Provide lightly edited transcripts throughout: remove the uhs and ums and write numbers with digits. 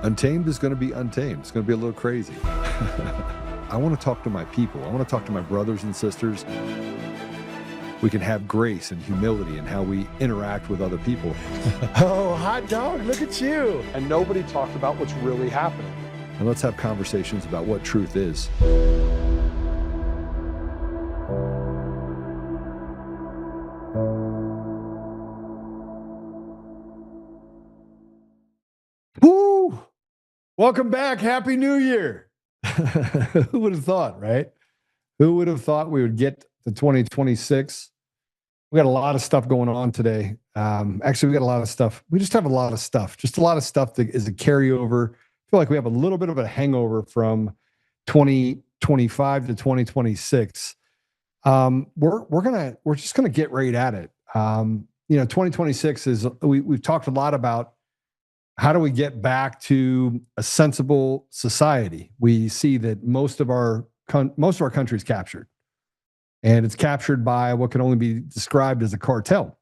Untamed is going to be untamed. It's going to be a little crazy. I want to talk to my people. I want to talk to my brothers and sisters. We can have grace and humility in how we interact with other people. Oh, hot dog, look at you. And nobody talked about what's really happening. And let's have conversations about what truth is. Woo! Welcome back. Happy New Year. Who would have thought, right? Who would have thought we would get to 2026? We got a lot of stuff going on today. Actually, we got a lot of stuff. We just have a lot of stuff. Just a lot of stuff that is a carryover. I feel like we have a little bit of a hangover from 2025 to 2026. We're just gonna get right at it. 2026 is we've talked a lot about how do we get back to a sensible society. We see that most of our country is captured. And it's captured by what can only be described as a cartel.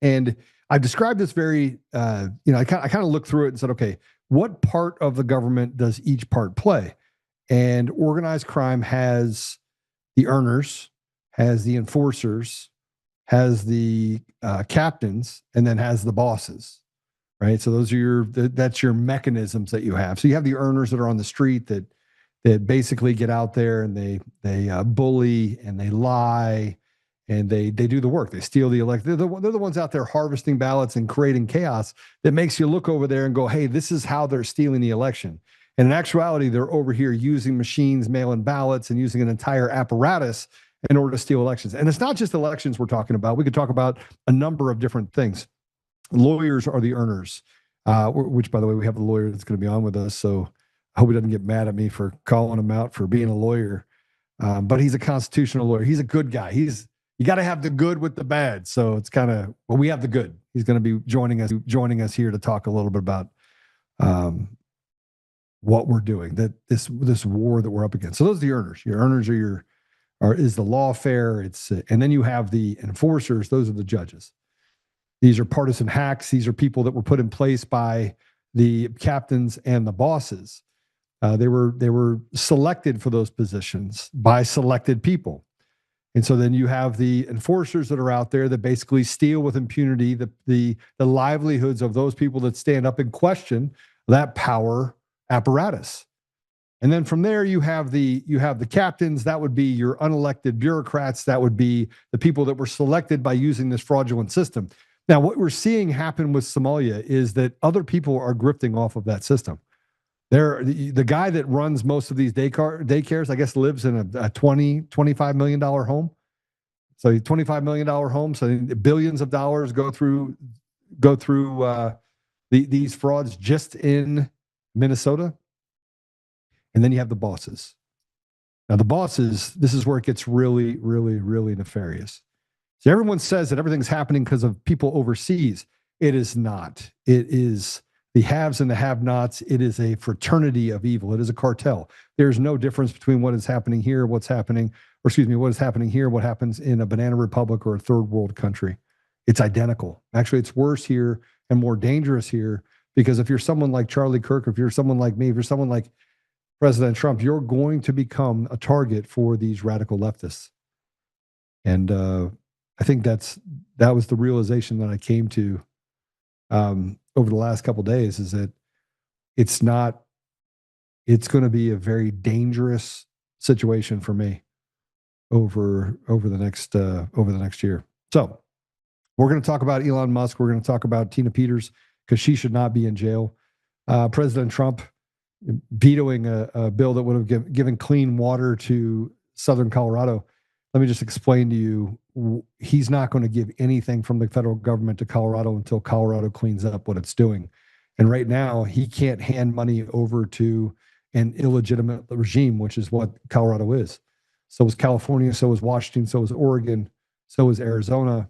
And I've described this very, I kind of looked through it and said, okay, what part of the government does each part play? And organized crime has the earners, has the enforcers, has the captains, and then has the bosses, right? So those are that's your mechanisms that you have. So you have the earners that are on the street that basically get out there and they bully and they lie and they do the work. They steal the elect. They're the ones out there harvesting ballots and creating chaos that makes you look over there and go, hey, this is how they're stealing the election. And in actuality, they're over here using machines, mail-in ballots, and using an entire apparatus in order to steal elections. And it's not just elections we're talking about. We could talk about a number of different things. Lawyers are the earners, which, by the way, we have a lawyer that's going to be on with us. So I hope he doesn't get mad at me for calling him out for being a lawyer. But he's a constitutional lawyer. He's a good guy. You got to have the good with the bad. So it's kind of, well, we have the good. He's going to be joining us here to talk a little bit about what we're doing, that this war that we're up against. So those are the earners. Your earners is the lawfare. And then you have the enforcers. Those are the judges. These are partisan hacks. These are people that were put in place by the captains and the bosses. They were selected for those positions by selected people. And so then you have the enforcers that are out there that basically steal with impunity the livelihoods of those people that stand up and question that power apparatus. And then from there you have the captains. That would be your unelected bureaucrats. That would be the people that were selected by using this fraudulent system. Now, what we're seeing happen with Somalia is that other people are grifting off of that system. The guy that runs most of these daycares, I guess, lives in a $25 million home. So $25 million home. So billions of dollars go through these frauds just in Minnesota. And then you have the bosses. Now, the bosses, this is where it gets really, really, really nefarious. So everyone says that everything's happening because of people overseas. It is not. It is the haves and the have-nots. It is a fraternity of evil. It is a cartel. There's no difference between what is happening here, what is happening here, what happens in a banana republic or a third world country. It's identical. Actually, it's worse here and more dangerous here because if you're someone like Charlie Kirk, if you're someone like me, if you're someone like President Trump, you're going to become a target for these radical leftists. And I think that was the realization that I came to over the last couple of days is that it's going to be a very dangerous situation for me over the next year. So we're going to talk about Elon Musk. We're going to talk about Tina Peters because she should not be in jail. President Trump vetoing a bill that would have given clean water to Southern Colorado. Let me just explain to you, he's not going to give anything from the federal government to Colorado until Colorado cleans up what it's doing. And right now, he can't hand money over to an illegitimate regime, which is what Colorado is. So is California, so is Washington, so is Oregon, so is Arizona.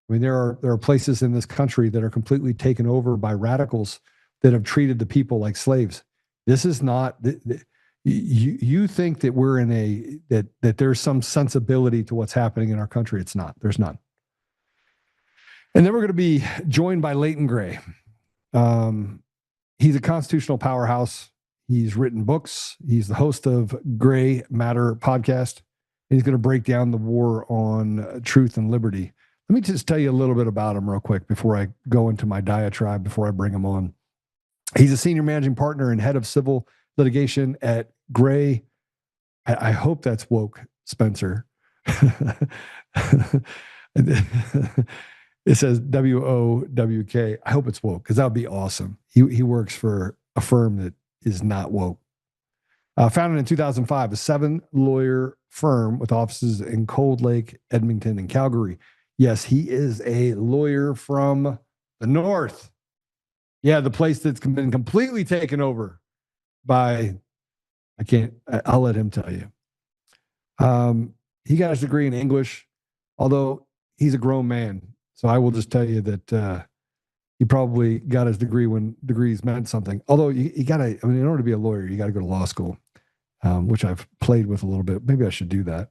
I mean, there are places in this country that are completely taken over by radicals that have treated the people like slaves. This is not... You think that we're in that there's some sensibility to what's happening in our country. It's not. There's none. And then we're going to be joined by Leighton Grey. He's a constitutional powerhouse. He's written books. He's the host of Gray Matter podcast. And he's going to break down the war on truth and liberty. Let me just tell you a little bit about him real quick before I go into my diatribe, before I bring him on. He's a senior managing partner and head of civil litigation at Gray. I hope that's woke, Spencer. It says WOWK. I hope it's woke because that would be awesome. He works for a firm that is not woke. Founded in 2005, a 7-lawyer firm with offices in Cold Lake, Edmonton, and Calgary. Yes, he is a lawyer from the north. Yeah, the place that's been completely taken over by, I'll let him tell you. He got his degree in English, although he's a grown man. So I will just tell you that he probably got his degree when degrees meant something. Although you got to, in order to be a lawyer, you got to go to law school, which I've played with a little bit. Maybe I should do that.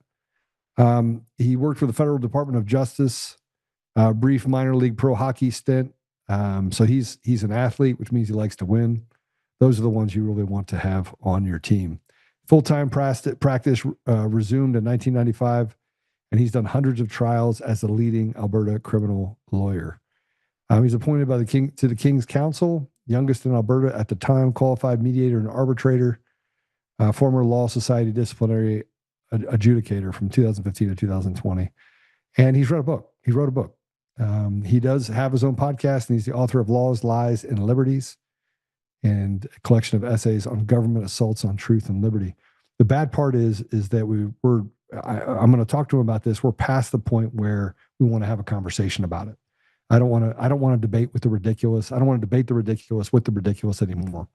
He worked for the Federal Department of Justice, brief minor league pro hockey stint. So he's an athlete, which means he likes to win. Those are the ones you really want to have on your team. Full-time practice resumed in 1995, and he's done hundreds of trials as the leading Alberta criminal lawyer. He's appointed by to the King's Counsel, youngest in Alberta at the time, qualified mediator and arbitrator, former Law Society disciplinary adjudicator from 2015 to 2020. And he wrote a book. He does have his own podcast, and he's the author of Laws, Lies, and Liberties, and a collection of essays on government assaults on truth and liberty. The bad part is that I'm going to talk to him about this. We're past the point where we want to have a conversation about it. I don't want to debate with the ridiculous. I don't want to debate the ridiculous with the ridiculous anymore.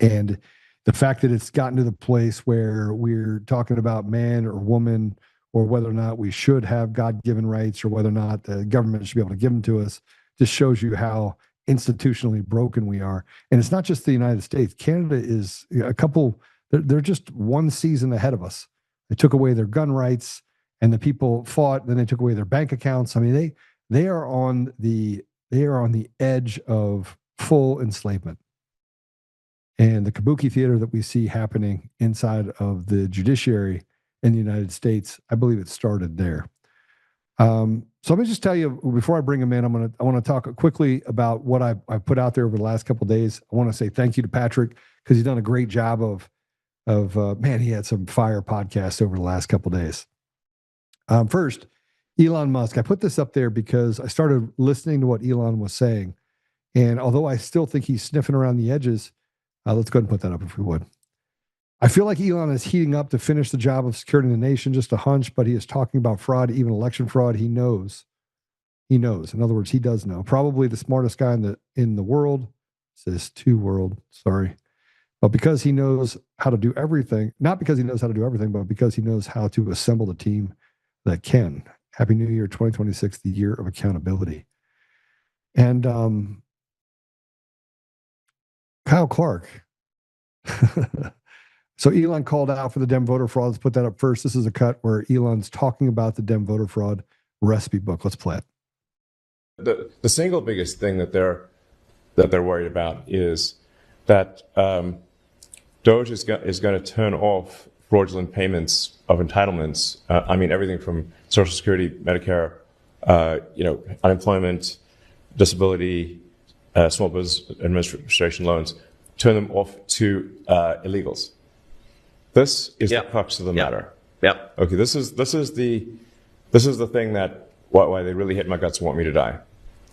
And the fact that it's gotten to the place where we're talking about man or woman, or whether or not we should have God-given rights, or whether or not the government should be able to give them to us, just shows you how institutionally broken we are. And it's not just the United States. Canada is they're just one season ahead of us. They took away their gun rights, and the people fought. Then they took away their bank accounts. I mean, they are on the edge of full enslavement. And the kabuki theater that we see happening inside of the judiciary in the United States, I believe it started there. So let me just tell you, before I bring him in, I want to talk quickly about what I put out there over the last couple of days. I want to say thank you to Patrick, because he's done a great job of he had some fire podcasts over the last couple of days. First, Elon Musk. I put this up there because I started listening to what Elon was saying. And although I still think he's sniffing around the edges, let's go ahead and put that up if we would. I feel like Elon is heating up to finish the job of securing the nation, just a hunch, but he is talking about fraud, even election fraud. He knows. In other words, he does know. Probably the smartest guy in the world. It says world, sorry. But because he knows how to do everything, not because he knows how to do everything, but because he knows how to assemble the team that can. Happy New Year, 2026, the year of accountability. And Kyle Clark. So Elon called out for the Dem voter fraud. Let's put that up first. This is a cut where Elon's talking about the Dem voter fraud recipe book. Let's play it. The single biggest thing that they're worried about is that DOGE is going to turn off fraudulent payments of entitlements. Everything from Social Security, Medicare, unemployment, disability, small business administration loans. Turn them off to illegals. This is the crux of the matter. Yeah. Okay. This is the thing that why they really hit my guts and want me to die.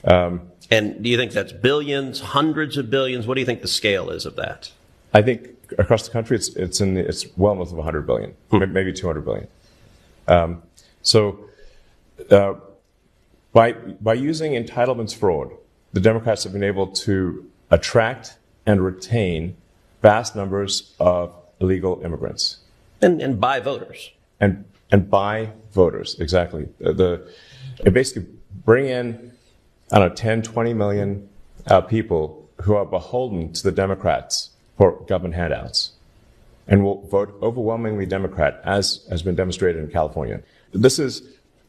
And do you think that's billions, hundreds of billions? What do you think the scale is of that? I think across the country, it's well north of 100 billion, maybe 200 billion. By using entitlements fraud, the Democrats have been able to attract and retain vast numbers of illegal immigrants. And buy voters. And buy voters, exactly. They basically bring in, 10, 20 million people who are beholden to the Democrats for government handouts and will vote overwhelmingly Democrat, as has been demonstrated in California. This is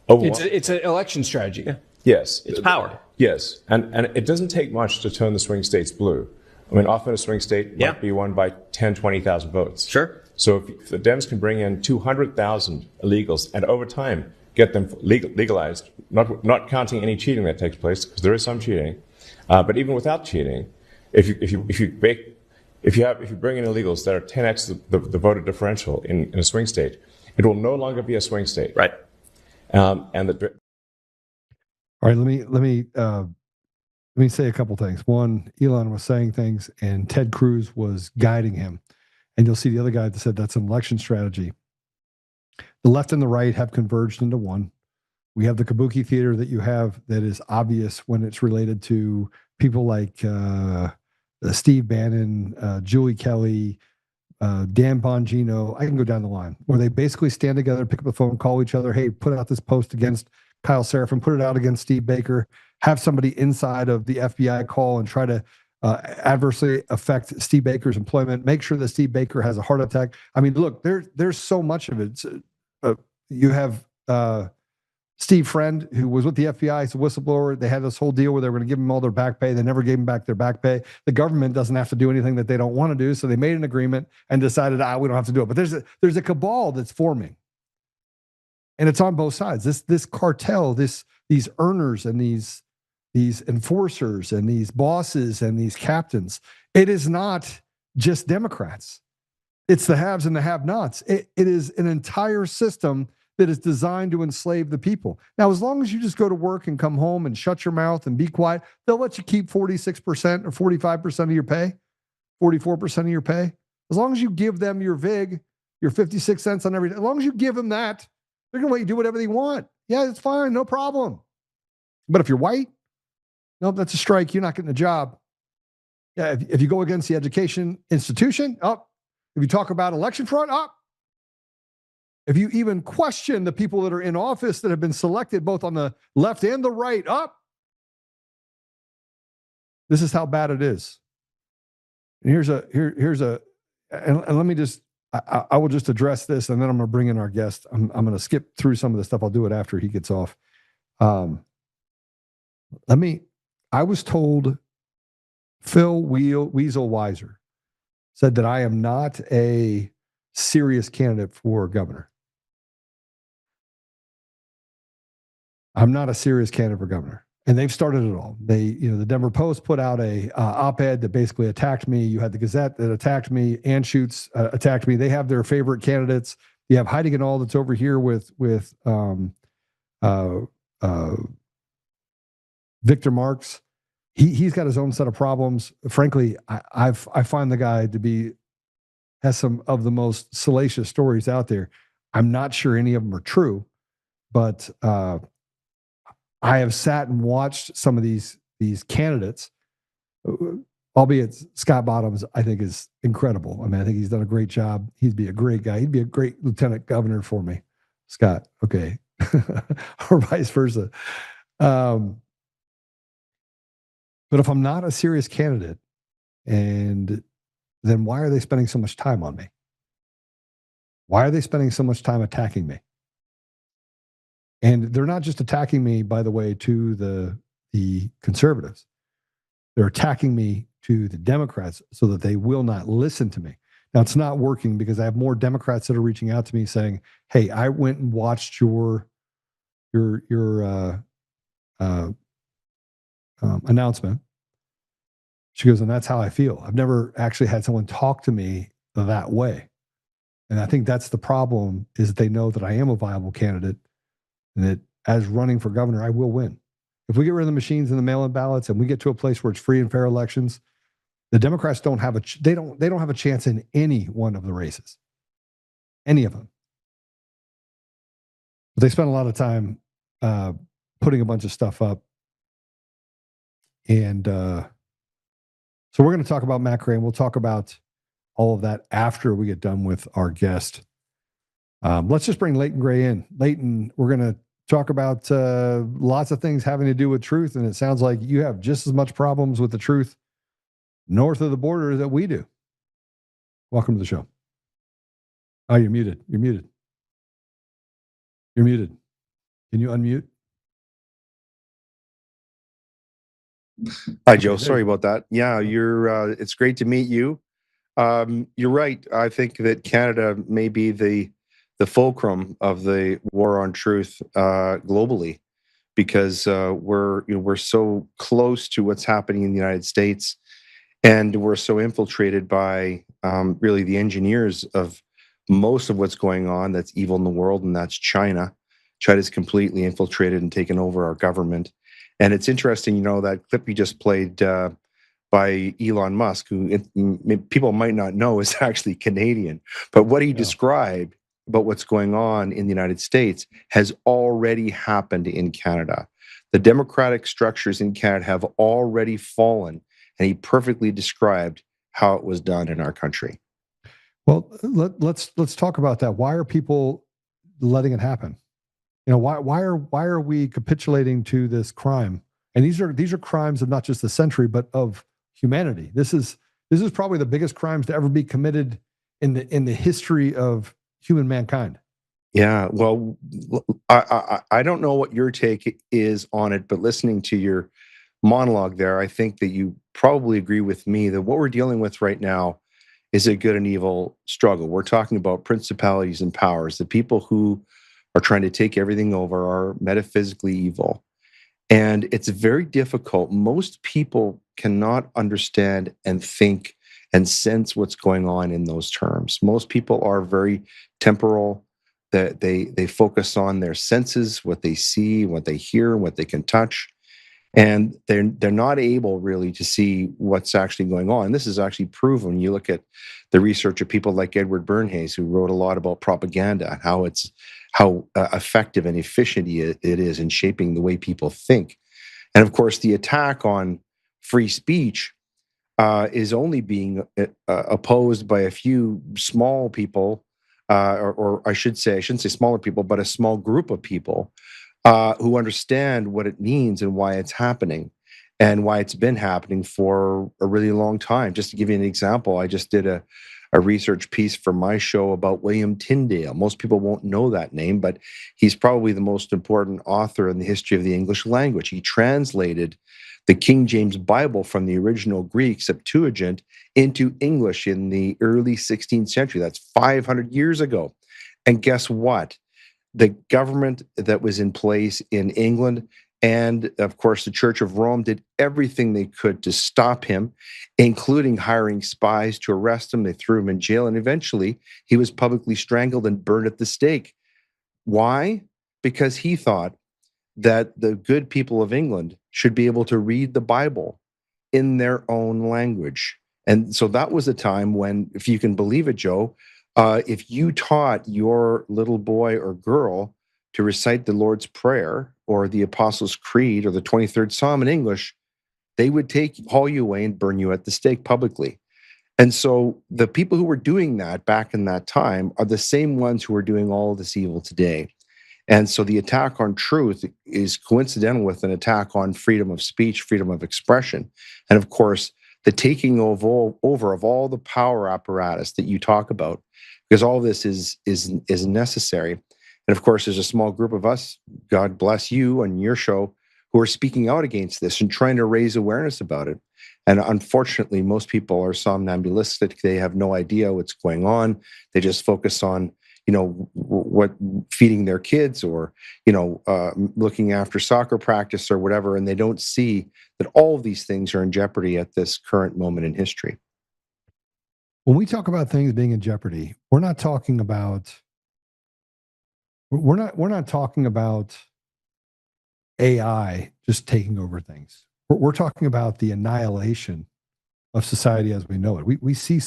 it's an election strategy. Yes. It's power. Yes. And it doesn't take much to turn the swing states blue. I mean, often a swing state Yeah. might be won by 10, 20,000 votes. Sure. So if the Dems can bring in 200,000 illegals and over time get them legalized, not counting any cheating that takes place, because there is some cheating, but even without cheating, if you bring in illegals that are 10x the voter differential in a swing state, it will no longer be a swing state. Right. All right, let me say a couple things. One, Elon was saying things, and Ted Cruz was guiding him. And you'll see the other guy that said that's an election strategy. The left and the right have converged into one. We have the kabuki theater that you have that is obvious when it's related to people like Steve Bannon, Julie Kelly, Dan Bongino. I can go down the line where they basically stand together, pick up the phone, call each other. Hey, put out this post against Kyle Seraphin, put it out against Steve Baker, have somebody inside of the FBI call and try to adversely affect Steve Baker's employment, make sure that Steve Baker has a heart attack. I mean, look, there's so much of it. You have Steve Friend, who was with the FBI, he's a whistleblower. They had this whole deal where they were going to give him all their back pay. They never gave him back their back pay. The government doesn't have to do anything that they don't want to do. So they made an agreement and decided, we don't have to do it. But there's a cabal that's forming. And it's on both sides. This cartel, these earners and these enforcers and these bosses and these captains, it is not just Democrats. It's the haves and the have-nots. It is an entire system that is designed to enslave the people. Now, as long as you just go to work and come home and shut your mouth and be quiet, they'll let you keep 46% or 45% of your pay, 44% of your pay. As long as you give them your VIG, your 56 cents on every day, as long as you give them that, they're going to let you do whatever they want. Yeah, it's fine, no problem. But if you're white, nope, that's a strike. You're not getting a job. Yeah, if you go against the education institution, up. If you talk about election fraud, up. If you even question the people that are in office that have been selected both on the left and the right, up. This is how bad it is. And and let me just, I will just address this, and then I'm going to bring in our guest. I'm going to skip through some of the stuff. I'll do it after he gets off. I was told Phil Weasel Weiser said that I am not a serious candidate for governor. I'm not a serious candidate for governor. And they've started it all. The Denver Post put out a op-ed that basically attacked me. You had the Gazette that attacked me. Anschutz attacked me. They have their favorite candidates. You have Heidi and all that's over here with Victor Marx. He's got his own set of problems. Frankly, I find the guy to has some of the most salacious stories out there. I'm not sure any of them are true, but I have sat and watched some of these candidates, albeit Scott Bottoms, I think, is incredible. I mean, I think he's done a great job. He'd be a great guy. He'd be a great lieutenant governor for me. Scott, okay. Or vice versa. But if I'm not a serious candidate, then why are they spending so much time on me? Why are they spending so much time attacking me? And they're not just attacking me, by the way, to the conservatives. They're attacking me to the Democrats so that they will not listen to me. Now, it's not working because I have more Democrats that are reaching out to me saying, hey, I went and watched your announcement. She goes, and that's how I feel. I've never actually had someone talk to me that way. And I think that's the problem, is that they know that I am a viable candidate and that as running for governor, I will win. If we get rid of the machines and the mail-in ballots and we get to a place where it's free and fair elections, the Democrats don't have they don't have a chance in any one of the races. Any of them. But they spend a lot of time putting a bunch of stuff up. And so we're going to talk about Matt Crane. We'll talk about all of that after we get done with our guest. Let's just bring Leighton Grey in. Leighton, we're going to talk about lots of things having to do with truth, and it sounds like you have just as much problems with the truth north of the border that we do. Welcome to the show. Oh, you're muted. You're muted. You're muted. Can you unmute? Hi, Joe. Sorry about that. Yeah, you're. It's great to meet you. You're right. I think that Canada may be the fulcrum of the war on truth globally, because we're so close to what's happening in the United States, and we're so infiltrated by really the engineers of most of what's going on that's evil in the world, and that's China. China's completely infiltrated and taken over our government. And it's interesting, that clip you just played by Elon Musk, who people might not know is actually Canadian, but what he described about what's going on in the United States has already happened in Canada. The democratic structures in Canada have already fallen, and he perfectly described how it was done in our country. Well, let's talk about that. Why are people letting it happen? Why are we capitulating to this crime? And these are crimes of not just the century, but of humanity. This is probably the biggest crimes to ever be committed in the history of human mankind. Yeah, well, I don't know what your take is on it, but listening to your monologue there, I think that you probably agree with me that what we're dealing with right now is a good and evil struggle. We're talking about principalities and powers. The people who are trying to take everything over are metaphysically evil. And it's very difficult. Most people cannot understand and think and sense what's going on in those terms. Most people are very temporal, that they focus on their senses, what they see, what they hear, what they can touch. And they're not able really to see what's actually going on. This is actually proven. You look at the research of people like Edward Bernays, who wrote a lot about propaganda and how effective and efficient it is in shaping the way people think. And of course, the attack on free speech is only being opposed by a few small people, or I shouldn't say smaller people, but a small group of people who understand what it means and why it's happening and why it's been happening for a really long time. Just to give you an example, I just did a research piece for my show about William Tyndale. Most people won't know that name, but he's probably the most important author in the history of the English language. He translated the King James Bible from the original Greek Septuagint into English in the early 16th century. That's 500 years ago. And guess what? The government that was in place in England and, of course, the Church of Rome did everything they could to stop him, including hiring spies to arrest him. They threw him in jail, and eventually he was publicly strangled and burned at the stake. Why? Because he thought that the good people of England should be able to read the Bible in their own language. And so that was a time when, if you can believe it, Joe, if you taught your little boy or girl to recite the Lord's Prayer or the Apostles' Creed or the 23rd Psalm in English, they would haul you away and burn you at the stake publicly. And so the people who were doing that back in that time are the same ones who are doing all this evil today. And so the attack on truth is coincidental with an attack on freedom of speech, freedom of expression. And of course, the taking over of all the power apparatus that you talk about, because all this is necessary. And of course, there's a small group of us, God bless you and your show, who are speaking out against this and trying to raise awareness about it. And unfortunately, most people are somnambulistic. They have no idea what's going on. They just focus on, what feeding their kids or, looking after soccer practice or whatever. And they don't see that all of these things are in jeopardy at this current moment in history. When we talk about things being in jeopardy, we're not talking about AI just taking over things. We're talking about the annihilation of society as we know it. We see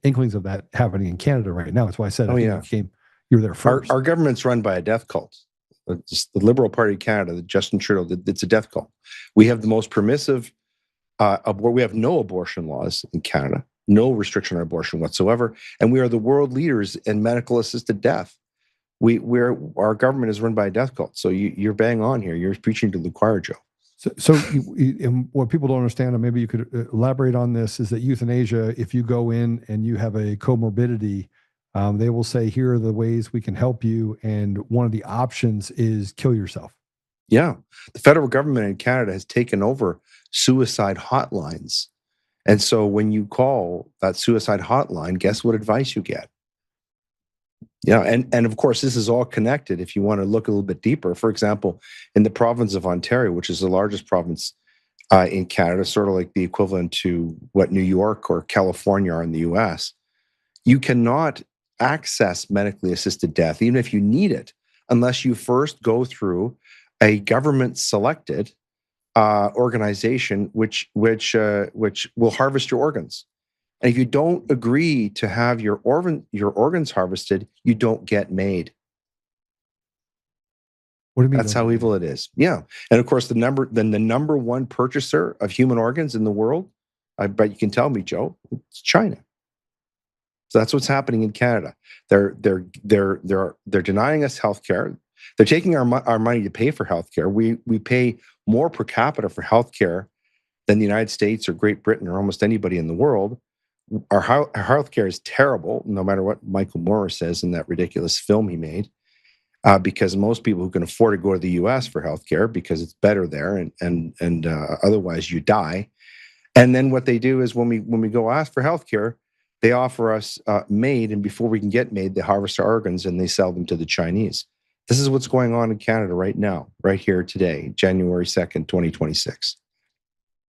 inklings of that happening in Canada right now. That's why I said you were there first. Our government's run by a death cult. It's the Liberal Party of Canada, the Justin Trudeau, it's a death cult. We have the most permissive, we have no abortion laws in Canada, no restriction on abortion whatsoever, and we are the world leaders in medical assisted death. Our government is run by a death cult. So you're bang on here. You're preaching to the choir, Joe. So and what people don't understand, and maybe you could elaborate on this, is that euthanasia, if you go in and you have a comorbidity, they will say, here are the ways we can help you. And one of the options is kill yourself. Yeah. The federal government in Canada has taken over suicide hotlines. And so when you call that suicide hotline, guess what advice you get? Yeah, and of course, this is all connected. If you want to look a little bit deeper, for example, in the province of Ontario, which is the largest province in Canada, sort of like the equivalent to what New York or California are in the U.S., you cannot access medically assisted death, even if you need it, unless you first go through a government-selected organization, which will harvest your organs. And if you don't agree to have your organs harvested, you don't get made. What do you mean? That's how evil it is. Yeah. And of course, the number one purchaser of human organs in the world, I bet you can tell me, Joe, it's China. So that's what's happening in Canada. They're denying us healthcare. They're taking our money to pay for healthcare. We pay more per capita for healthcare than the United States or Great Britain or almost anybody in the world. Our healthcare is terrible, no matter what Michael Moore says in that ridiculous film he made, because most people who can afford to go to the U.S. for healthcare because it's better there, and otherwise you die. And then what they do is when we go ask for healthcare, they offer us made, and before we can get made, they harvest our organs and they sell them to the Chinese. This is what's going on in Canada right now, right here today, January 2nd, 2026.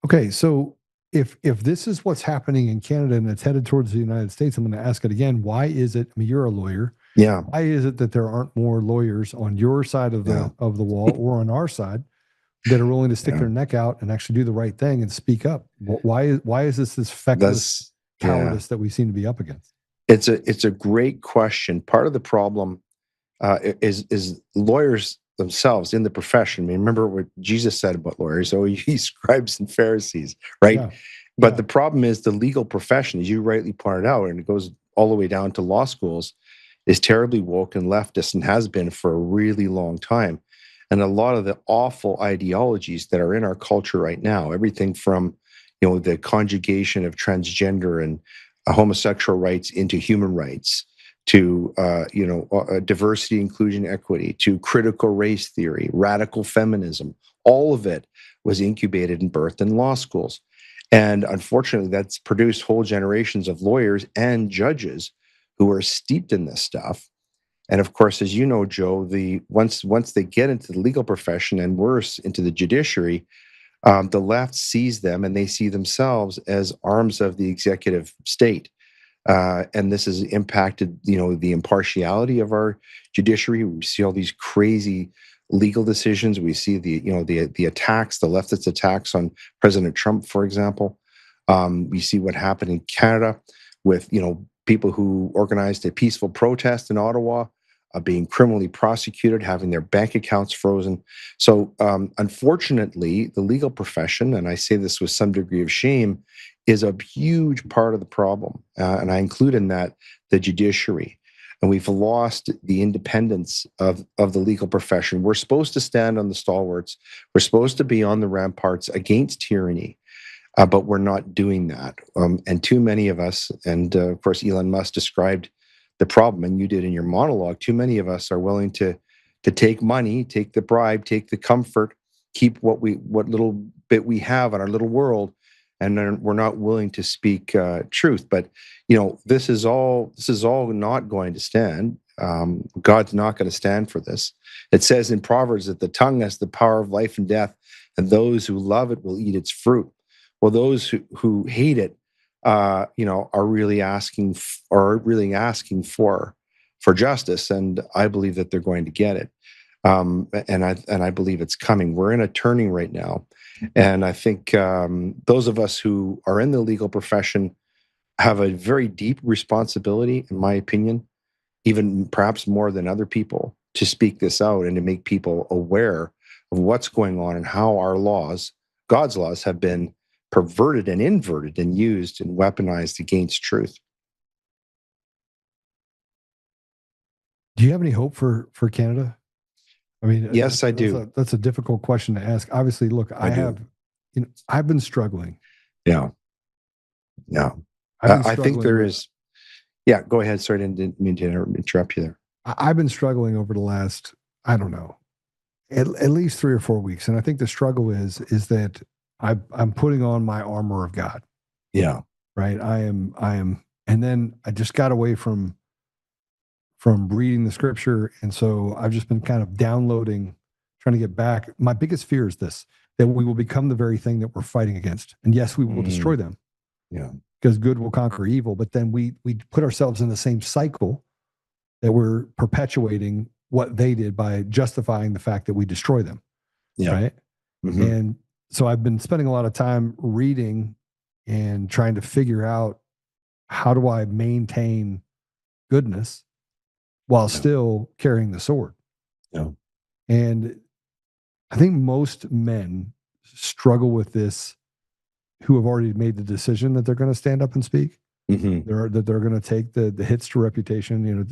Okay, so if this is what's happening in Canada and it's headed towards the United States, I'm going to ask it again. Why is it? I mean, you're a lawyer. Yeah. Why is it that there aren't more lawyers on your side of the wall or on our side that are willing to stick their neck out and actually do the right thing and speak up? Why is this feckless cowardice that we seem to be up against? It's a great question. Part of the problem is lawyers themselves in the profession. I mean, remember what Jesus said about lawyers? Oh, ye scribes and Pharisees, right? Yeah. But the problem is the legal profession, as you rightly pointed out, and it goes all the way down to law schools, is terribly woke and leftist and has been for a really long time. And a lot of the awful ideologies that are in our culture right now, everything from, the conjugation of transgender and homosexual rights into human rights, to diversity, inclusion, equity, to critical race theory, radical feminism, all of it was incubated and birthed in law schools. And unfortunately, that's produced whole generations of lawyers and judges who are steeped in this stuff. And of course, as you know, Joe, once they get into the legal profession and worse, into the judiciary, the left sees them and they see themselves as arms of the executive state. And this has impacted, the impartiality of our judiciary. We see all these crazy legal decisions. We see the attacks, the leftist attacks on President Trump, for example. We see what happened in Canada with, people who organized a peaceful protest in Ottawa being criminally prosecuted, having their bank accounts frozen. So unfortunately, the legal profession, and I say this with some degree of shame, is a huge part of the problem. And I include in that the judiciary. And we've lost the independence of the legal profession. We're supposed to stand on the stalwarts. We're supposed to be on the ramparts against tyranny. But we're not doing that. And too many of us, and of course, Elon Musk described the problem, and you did in your monologue, too many of us are willing to take money, take the bribe, take the comfort, keep what little bit we have in our little world, and then we're not willing to speak truth. But this is all not going to stand. God's not going to stand for this. It says in Proverbs that the tongue has the power of life and death, and those who love it will eat its fruit. Well, those who hate it, are really asking for justice, and I believe that they're going to get it. And I believe it's coming. We're in a turning right now, and I think those of us who are in the legal profession have a very deep responsibility, in my opinion, even perhaps more than other people, to speak this out and to make people aware of what's going on and how our laws, God's laws, have been perverted and inverted and used and weaponized against truth. Do you have any hope for Canada? I mean, yes, I do. That's a difficult question to ask. Obviously, look, I've been struggling. Yeah. I think there is. Yeah, go ahead. Sorry, I didn't mean to interrupt you there. I've been struggling over the last, I don't know, at least 3 or 4 weeks. And I think the struggle is that I'm putting on my armor of God. Yeah. Right. I am, and then I just got away from reading the scripture. And so I've just been kind of downloading, trying to get back. My biggest fear is this, that we will become the very thing that we're fighting against. And yes, we will destroy them. Yeah. Because good will conquer evil. But then we put ourselves in the same cycle that we're perpetuating what they did by justifying the fact that we destroy them. Yeah. Right. Mm-hmm. And so I've been spending a lot of time reading and trying to figure out, how do I maintain goodness while still carrying the sword? Yeah. And I think most men struggle with this, who have already made the decision that they're going to stand up and speak. Mm-hmm. That they're going to take the hits to reputation.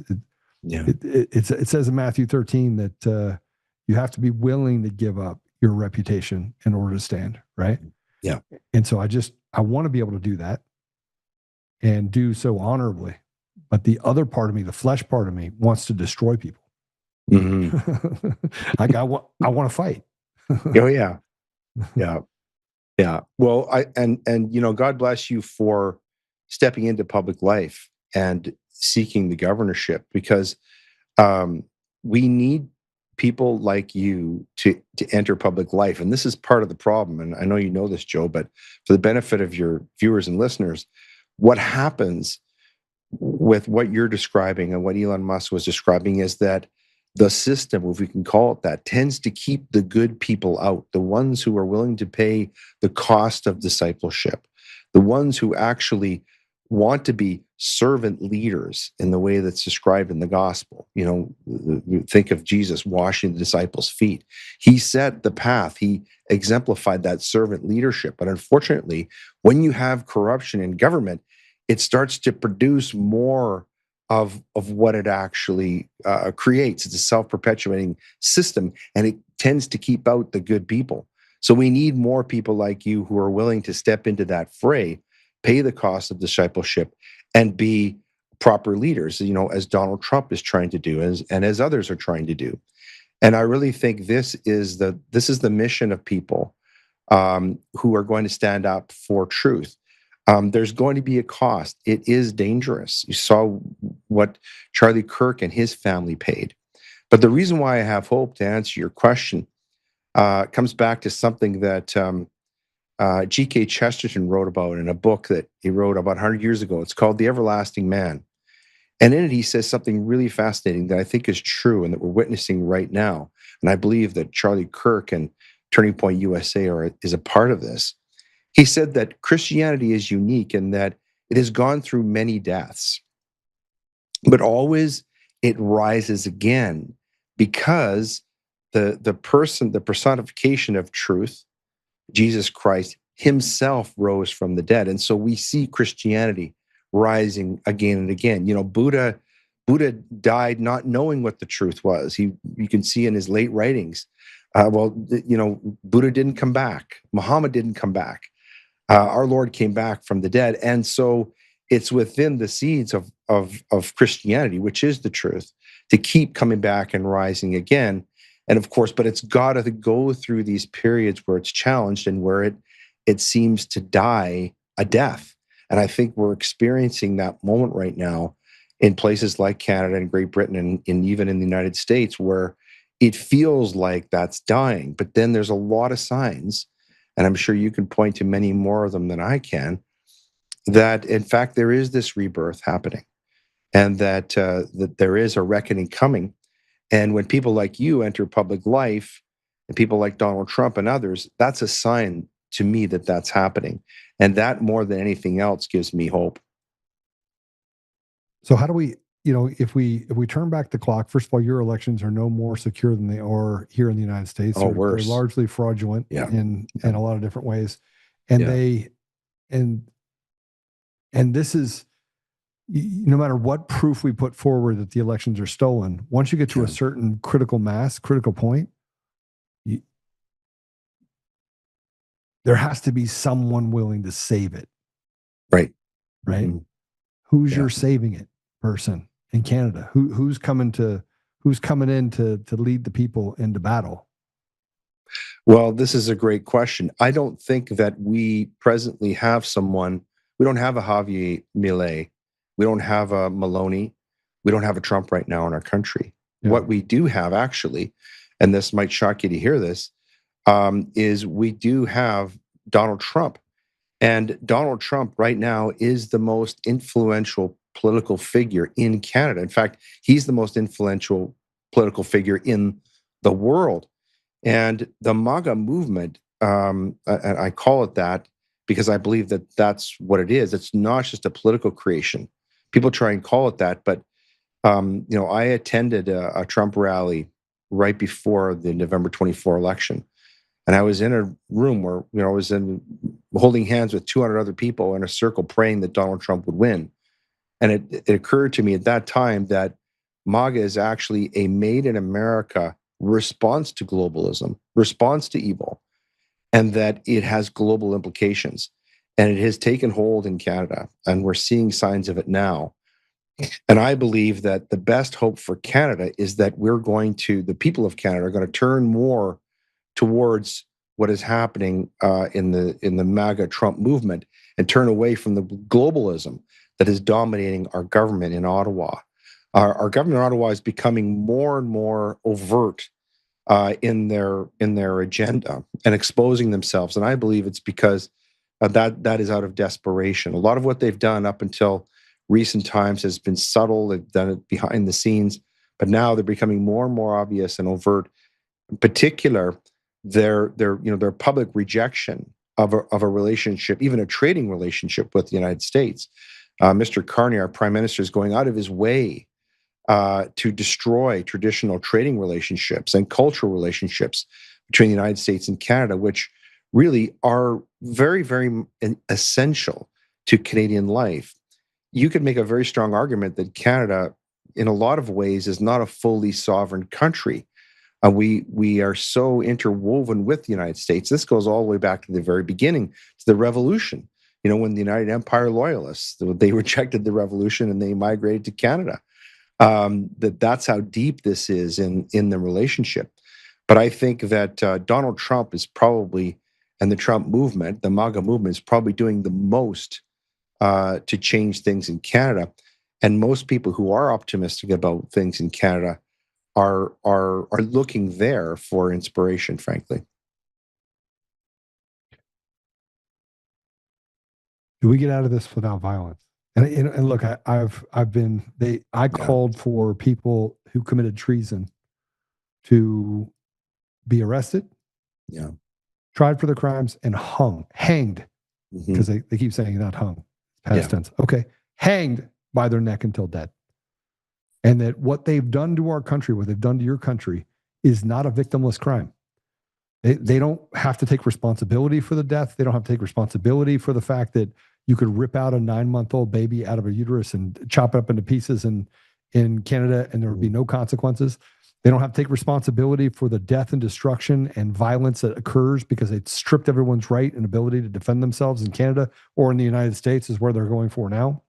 It says in Matthew 13 that you have to be willing to give up your reputation in order to stand, right? Yeah. And so I want to be able to do that and do so honorably. But the other part of me, the flesh part of me, wants to destroy people. Mm-hmm. Like I want to fight. Oh yeah. Yeah. Yeah. Well, God bless you for stepping into public life and seeking the governorship, because we need people like you to enter public life. And this is part of the problem. And I know you know this, Joe, but for the benefit of your viewers and listeners, what happens with what you're describing and what Elon Musk was describing is that the system, if we can call it that, tends to keep the good people out, the ones who are willing to pay the cost of discipleship, the ones who actually want to be servant leaders in the way that's described in the gospel. Think of Jesus washing the disciples' feet. He set the path. He exemplified that servant leadership. But unfortunately, when you have corruption in government, it starts to produce more of what it actually creates. It's a self-perpetuating system, and it tends to keep out the good people. So we need more people like you who are willing to step into that fray, pay the cost of discipleship, and be proper leaders, as Donald Trump is trying to do, and as others are trying to do. And I really think this is the mission of people who are going to stand up for truth. There's going to be a cost. It is dangerous. You saw what Charlie Kirk and his family paid. But the reason why I have hope, to answer your question, comes back to something that G.K. Chesterton wrote about in a book that he wrote about 100 years ago. It's called The Everlasting Man. And in it, he says something really fascinating that I think is true and that we're witnessing right now. And I believe that Charlie Kirk and Turning Point USA is a part of this. He said that Christianity is unique in that it has gone through many deaths, but always it rises again, because the personification of truth, Jesus Christ himself, rose from the dead. And so we see Christianity rising again and again. Buddha died not knowing what the truth was. You can see in his late writings, Buddha didn't come back. Muhammad didn't come back. Our Lord came back from the dead. And so it's within the seeds of Christianity, which is the truth, to keep coming back and rising again. And of course, but it's got to go through these periods where it's challenged and where it seems to die a death. And I think we're experiencing that moment right now in places like Canada and Great Britain and even in the United States, where it feels like that's dying. But then there's a lot of signs, and I'm sure you can point to many more of them than I can, that in fact there is this rebirth happening, and that there is a reckoning coming. And when people like you enter public life, and people like Donald Trump and others, that's a sign to me that that's happening. And that, more than anything else, gives me hope. So how do we, if we turn back the clock, first of all, your elections are no more secure than they are here in the United States. Worse. They're largely fraudulent in a lot of different ways. And and this is, no matter what proof we put forward that the elections are stolen, once you get to a certain critical point, there has to be someone willing to save it. Right. Mm-hmm. Who's your saving it person in Canada? Who's coming in to lead the people into battle? Well, this is a great question. I don't think that we presently have someone. We don't have a Javier Milei. We don't have a Maloney. We don't have a Trump right now in our country. Yeah. What we do have, actually, and this might shock you to hear this, is we do have Donald Trump. And Donald Trump right now is the most influential political figure in Canada. In fact, he's the most influential political figure in the world. And the MAGA movement, and I call it that because I believe that that's what it is. It's not just a political creation. People try and call it that, but I attended a Trump rally right before the November 24 election. And I was in a room where, I was holding hands with 200 other people in a circle praying that Donald Trump would win. And it occurred to me at that time that MAGA is actually a made in America response to globalism, response to evil, and that it has global implications. And it has taken hold in Canada, and we're seeing signs of it now. And I believe that the best hope for Canada is that the people of Canada are going to turn more towards what is happening in the MAGA Trump movement and turn away from the globalism that is dominating our government in Ottawa. Our government in Ottawa is becoming more and more overt in their agenda and exposing themselves, and I believe it's because that is out of desperation. A lot of what they've done up until recent times has been subtle. They've done it behind the scenes, but now they're becoming more and more obvious and overt. In particular, their public rejection of a relationship, even a trading relationship with the United States. Mr. Carney, our Prime Minister, is going out of his way to destroy traditional trading relationships and cultural relationships between the United States and Canada, which really are very, very essential to Canadian life. You could make a very strong argument that Canada, in a lot of ways, is not a fully sovereign country. We are so interwoven with the United States. This goes all the way back to the very beginning, to the Revolution. When the United Empire Loyalists, they rejected the Revolution and they migrated to Canada. That's how deep this is in the relationship. But I think that Donald Trump is probably, and the Trump movement, the MAGA movement, is probably doing the most to change things in Canada. And most people who are optimistic about things in Canada are looking there for inspiration, frankly. Do we get out of this without violence? And look, I called for people who committed treason to be arrested, tried for their crimes, and hanged, because they keep saying not hung, past tense. Okay, hanged by their neck until dead. And that what they've done to our country, what they've done to your country, is not a victimless crime. They don't have to take responsibility for the death. They don't have to take responsibility for the fact that you could rip out a 9-month-old baby out of a uterus and chop it up into pieces in Canada, and there would be no consequences. They don't have to take responsibility for the death and destruction and violence that occurs because they stripped everyone's right and ability to defend themselves in Canada or in the United States, is where they're going for now.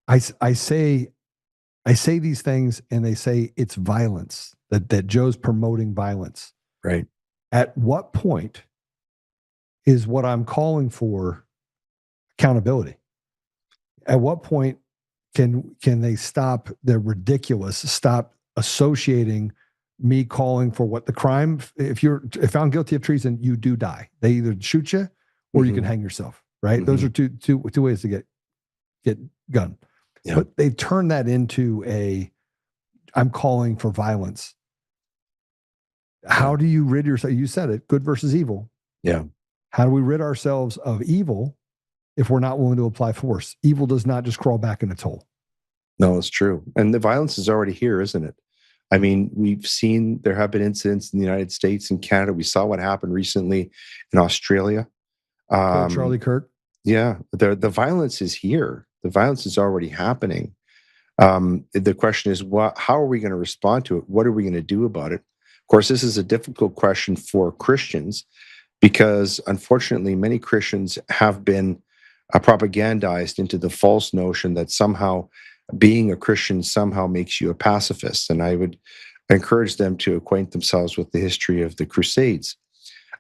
I say these things, and they say it's violence, that Joe's promoting violence. Right. At what point is what I'm calling for accountability? At what point can they stop stop associating me calling for what the crime? If found guilty of treason, you do die. They either shoot you or you can hang yourself. Right. Those are two ways to get gunned. Yeah. But they turn that into I'm calling for violence. How do you rid yourself? You said it, good versus evil. Yeah. How do we rid ourselves of evil if we're not willing to apply force? Evil does not just crawl back in its hole. No, it's true. And the violence is already here, isn't it? I mean, we've seen there have been incidents in the United States and Canada. We saw what happened recently in Australia. Charlie Kirk. Yeah. The violence is here. The violence is already happening. The question is, how are we going to respond to it? What are we going to do about it? Of course, this is a difficult question for Christians because, unfortunately, many Christians have been propagandized into the false notion that somehow being a Christian somehow makes you a pacifist. And I would I encourage them to acquaint themselves with the history of the Crusades.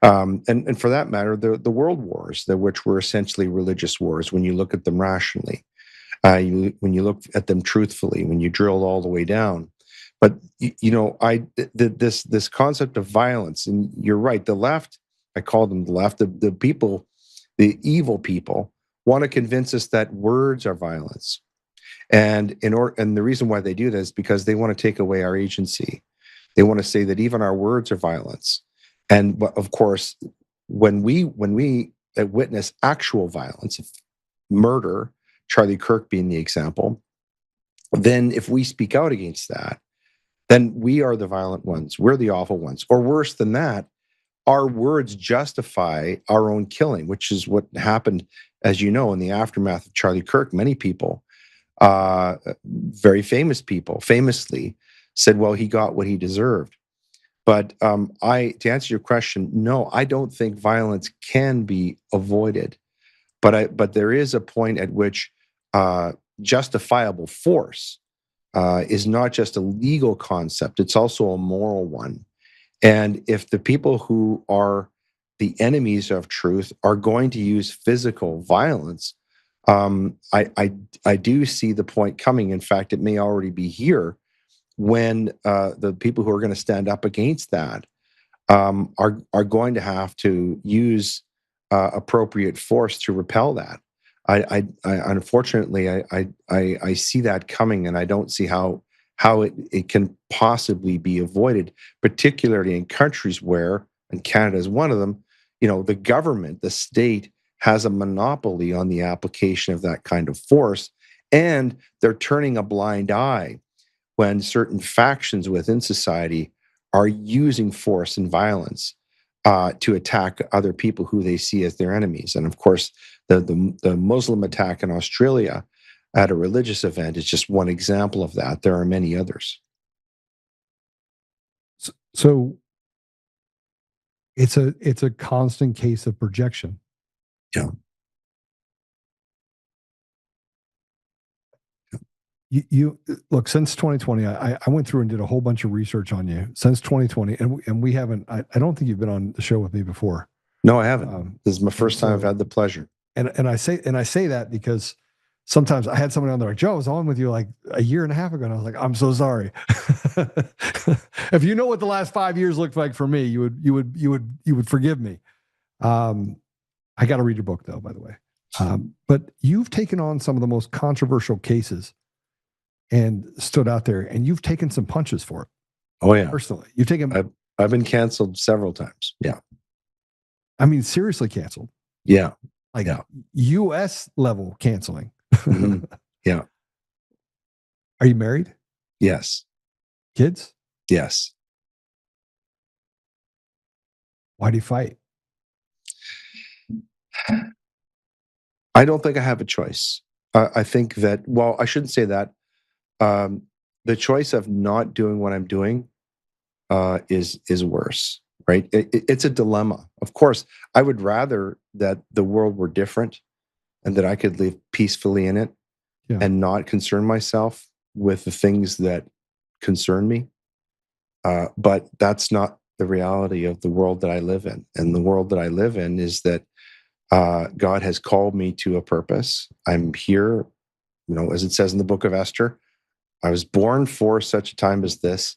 And for that matter, the world wars, which were essentially religious wars when you look at them rationally, when you look at them truthfully, when you drill all the way down. But this concept of violence, and you're right, the left, I call them the left, the people, the evil people, want to convince us that words are violence, and the reason why they do that is because they want to take away our agency. They want to say that even our words are violence. And of course, when we witness actual violence, murder, Charlie Kirk being the example, then if we speak out against that, then we are the violent ones. We're the awful ones. Or worse than that, our words justify our own killing, which is what happened, as you know, in the aftermath of Charlie Kirk. Many people, very famous people, famously said, well, he got what he deserved. But to answer your question, no, I don't think violence can be avoided. But there is a point at which justifiable force is not just a legal concept, it's also a moral one. And if the people who are the enemies of truth are going to use physical violence, I do see the point coming. In fact, it may already be here when the people who are going to stand up against that are going to have to use appropriate force to repel that. I unfortunately I see that coming, and I don't see how it can possibly be avoided, particularly in countries where, and Canada is one of them, the government, the state, has a monopoly on the application of that kind of force, and they're turning a blind eye when certain factions within society are using force and violence to attack other people who they see as their enemies. And of course, the Muslim attack in Australia at a religious event is just one example of that. There are many others. So it's a constant case of projection. Yeah. You look, since 2020, I went through and did a whole bunch of research on you since 2020, and we haven't. I don't think you've been on the show with me before. No, I haven't. This is my first time I've had the pleasure. And I say that because sometimes I had someone on there like, Joe, I was on with you like a year and a half ago, and I was like, I'm so sorry. If you know what the last 5 years looked like for me, you would forgive me. I got to read your book though, by the way. But you've taken on some of the most controversial cases and stood out there, and you've taken some punches for it. Oh yeah, personally, you've taken. I've been canceled several times. Yeah, I mean seriously canceled. Yeah, like U.S. level canceling. Mm-hmm. Yeah. Are you married? Yes. Kids? Yes. Why do you fight? I don't think I have a choice. I think that, well, I shouldn't say that. The choice of not doing what I'm doing is worse, right? It's a dilemma. Of course, I would rather that the world were different and that I could live peacefully in it and not concern myself with the things that concern me. But that's not the reality of the world that I live in. And the world that I live in is that God has called me to a purpose. I'm here, as it says in the book of Esther, I was born for such a time as this.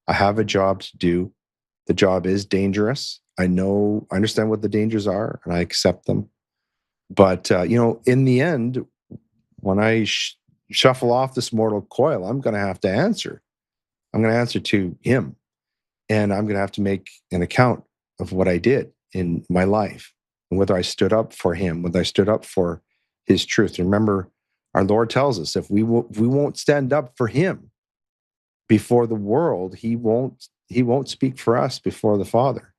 I have a job to do. The job is dangerous. I understand what the dangers are, and I accept them. But, in the end, when I shuffle off this mortal coil, I'm going to have to answer. I'm going to answer to him. And I'm going to have to make an account of what I did in my life and whether I stood up for him, whether I stood up for his truth. Remember, our Lord tells us if we won't stand up for him before the world, he won't speak for us before the Father.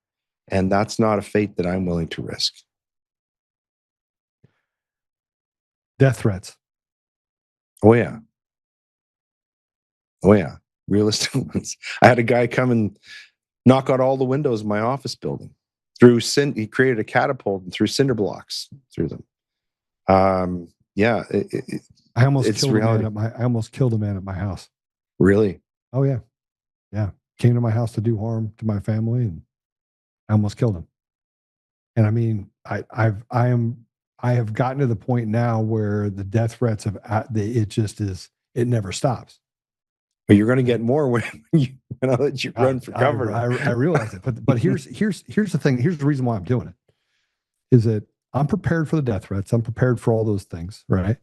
And that's not a fate that I'm willing to risk. Death threats. Oh yeah. Realistic ones. I had a guy come and knock out all the windows in my office building. He created a catapult and threw cinder blocks through them. I almost killed a man at my house. Really? Oh yeah. came to my house to do harm to my family, and I almost killed him. And I mean, I have gotten to the point now where the death threats it never stops. But you're going to get more when I let you run for governor. I realize it, but here's the thing. Here's the reason why I'm doing it. Is that I'm prepared for the death threats. I'm prepared for all those things, right?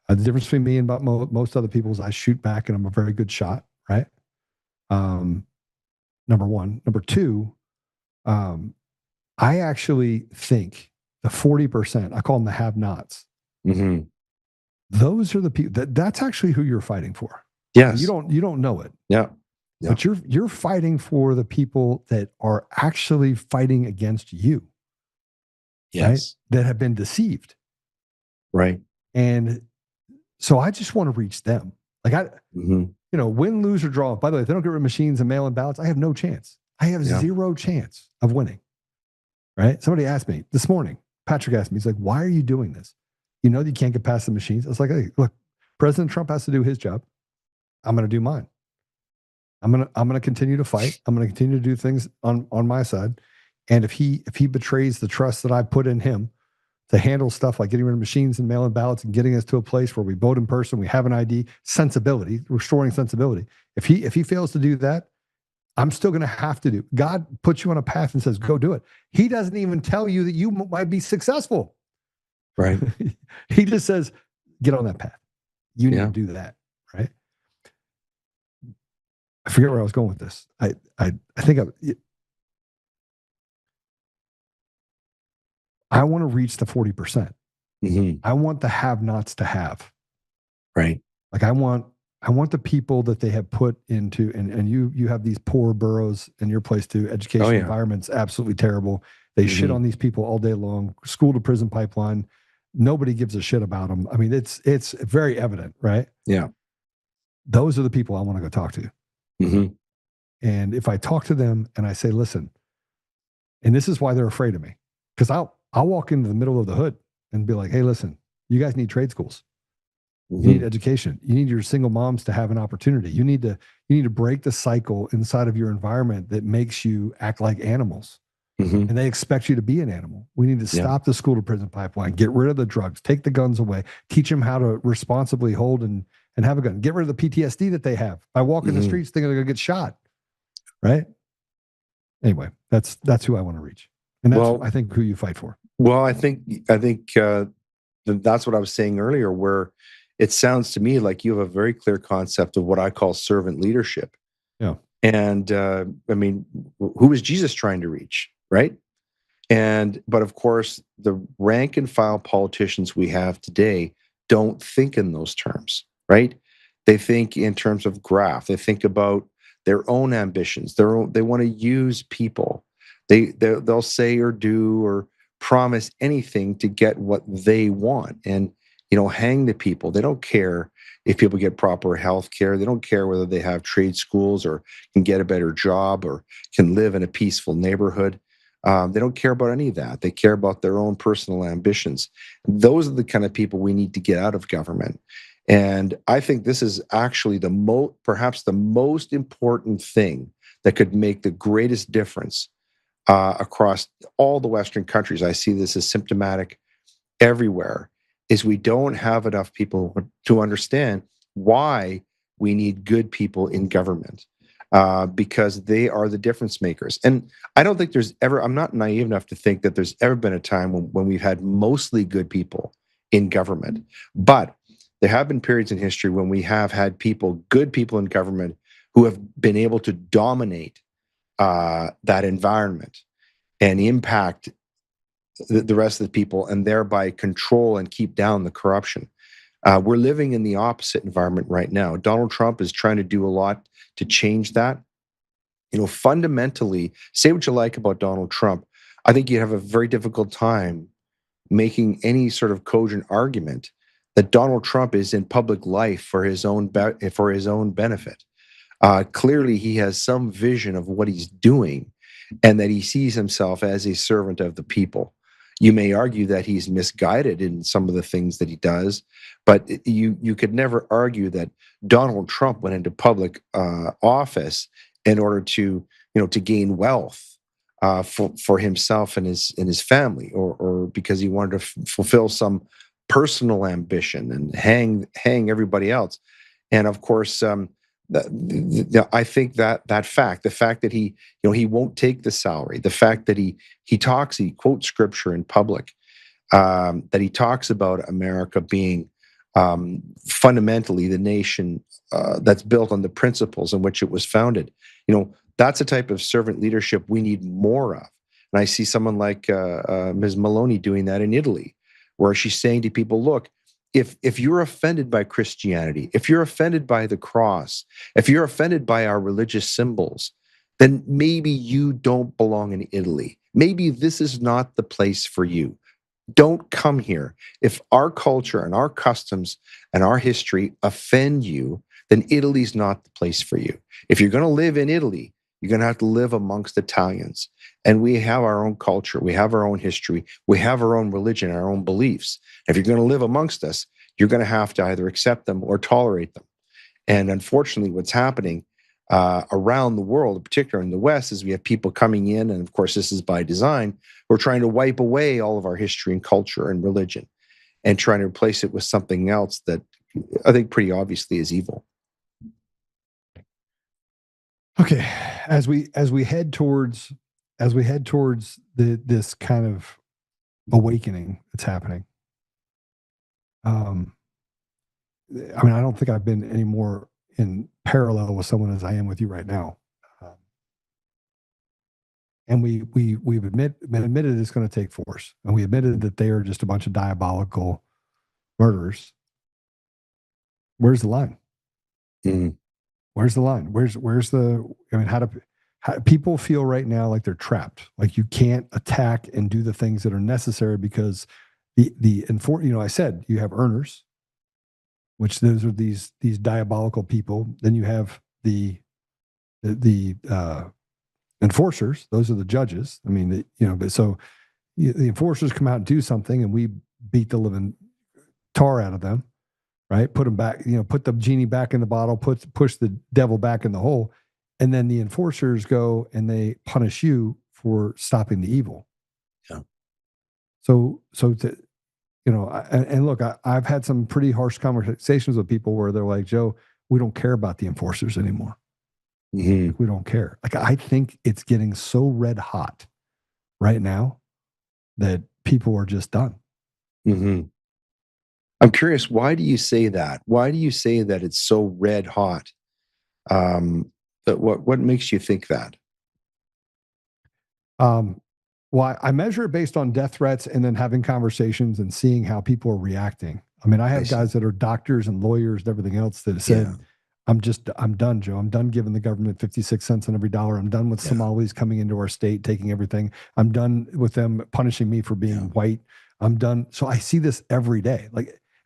The difference between me and about most other people is I shoot back and I'm a very good shot, right? Number one. Number two, I actually think the 40%, I call them the have-nots. Mm-hmm. Those are the people that's actually who you're fighting for. Yes. You don't know it. Yeah. But you're fighting for the people that are actually fighting against you. Yes. Right? That have been deceived. Right. And so I just want to reach them. Like win, lose, or draw. By the way, if they don't get rid of machines and mail-in ballots, I have no chance. I have zero chance of winning. Right? Somebody asked me this morning, Patrick asked me, he's like, why are you doing this? You know that you can't get past the machines. I was like, hey, look, President Trump has to do his job. I'm going to do mine. I'm going to continue to fight. I'm going to continue to do things on my side. And if he betrays the trust that I put in him to handle stuff like getting rid of machines and mail-in ballots and getting us to a place where we vote in person, we have an ID, sensibility, restoring sensibility. If he fails to do that, I'm still going to have to do. God puts you on a path and says, go do it. He doesn't even tell you that you might be successful. Right. He just says, get on that path. You need to do that. Right. I forget where I was going with this. I think I want to reach the 40%. Mm-hmm. I want the have-nots to have. Right. Like I want the people that they have put into, and you have these poor boroughs in your place too. Education environment's absolutely terrible. They shit on these people all day long. School to prison pipeline. Nobody gives a shit about them. I mean, it's very evident, right? Yeah. Those are the people I want to go talk to. Mm-hmm. And if I talk to them and I say, listen, and this is why they're afraid of me, because I'll walk into the middle of the hood and be like, hey, listen, you guys need trade schools. Mm-hmm. You need education. You need your single moms to have an opportunity. You need to break the cycle inside of your environment that makes you act like animals. Mm-hmm. And they expect you to be an animal. We need to stop the school to prison pipeline, get rid of the drugs, take the guns away, teach them how to responsibly hold and have a gun, get rid of the PTSD that they have by walking the streets thinking they're going to get shot. Right. Anyway, that's who I want to reach. And that's, I think, who you fight for. Well, I think that's what I was saying earlier, where it sounds to me like you have a very clear concept of what I call servant leadership. Yeah. And I mean, who is Jesus trying to reach, right? But of course, the rank and file politicians we have today don't think in those terms, right? They think in terms of graph. They think about their own ambitions. They want to use people. They'll say or do or promise anything to get what they want, and hang the people. They don't care if people get proper health care. They don't care whether they have trade schools or can get a better job or can live in a peaceful neighborhood. They don't care about any of that. They care about their own personal ambitions. Those are the kind of people we need to get out of government. And I think this is actually perhaps the most important thing that could make the greatest difference across all the Western countries. I see this as symptomatic everywhere, is we don't have enough people to understand why we need good people in government, because they are the difference makers. And I don't think I'm not naive enough to think that there's ever been a time when we've had mostly good people in government. But there have been periods in history when we have had good people in government who have been able to dominate that environment and impact the rest of the people, and thereby control and keep down the corruption. We're living in the opposite environment right now. Donald Trump is trying to do a lot to change that. Fundamentally, say what you like about Donald Trump, I think you have a very difficult time making any sort of cogent argument that Donald Trump is in public life for his own benefit. Clearly, he has some vision of what he's doing, and that he sees himself as a servant of the people. You may argue that he's misguided in some of the things that he does, but you could never argue that Donald Trump went into public office in order to to gain wealth for himself and his family, or because he wanted to fulfill some personal ambition and hang everybody else. And of course, I think the fact that he he won't take the salary, the fact that he quotes scripture in public, that he talks about America being fundamentally the nation that's built on the principles in which it was founded. That's a type of servant leadership we need more of. And I see someone like Ms. Maloney doing that in Italy, where she's saying to people, look, if you're offended by Christianity, if you're offended by the cross, if you're offended by our religious symbols, then maybe you don't belong in Italy. Maybe this is not the place for you. Don't come here. If our culture and our customs and our history offend you, then Italy's not the place for you. If you're going to live in Italy, you're going to have to live amongst Italians. And we have our own culture. We have our own history. We have our own religion, our own beliefs. If you're going to live amongst us, you're going to have to either accept them or tolerate them. And unfortunately, what's happening around the world, particularly in the West, is we have people coming in, and of course, this is by design, we're trying to wipe away all of our history and culture and religion and trying to replace it with something else that I think pretty obviously is evil. Okay, as we head towards this kind of awakening that's happening, I mean, I don't think I've been any more in parallel with someone as I am with you right now, and we've admitted it's going to take force, and we admitted that they are just a bunch of diabolical murderers. Where's the line? Mm-hmm. Where's the line? Where's the? I mean, how people feel right now like they're trapped? Like you can't attack and do the things that are necessary because I said you have earners, which those are these diabolical people. Then you have the enforcers. Those are the judges. I mean, but so the enforcers come out and do something, and we beat the living tar out of them. Right? Put them back, put the genie back in the bottle, push the devil back in the hole. And then the enforcers go and they punish you for stopping the evil. Yeah. So and look, I've had some pretty harsh conversations with people where they're like, Joe, we don't care about the enforcers anymore. Mm-hmm. We don't care. Like, I think it's getting so red hot right now that people are just done. Mm-hmm. I'm curious, why do you say that? Why do you say that it's so red hot? What makes you think that? Well, I measure it based on death threats and then having conversations and seeing how people are reacting. I mean, I have guys that are doctors and lawyers and everything else that said, I'm done, Joe. I'm done giving the government 56 cents on every dollar. I'm done with Somalis coming into our state, taking everything. I'm done with them punishing me for being white. I'm done. So I see this every day.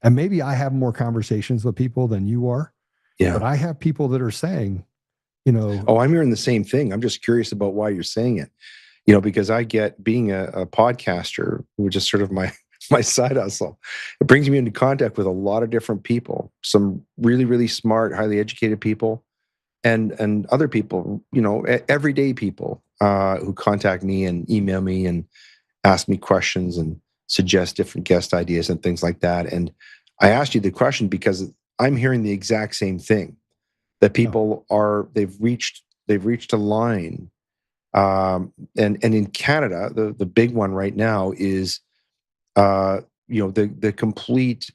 And maybe I have more conversations with people than you are. Yeah. But I have people that are saying, Oh, I'm hearing the same thing. I'm just curious about why you're saying it. Because I get being a podcaster, which is sort of my side hustle. It brings me into contact with a lot of different people, some really, really smart, highly educated people, and other people, everyday people who contact me and email me and ask me questions and suggest different guest ideas and things like that. And I asked you the question because I'm hearing the exact same thing, that people they've reached a line. And in Canada, the big one right now is, the complete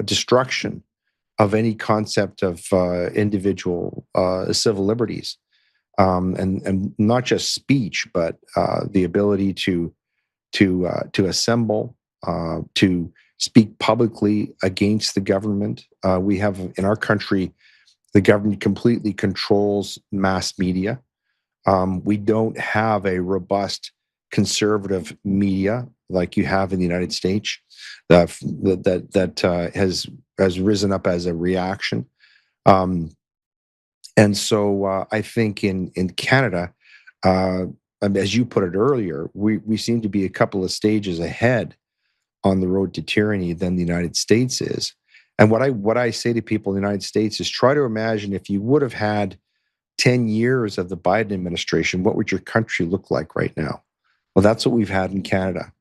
destruction of any concept of individual civil liberties, and not just speech, but the ability to assemble, to speak publicly against the government. We have in our country, the government completely controls mass media. We don't have a robust conservative media like you have in the United States that has risen up as a reaction. And so I think in Canada, as you put it earlier, we seem to be a couple of stages ahead on the road to tyranny than the United States is. And what I say to people in the United States is try to imagine if you would have had 10 years of the Biden administration, what would your country look like right now? Well, that's what we've had in Canada.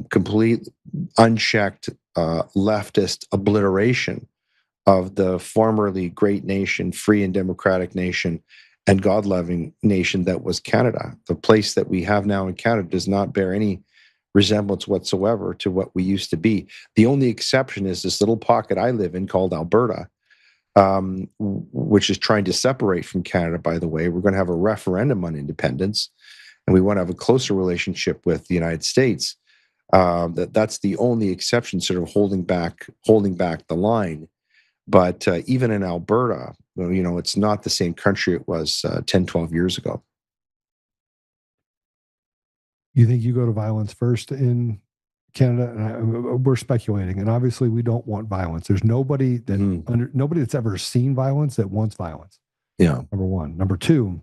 Complete, unchecked, leftist obliteration of the formerly great nation, free and democratic nation, and God-loving nation that was Canada. The place that we have now in Canada does not bear any resemblance whatsoever to what we used to be. The only exception is this little pocket I live in called Alberta, which is trying to separate from Canada, by the way. We're going to have a referendum on independence, and we want to have a closer relationship with the United States. That's the only exception, sort of holding back the line. But even in Alberta, it's not the same country it was 10, 12 years ago. You think you go to violence first in Canada? And we're speculating, and obviously we don't want violence. There's nobody that nobody that's ever seen violence that wants violence. Yeah. Number one. Number two,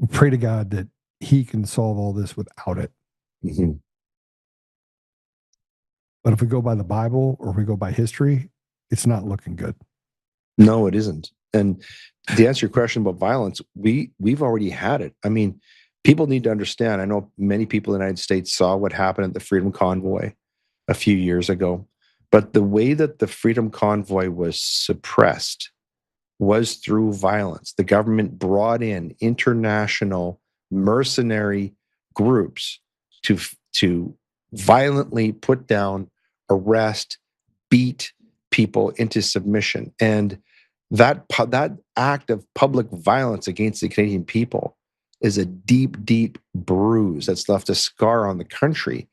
pray to God that He can solve all this without it. Mm-hmm. But if we go by the Bible or if we go by history, it's not looking good. No, it isn't. And to answer your question about violence, we've already had it. I mean, people need to understand. I know many people in the United States saw what happened at the Freedom Convoy a few years ago, but the way that the Freedom Convoy was suppressed was through violence. The government brought in international mercenary groups to violently put down, arrest, beat people into submission. And that act of public violence against the Canadian people is a deep, deep bruise that's left a scar on the country.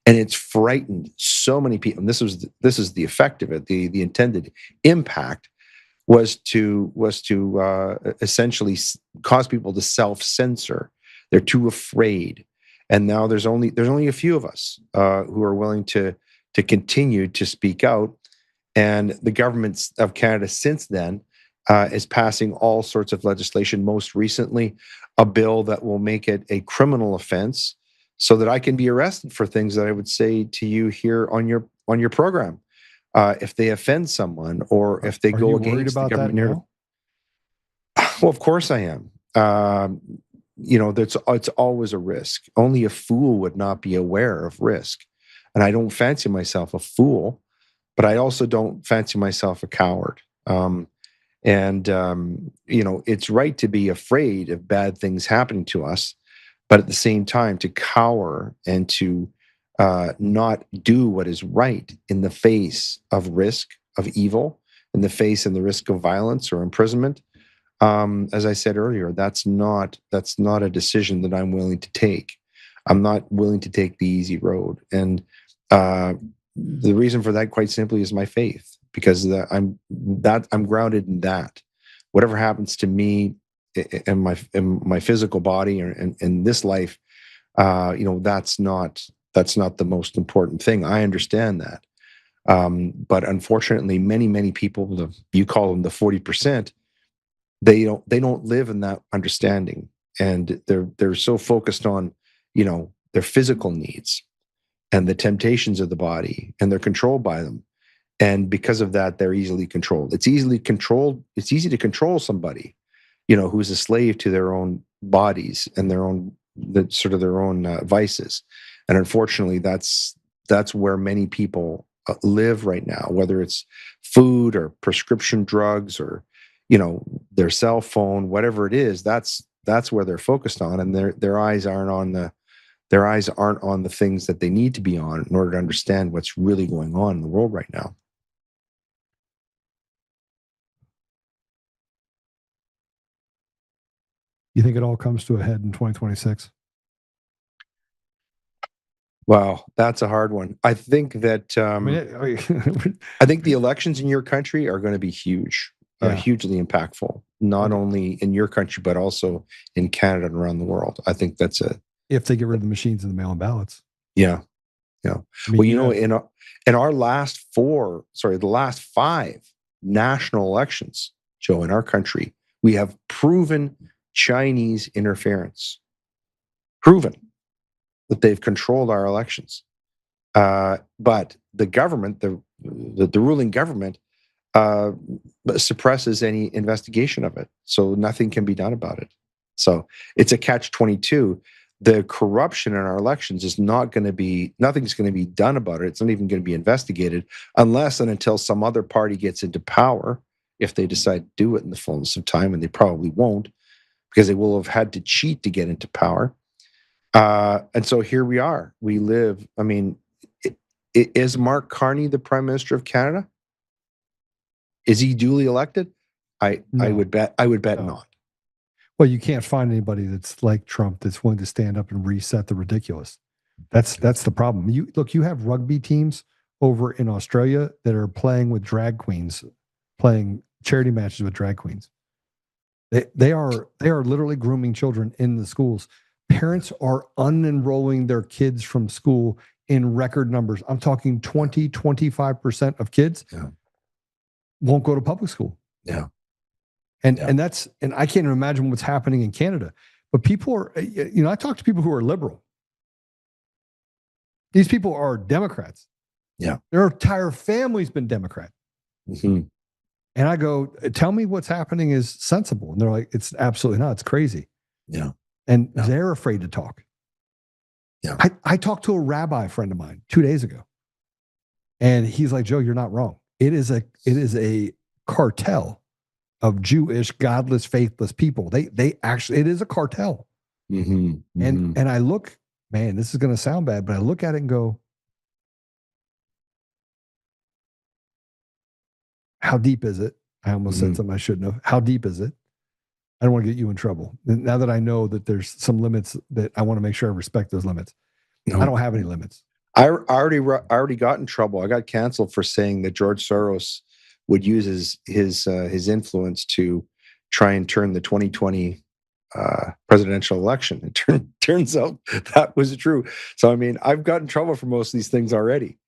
And it's frightened so many people. And this is the effect of it. The intended impact was to essentially cause people to self-censor. They're too afraid. And now there's only a few of us who are willing to continue to speak out. And the government of Canada since then is passing all sorts of legislation. Most recently, a bill that will make it a criminal offense, so that I can be arrested for things that I would say to you here on your program, if they offend someone or if they go against the government narrative. Well, of course I am. It's always a risk. Only a fool would not be aware of risk. And I don't fancy myself a fool, but I also don't fancy myself a coward. It's right to be afraid of bad things happening to us, but at the same time, to cower and to not do what is right in the face of risk, of evil, in the face and the risk of violence or imprisonment. As I said earlier, that's not a decision that I'm willing to take. I'm not willing to take the easy road. And the reason for that, quite simply, is my faith, because I'm grounded in that. Whatever happens to me in my physical body or in this life, that's not the most important thing. I understand that, but unfortunately, many people, you call them the 40%, they don't live in that understanding, and they're so focused on their physical needs and the temptations of the body, and they're controlled by them. And because of that, they're easily controlled. It's easy to control somebody, who's a slave to their own bodies and their own vices. And unfortunately, that's where many people live right now, whether it's food or prescription drugs or, their cell phone, whatever it is, that's where they're focused on. And their eyes aren't on the things that they need to be on in order to understand what's really going on in the world right now. You think it all comes to a head in 2026? Wow, that's a hard one. I think that I think the elections in your country are going to be huge, hugely impactful, not only in your country, but also in Canada and around the world. I think that's if they get rid of the machines and the mail-in ballots. Yeah. In our last the last 5 national elections, Joe, in our country, we have proven Chinese interference. Proven that they've controlled our elections. But the government, the ruling government, suppresses any investigation of it. So nothing can be done about it. So it's a catch-22. The corruption in our elections is nothing's going to be done about it. It's not even going to be investigated unless and until some other party gets into power, if they decide to do it in the fullness of time, and they probably won't, because they will have had to cheat to get into power. And so here we are. We live, I mean, is Mark Carney the Prime Minister of Canada? Is he duly elected? No. I would bet No. not. Well, you can't find anybody that's like Trump that's willing to stand up and reset the ridiculous. That's the problem. You have rugby teams over in Australia that are playing with drag queens, playing charity matches with drag queens. They are literally grooming children in the schools. Parents are unenrolling their kids from school in record numbers. I'm talking 20-25% of kids won't go to public school. Yeah. And I can't even imagine what's happening in Canada. But people are, I talk to people who are liberal. These people are Democrats. Yeah. Their entire family's been Democrat. Mm-hmm. And I go, tell me what's happening is sensible. And they're like, it's absolutely not. It's crazy. Yeah. And they're afraid to talk. Yeah. I talked to a rabbi friend of mine 2 days ago. And he's like, Joe, you're not wrong. It is a cartel of Jewish, godless, faithless people. They actually, it is a cartel. Mm-hmm. Mm-hmm. And I look, man, this is going to sound bad, but I look at it and go, how deep is it? I almost said something I shouldn't have. How deep is it? I don't want to get you in trouble. And now that I know that there's some limits, that I want to make sure I respect those limits. No. I don't have any limits. I already got in trouble. I got canceled for saying that George Soros would use his influence to try and turn the 2020 presidential election. It turns out that was true. So I mean, I've gotten in trouble for most of these things already.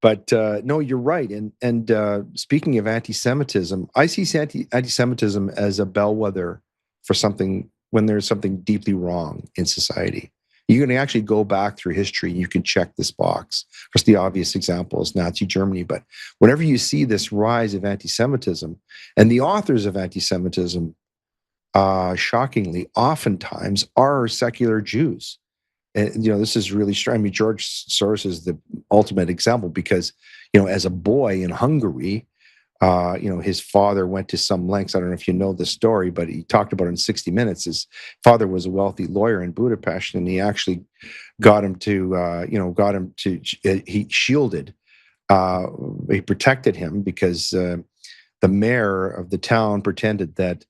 But no, you're right. And speaking of anti-Semitism, I see anti-Semitism as a bellwether for something when there's something deeply wrong in society. You can actually go back through history and you can check this box. Of course, the obvious example is Nazi Germany. But whenever you see this rise of anti-Semitism, and the authors of anti-Semitism, shockingly, oftentimes are secular Jews. And, this is really strange. I mean, George Soros is the ultimate example because, as a boy in Hungary, his father went to some lengths. I don't know if you know this story, but he talked about it in 60 Minutes. His father was a wealthy lawyer in Budapest, and he actually got him to, he shielded, he protected him because the mayor of the town pretended that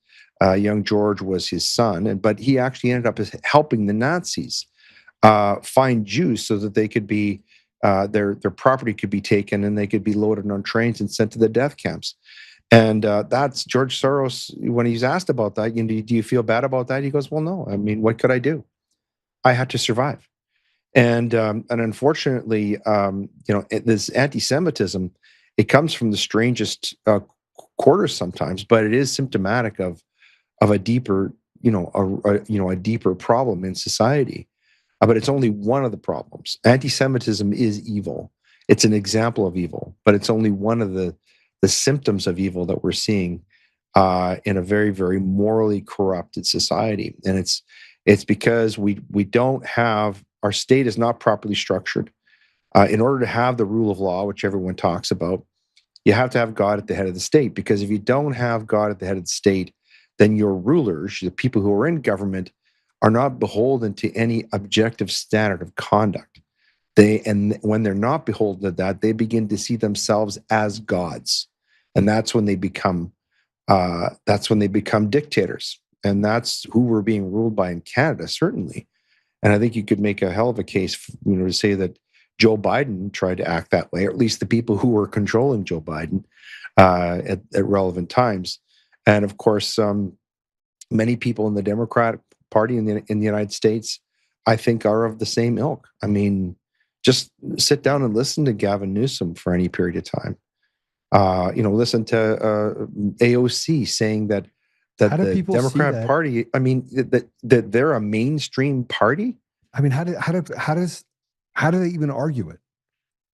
young George was his son, but he actually ended up helping the Nazis find Jews so that they could be their property could be taken and they could be loaded on trains and sent to the death camps. And that's George Soros. When he's asked about that, do you feel bad about that? He goes, well, no. I mean, what could I do? I had to survive. And unfortunately, this anti-Semitism, it comes from the strangest quarters sometimes, but it is symptomatic of a deeper, a deeper problem in society. But it's only one of the problems. Anti-Semitism is evil. It's an example of evil, but it's only one of the symptoms of evil that we're seeing in a very, very morally corrupted society. And it's because we don't have, our state is not properly structured. In order to have the rule of law, which everyone talks about, you have to have God at the head of the state. Because if you don't have God at the head of the state, then your rulers, the people who are in government, are not beholden to any objective standard of conduct. And when they're not beholden to that, they begin to see themselves as gods, and that's when they become dictators. And that's who we're being ruled by in Canada, certainly. And I think you could make a hell of a case, to say that Joe Biden tried to act that way, or at least the people who were controlling Joe Biden at relevant times. And of course, many people in the Democratic Party in the United States, I think, are of the same ilk. I mean, just sit down and listen to Gavin Newsom for any period of time. Listen to AOC saying that the Democrat Party, I mean, that they're a mainstream party. I mean, how do they even argue it?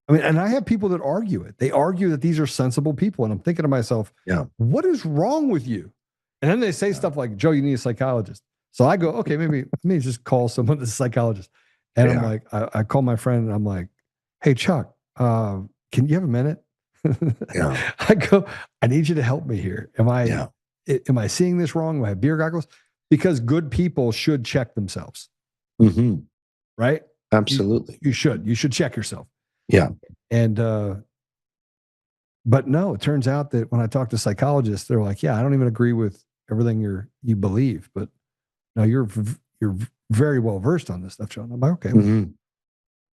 I mean, and I have people that argue it. They argue that these are sensible people. And I'm thinking to myself, what is wrong with you? And then they say stuff like, Joe, you need a psychologist. So I go, okay, maybe let me just call someone that's a psychologist. And I'm like, I call my friend and I'm like, hey, Chuck, can you have a minute? I go, I need you to help me here. Am I seeing this wrong? Do I have beer goggles? Because good people should check themselves. Mm-hmm. Right? Absolutely. You should check yourself. Yeah. And, but no, it turns out that when I talk to psychologists, they're like, yeah, I don't even agree with everything you believe, but no, you're very well versed on this stuff, John. I'm like, okay,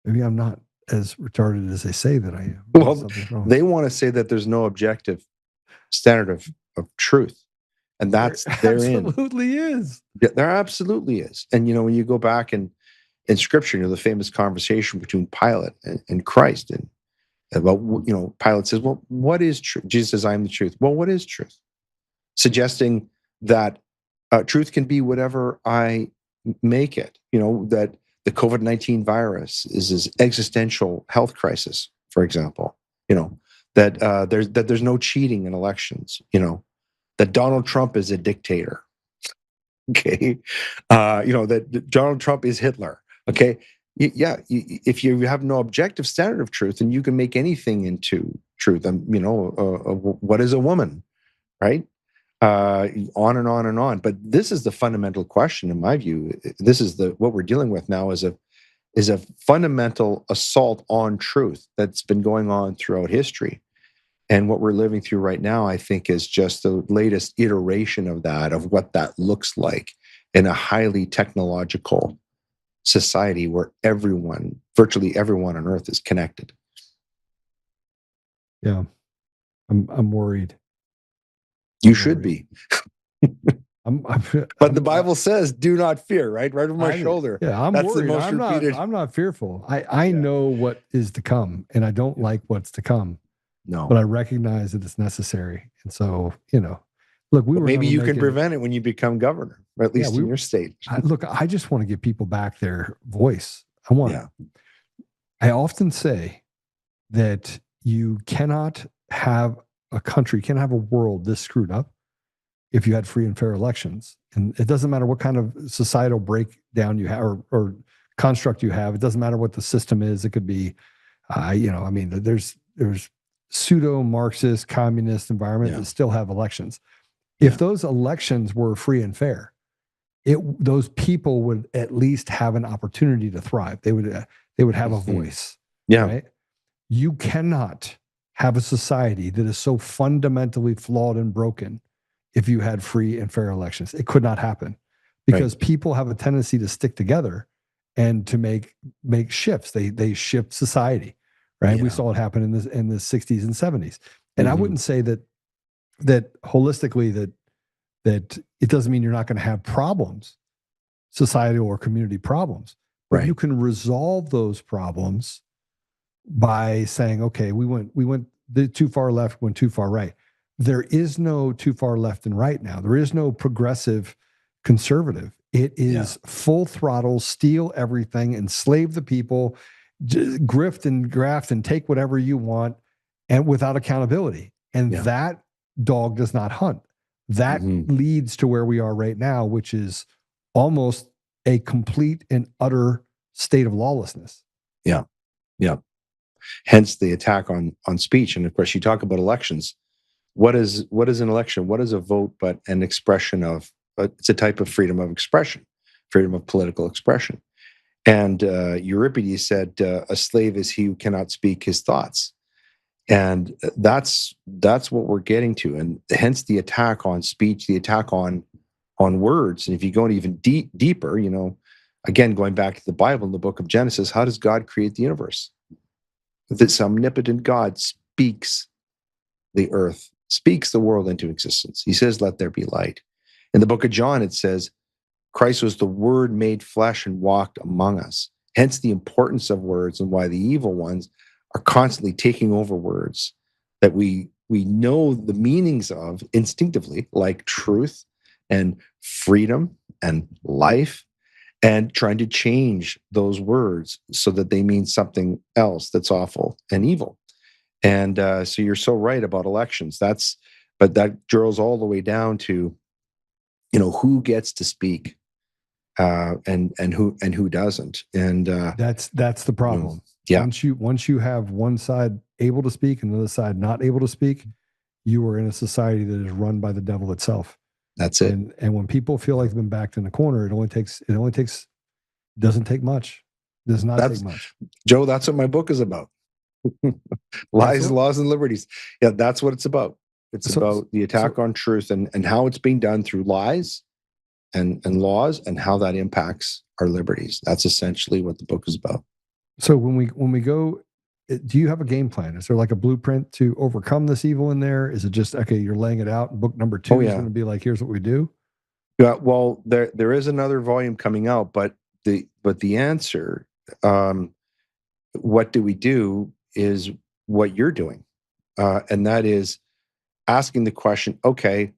maybe I'm not as retarded as they say that I am. Well, they want to say that there's no objective standard of truth. And that's therein. Absolutely is. Yeah, there absolutely is. And, when you go back in Scripture, the famous conversation between Pilate and Christ, and about, Pilate says, well, what is truth? Jesus says, I am the truth. Well, what is truth? Suggesting that truth can be whatever I make it. That the COVID-19 virus is this existential health crisis, for example. That there's no cheating in elections. That Donald Trump is a dictator. Okay, that Donald Trump is Hitler. Okay, if you have no objective standard of truth, then you can make anything into truth. What is a woman, right? On and on and on. But this is the fundamental question, in my view. This is what we're dealing with now is a fundamental assault on truth that's been going on throughout history. And what we're living through right now, I think, is just the latest iteration of that, of what that looks like in a highly technological society where virtually everyone on earth is connected. Yeah. I'm worried. You should be. But the Bible says, do not fear, right? Right over my shoulder. Yeah, I'm That's worried. The most repeated. I'm not fearful. I know what is to come, and I don't like what's to come. No. But I recognize that it's necessary. And so, look, maybe you can prevent it when you become governor, or at least in your state. I just want to give people back their voice. I often say that you cannot have a country, can't have a world this screwed up if you had free and fair elections. And it doesn't matter what kind of societal breakdown you have or construct you have. It doesn't matter what the system is. It could be, there's pseudo-Marxist, communist environment that still have elections. If those elections were free and fair, those people would at least have an opportunity to thrive. They would have a voice. Yeah. Right? You cannot have a society that is so fundamentally flawed and broken if you had free and fair elections. It could not happen because people have a tendency to stick together and to make shifts. They shift society. Right. Yeah. We saw it happen in the 60s and 70s. And I wouldn't say that holistically that it doesn't mean you're not going to have problems, societal or community problems. But you can resolve those problems by saying, okay, we went too far left, went too far right. There is no too far left and right now. There is no progressive conservative. It is full throttle, steal everything, enslave the people, grift and graft and take whatever you want, and without accountability. And that dog does not hunt. That leads to where we are right now, which is almost a complete and utter state of lawlessness. Yeah. Yeah. Hence the attack on speech. And of course, you talk about elections. What is an election? What is a vote but an expression of, it's a type of freedom of expression, freedom of political expression. And Euripides said, a slave is he who cannot speak his thoughts. And that's what we're getting to. And hence the attack on speech, the attack on words. And if you go even deeper, again, going back to the Bible in the book of Genesis, how does God create the universe? This omnipotent God speaks the earth, speaks the world into existence. He says, let there be light. In the book of John, it says, Christ was the Word made flesh and walked among us. Hence the importance of words and why the evil ones are constantly taking over words that we know the meanings of instinctively, like truth and freedom and life and trying to change those words so that they mean something else that's awful and evil. And so you're so right about elections. But that drills all the way down to, who gets to speak, and who doesn't. And that's the problem. Yeah. Once you have one side able to speak and the other side not able to speak, you are in a society that is run by the devil itself. That's it. And when people feel like they've been backed in a corner, doesn't take much. Does not take much. Joe, that's what my book is about. Lies, laws, and liberties. Yeah, that's what it's about. It's about the attack on truth and how it's being done through lies and laws, and how that impacts our liberties. That's essentially what the book is about. So when we go, do you have a game plan? Is there like a blueprint to overcome this evil in there? Is it just, okay, you're laying it out, and book number 2 is going to be like, here's what we do? Yeah, well, there is another volume coming out, but the answer, what do we do, is what you're doing, and that is asking the question, okay,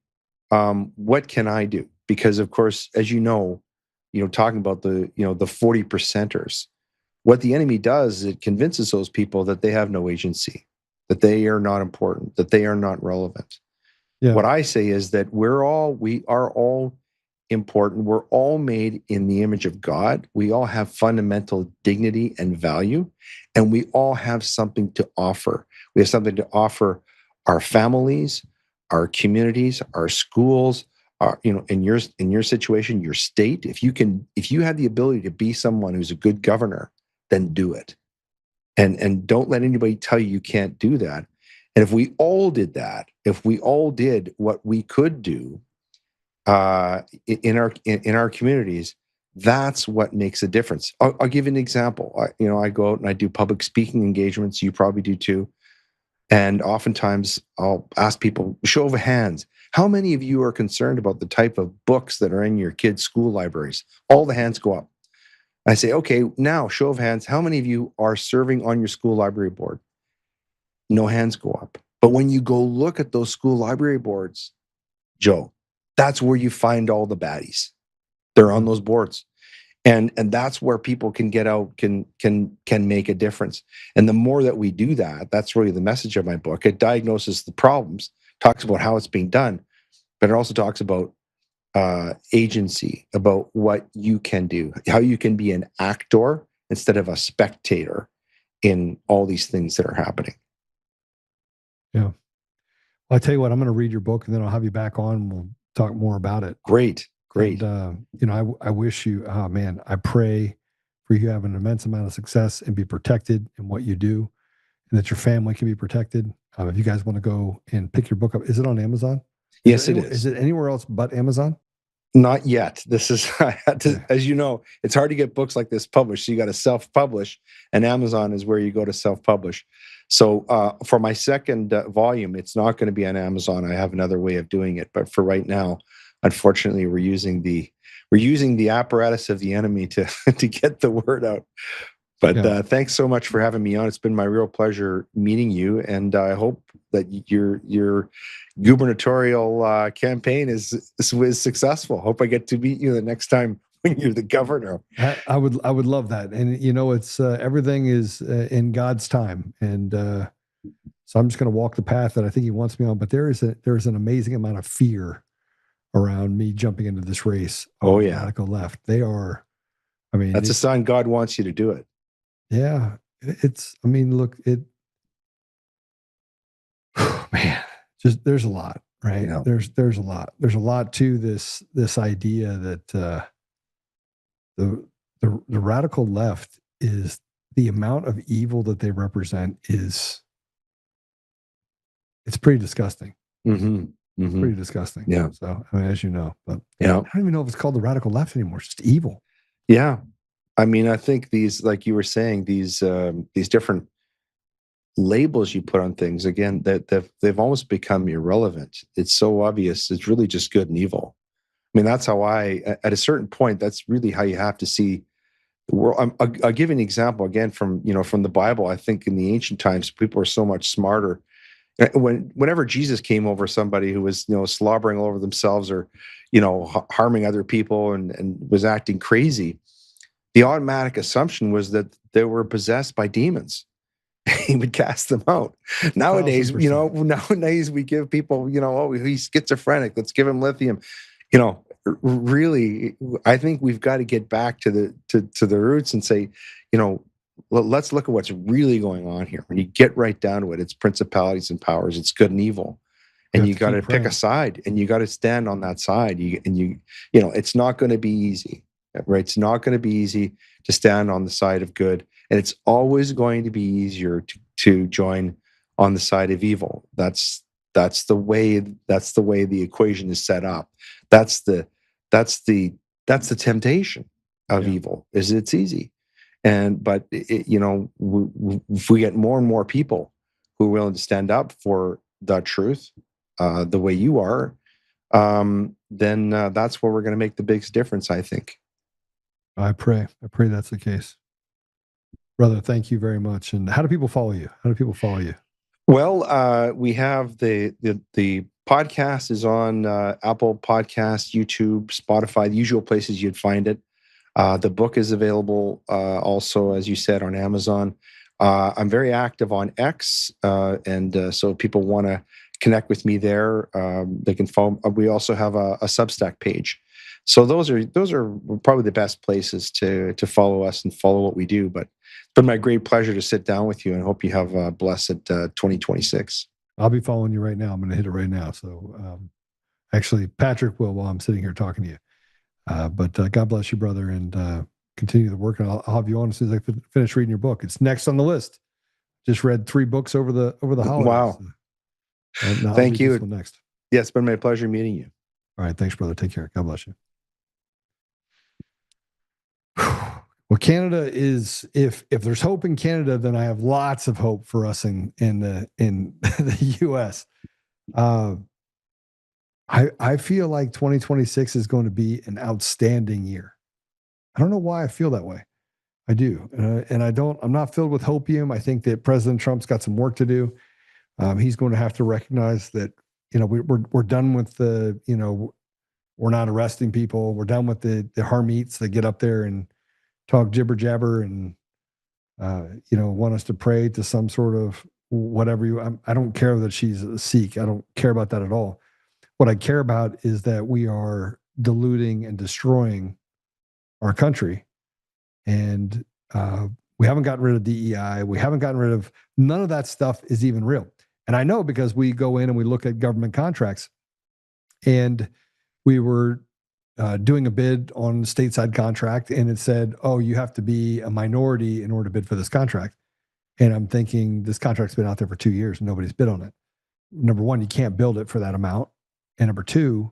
what can I do? Because of course, as talking about the 40 percenters, what the enemy does is it convinces those people that they have no agency, that they are not important, that they are not relevant. Yeah. What I say is that we are all important. We're all made in the image of God. We all have fundamental dignity and value, and we all have something to offer. We have something to offer our families, our communities, our schools, in your situation, your state. If you have the ability to be someone who's a good governor, then do it. And don't let anybody tell you can't do that. And if we all did that, if we all did what we could do in our communities, that's what makes a difference. I'll give you an example. I go out and I do public speaking engagements. You probably do too. And oftentimes I'll ask people, show of hands, how many of you are concerned about the type of books that are in your kids' school libraries? All the hands go up. I say, okay, now show of hands, how many of you are serving on your school library board? No hands go up. But when you go look at those school library boards, Joe, that's where you find all the baddies. They're on those boards. And that's where people can get out, can make a difference. And the more that we do that, that's really the message of my book. It diagnoses the problems, talks about how it's being done, but it also talks about agency, about what you can do, how you can be an actor instead of a spectator in all these things that are happening. Yeah. Well, I tell you what, I'm going to read your book and then I'll have you back on and we'll talk more about it. Great. And, I wish you, I pray for you to have an immense amount of success and be protected in what you do, and that your family can be protected. If you guys want to go and pick your book up, is it on Amazon? Yes, it is. Is it anywhere else but Amazon? Not yet. This is, as you know, it's hard to get books like this published. So you got to self-publish, and Amazon is where you go to self-publish. So for my second volume, it's not going to be on Amazon. I have another way of doing it, but for right now, unfortunately, we're using the apparatus of the enemy to get the word out. But thanks so much for having me on. It's been my real pleasure meeting you, and I hope that your gubernatorial campaign is successful. Hope I get to meet you the next time when you're the governor. I would love that, and it's everything is in God's time, and so I'm just going to walk the path that I think He wants me on. But there is an amazing amount of fear around me jumping into this race. Oh yeah, radical left. They are. That's a sign God wants you to do it. Yeah, look, man, just there's a lot, right? Yeah. There's a lot. There's a lot to this idea that the radical left is, the amount of evil that they represent it's pretty disgusting. Mm-hmm. Mm-hmm. Pretty disgusting. Yeah. So as you know, but yeah, I don't even know if it's called the radical left anymore. It's just evil. Yeah. I think these, like you were saying, these different labels you put on things, again, that they've almost become irrelevant. It's so obvious. It's really just good and evil. That's how at a certain point, that's really how you have to see the world. I'll give you an example again from the Bible. I think in the ancient times, people were so much smarter Whenever Jesus came over somebody who was, slobbering all over themselves or, harming other people and was acting crazy, the automatic assumption was that they were possessed by demons. He would cast them out. Nowadays, 1000%. Nowadays we give people, oh, he's schizophrenic. Let's give him lithium. Really, I think we've got to get back to the roots and say, let's look at what's really going on here. When you get right down to it, it's principalities and powers, it's good and evil. And you got to pick a side, and you got to stand on that side. It's not going to be easy, right? It's not going to be easy to stand on the side of good, and it's always going to be easier to join on the side of evil. That's the way the equation is set up. That's the temptation of evil. Is it's easy, but if we get more and more people who are willing to stand up for the truth, the way you are, then that's where we're going to make the biggest difference, I think. I pray that's the case. Brother, thank you very much. And how do people follow you? Well, we have the podcast is on Apple Podcasts, YouTube, Spotify, the usual places you'd find it. The book is available also, as you said, on Amazon. I'm very active on X, and so if people want to connect with me there, they can follow. We also have a Substack page. So those are probably the best places to follow us and follow what we do. But it's been my great pleasure to sit down with you, and hope you have a blessed 2026. I'll be following you right now. I'm going to hit it right now. So actually, Patrick will while I'm sitting here talking to you. But God bless you, brother, and continue the work. And I'll have you on as soon as I finish reading your book. It's next on the list. Just read 3 books over the holidays. Wow. Thank you. Next. Yeah, it's been my pleasure meeting you. All right. Thanks, brother. Take care. God bless you. Well, Canada is, if there's hope in Canada, then I have lots of hope for us in the U.S. I feel like 2026 is going to be an outstanding year. I don't know why I feel that way. I do. And I'm not filled with hopium. I think that President Trump's got some work to do. He's going to have to recognize that, we're done with we're not arresting people. We're done with the harmeets that get up there and talk jibber jabber and, want us to pray to some sort of whatever I don't care that she's a Sikh. I don't care about that at all. What I care about is that we are diluting and destroying our country. And we haven't gotten rid of DEI. We haven't gotten rid of, none of that stuff is even real. And I know because we go in and we look at government contracts, and we were doing a bid on stateside contract, and it said, oh, you have to be a minority in order to bid for this contract. And I'm thinking, this contract's been out there for 2 years and nobody's bid on it. Number one, you can't build it for that amount. And number two,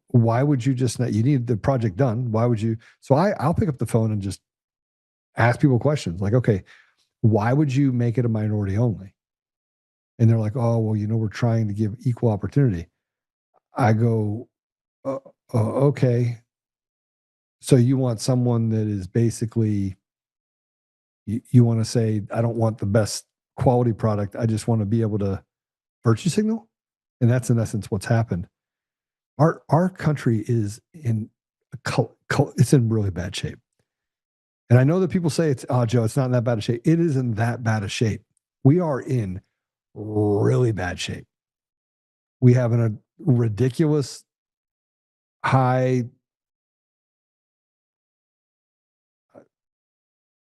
why would you just not, you need the project done. Why would you? So I'll pick up the phone and just ask people questions like, okay, why would you make it a minority only? And they're like, oh, well, we're trying to give equal opportunity. I go, okay. So you want someone that is basically, you want to say, I don't want the best quality product. I just want to be able to virtue signal. And that's in essence what's happened. Our country is it's in really bad shape. And I know that people say Joe, it's not in that bad of shape. It is in that bad of shape. We are in really bad shape. We have a ridiculous high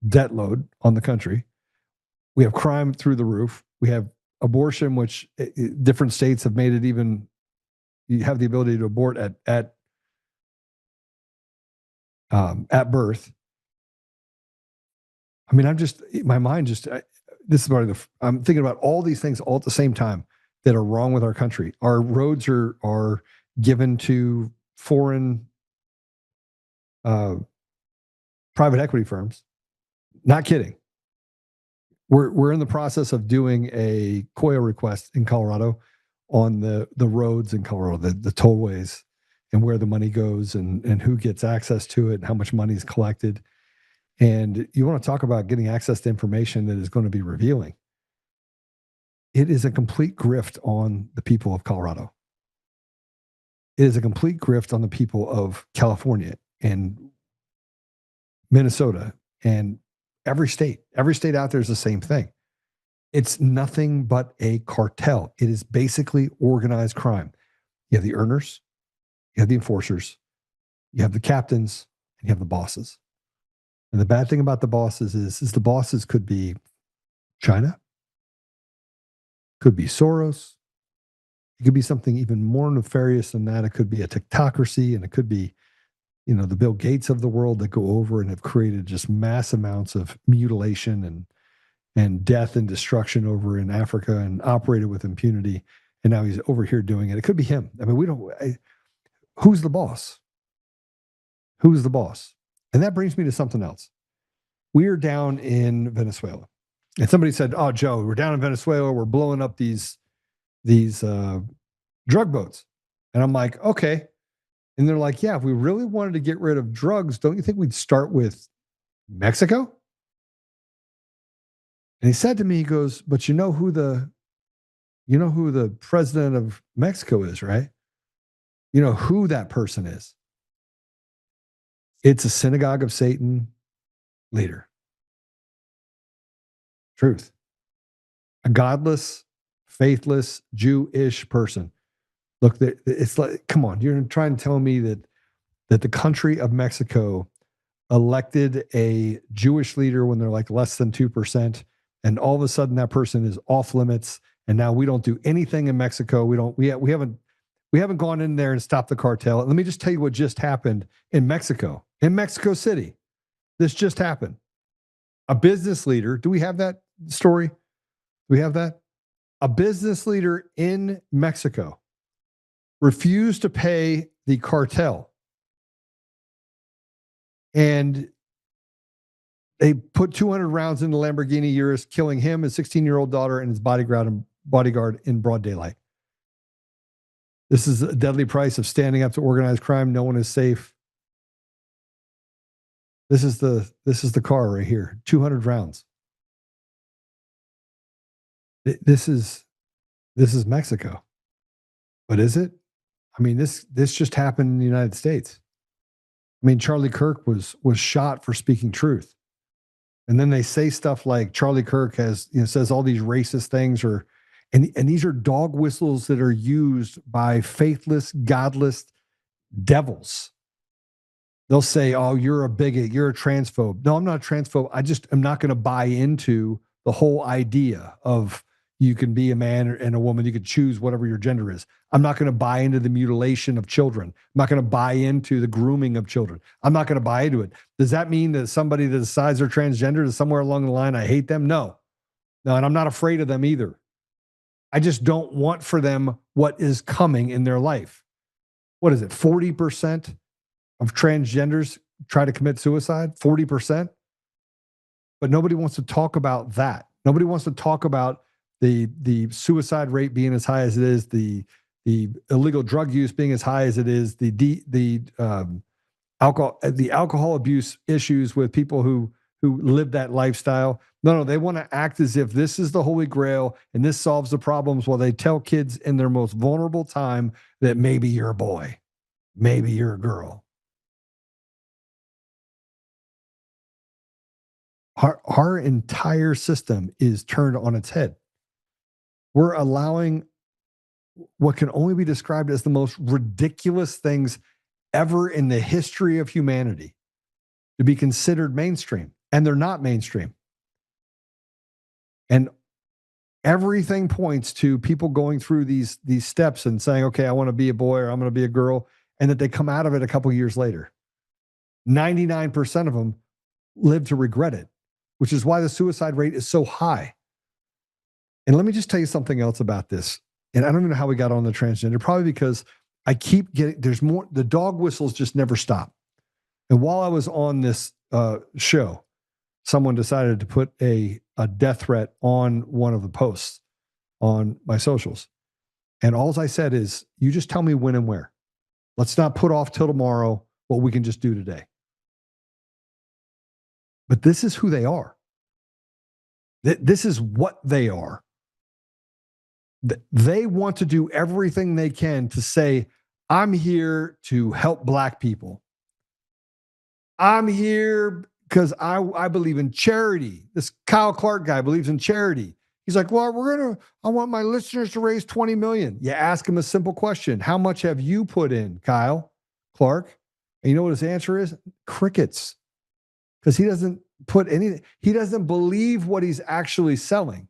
debt load on the country. We have crime through the roof. We have abortion, which different states have made it even, you have the ability to abort at birth. I mean, my mind this is part of I'm thinking about all these things all at the same time that are wrong with our country. Our roads are given to foreign private equity firms. Not kidding. We're in the process of doing a COIL request in Colorado on the roads in Colorado, the tollways, and where the money goes and who gets access to it and how much money is collected. And you want to talk about getting access to information that is going to be revealing. It is a complete grift on the people of Colorado. It is a complete grift on the people of California and Minnesota and every state. Every state out there is the same thing. It's nothing but a cartel. It is basically organized crime. You have the earners, you have the enforcers, you have the captains, and you have the bosses. And the bad thing about the bosses is the bosses could be China, could be Soros, it could be something even more nefarious than that. It could be a TikTocracy, and it could be, the Bill Gates of the world that go over and have created just mass amounts of mutilation and death and destruction over in Africa and operated with impunity. And now he's over here doing it. It could be him. I mean, who's the boss? Who's the boss? And that brings me to something else. We are down in Venezuela. And somebody said, "Oh, Joe, we're down in Venezuela. We're blowing up these drug boats." And I'm like, okay. And they're like, "Yeah, if we really wanted to get rid of drugs, don't you think we'd start with Mexico?" And he said to me, he goes, "But you know who the president of Mexico is, right? You know who that person is. It's a synagogue of Satan leader." Truth. A godless, faithless, Jewish person. Look, it's like, come on, you're trying to tell me that the country of Mexico elected a Jewish leader when they're like less than 2%, and all of a sudden that person is off limits, and now we don't do anything in Mexico. We haven't gone in there and stopped the cartel. And let me just tell you what just happened in Mexico City. This just happened. A business leader, do we have that story? Do we have that? A business leader in Mexico refused to pay the cartel. And they put 200 rounds in the Lamborghini Urus, killing him, his 16-year-old daughter, and his bodyguard in broad daylight. This is a deadly price of standing up to organized crime. No one is safe. This is the car right here. 200 rounds. This is Mexico. But is it? I mean, this just happened in the United States. I mean, Charlie Kirk was shot for speaking truth. And then they say stuff like Charlie Kirk says all these racist things, and these are dog whistles that are used by faithless, godless devils. They'll say, "Oh, you're a bigot, you're a transphobe." No, I'm not a transphobe. I just am not going to buy into the whole idea of you can be a man and a woman, you could choose whatever your gender is. I'm not going to buy into the mutilation of children. I'm not going to buy into the grooming of children. I'm not going to buy into it. Does that mean that somebody that decides they're transgender is somewhere along the line I hate them? No, and I'm not afraid of them either. I just don't want for them what is coming in their life. What is it? 40% of transgenders try to commit suicide? 40%? But nobody wants to talk about that. Nobody wants to talk about the suicide rate being as high as it is, the illegal drug use being as high as it is, the alcohol abuse issues with people who live that lifestyle. No, they want to act as if this is the holy grail and this solves the problems, while they tell kids in their most vulnerable time that maybe you're a boy, maybe you're a girl. Our entire system is turned on its head. We're allowing what can only be described as the most ridiculous things ever in the history of humanity to be considered mainstream, and they're not mainstream. And everything points to people going through these steps and saying, "Okay, I want to be a boy or I'm going to be a girl," and that they come out of it a couple years later. 99% of them live to regret it, which is why the suicide rate is so high. And let me just tell you something else about this. And I don't even know how we got on the transgender, probably because I keep getting, there's more, the dog whistles just never stop. And while I was on this show, someone decided to put a death threat on one of the posts on my socials. And all I said is, you just tell me when and where. Let's not put off till tomorrow what we can just do today. But this is who they are. This is what they are. They want to do everything they can to say, I'm here to help black people. I'm here because I believe in charity. This Kyle Clark guy believes in charity. He's like, well, I want my listeners to raise 20 million. You ask him a simple question. How much have you put in, Kyle Clark? And you know what his answer is? Crickets. Because he doesn't put anything, he doesn't believe what he's actually selling.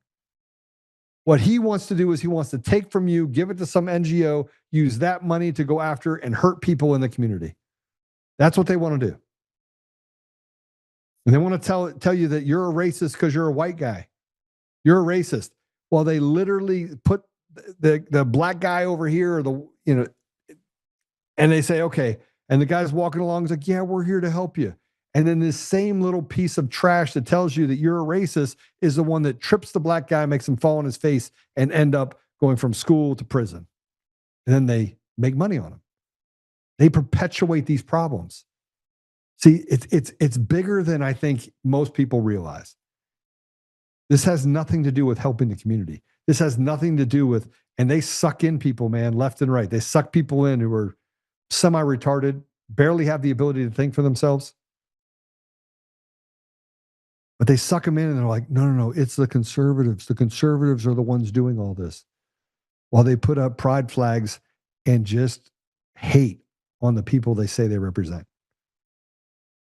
What he wants to do is he wants to take from you, give it to some NGO, use that money to go after and hurt people in the community. That's what they want to do. And they want to tell you that you're a racist because you're a white guy. You're a racist. Well, they literally put the black guy over here, or and they say, okay. And the guy's walking along, is like, yeah, we're here to help you. And then this same little piece of trash that tells you that you're a racist is the one that trips the black guy, makes him fall on his face, and end up going from school to prison. And then they make money on him. They perpetuate these problems. See, it's bigger than I think most people realize. This has nothing to do with helping the community. This has nothing to do with, and they suck in people, man, left and right. They suck people in who are semi-retarded, barely have the ability to think for themselves. But they suck them in and they're like, no, it's the conservatives. The conservatives are the ones doing all this. While they put up pride flags and just hate on the people they say they represent.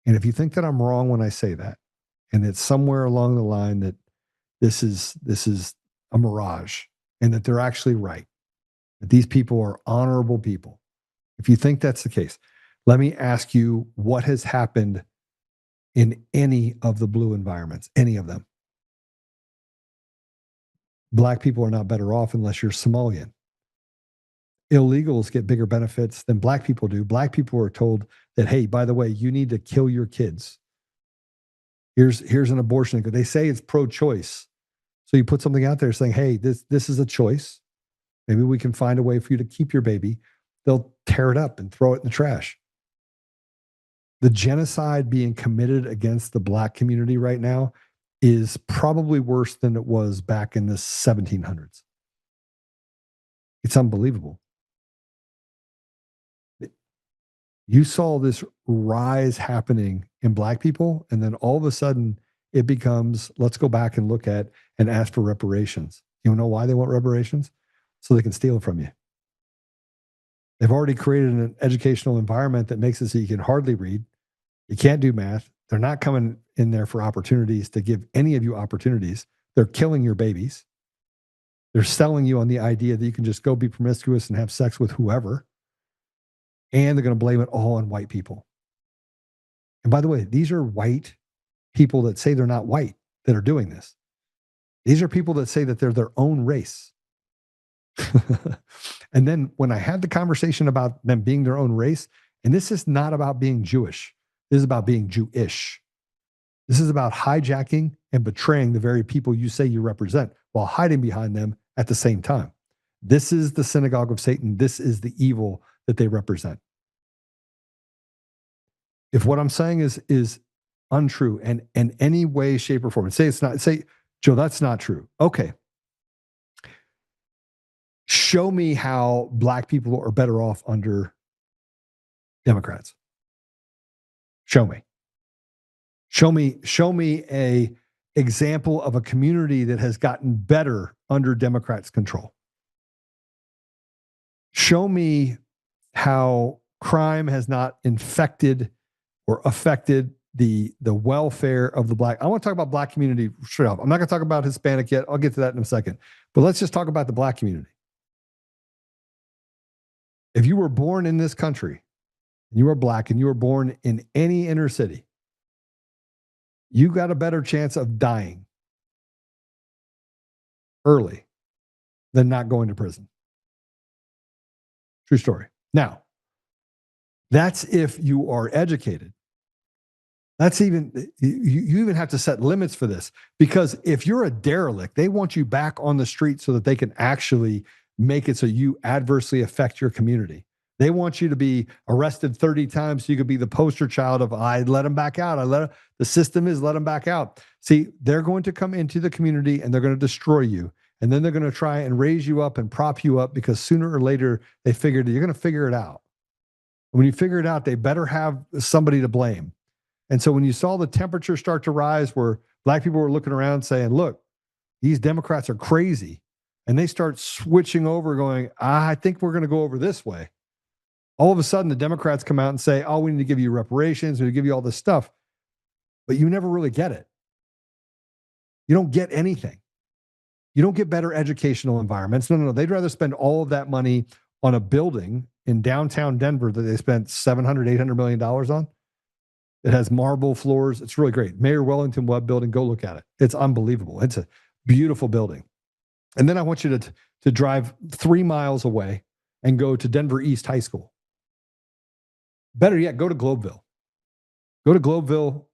And if you think that I'm wrong when I say that, and that somewhere along the line that this is a mirage, and that they're actually right, that these people are honorable people, if you think that's the case, let me ask you what has happened in any of the blue environments, any of them. Black people are not better off unless you're Somalian. Illegals get bigger benefits than black people do. Black people are told that, hey, by the way, you need to kill your kids. Here's an abortion. They say it's pro-choice. So you put something out there saying, hey, this is a choice. Maybe we can find a way for you to keep your baby. They'll tear it up and throw it in the trash. The genocide being committed against the black community right now is probably worse than it was back in the 1700s. It's unbelievable. You saw this rise happening in black people, and then all of a sudden it becomes, let's go back and look at and ask for reparations. You know why they want reparations? So they can steal it from you. They've already created an educational environment that makes it so you can hardly read. You can't do math. They're not coming in there for opportunities to give any of you opportunities. They're killing your babies. They're selling you on the idea that you can just go be promiscuous and have sex with whoever. And they're going to blame it all on white people. And by the way, these are white people that say they're not white that are doing this. These are people that say that they're their own race. And then when I had the conversation about them being their own race, and this is not about being Jewish, this is about being Jewish. This is about hijacking and betraying the very people you say you represent while hiding behind them at the same time. This is the synagogue of Satan. This is the evil that they represent. If what I'm saying is untrue and in any way, shape, or form, and say it's not, say, Joe, that's not true. Okay. Show me how black people are better off under Democrats. Show me. Show me a example of a community that has gotten better under Democrats' control. Show me how crime has not infected or affected the welfare of the black. I want to talk about black community straight off. I'm not going to talk about Hispanic yet. I'll get to that in a second. But let's just talk about the black community. If you were born in this country, and you are black, and you were born in any inner city, you got a better chance of dying early than not going to prison. True story. Now, that's if you are educated. That's even, you even have to set limits for this, because if you're a derelict, they want you back on the street so that they can actually make it so you adversely affect your community. They want you to be arrested 30 times so you could be the poster child of, I let them back out. The system is let them back out. See, they're going to come into the community and they're going to destroy you. And then they're going to try and raise you up and prop you up because sooner or later they figured you're going to figure it out. When you figure it out, they better have somebody to blame. And so when you saw the temperature start to rise where black people were looking around saying, look, these Democrats are crazy. And they start switching over going, I think we're going to go over this way. All of a sudden, the Democrats come out and say, oh, we need to give you reparations, we need to give you all this stuff. But you never really get it. You don't get anything. You don't get better educational environments. No. They'd rather spend all of that money on a building in downtown Denver that they spent $700, $800 million on. It has marble floors. It's really great. Mayor Wellington Webb building, go look at it. It's unbelievable. It's a beautiful building. And then I want you to drive 3 miles away and go to Denver East High School. Better yet, go to Globeville. Go to Globeville,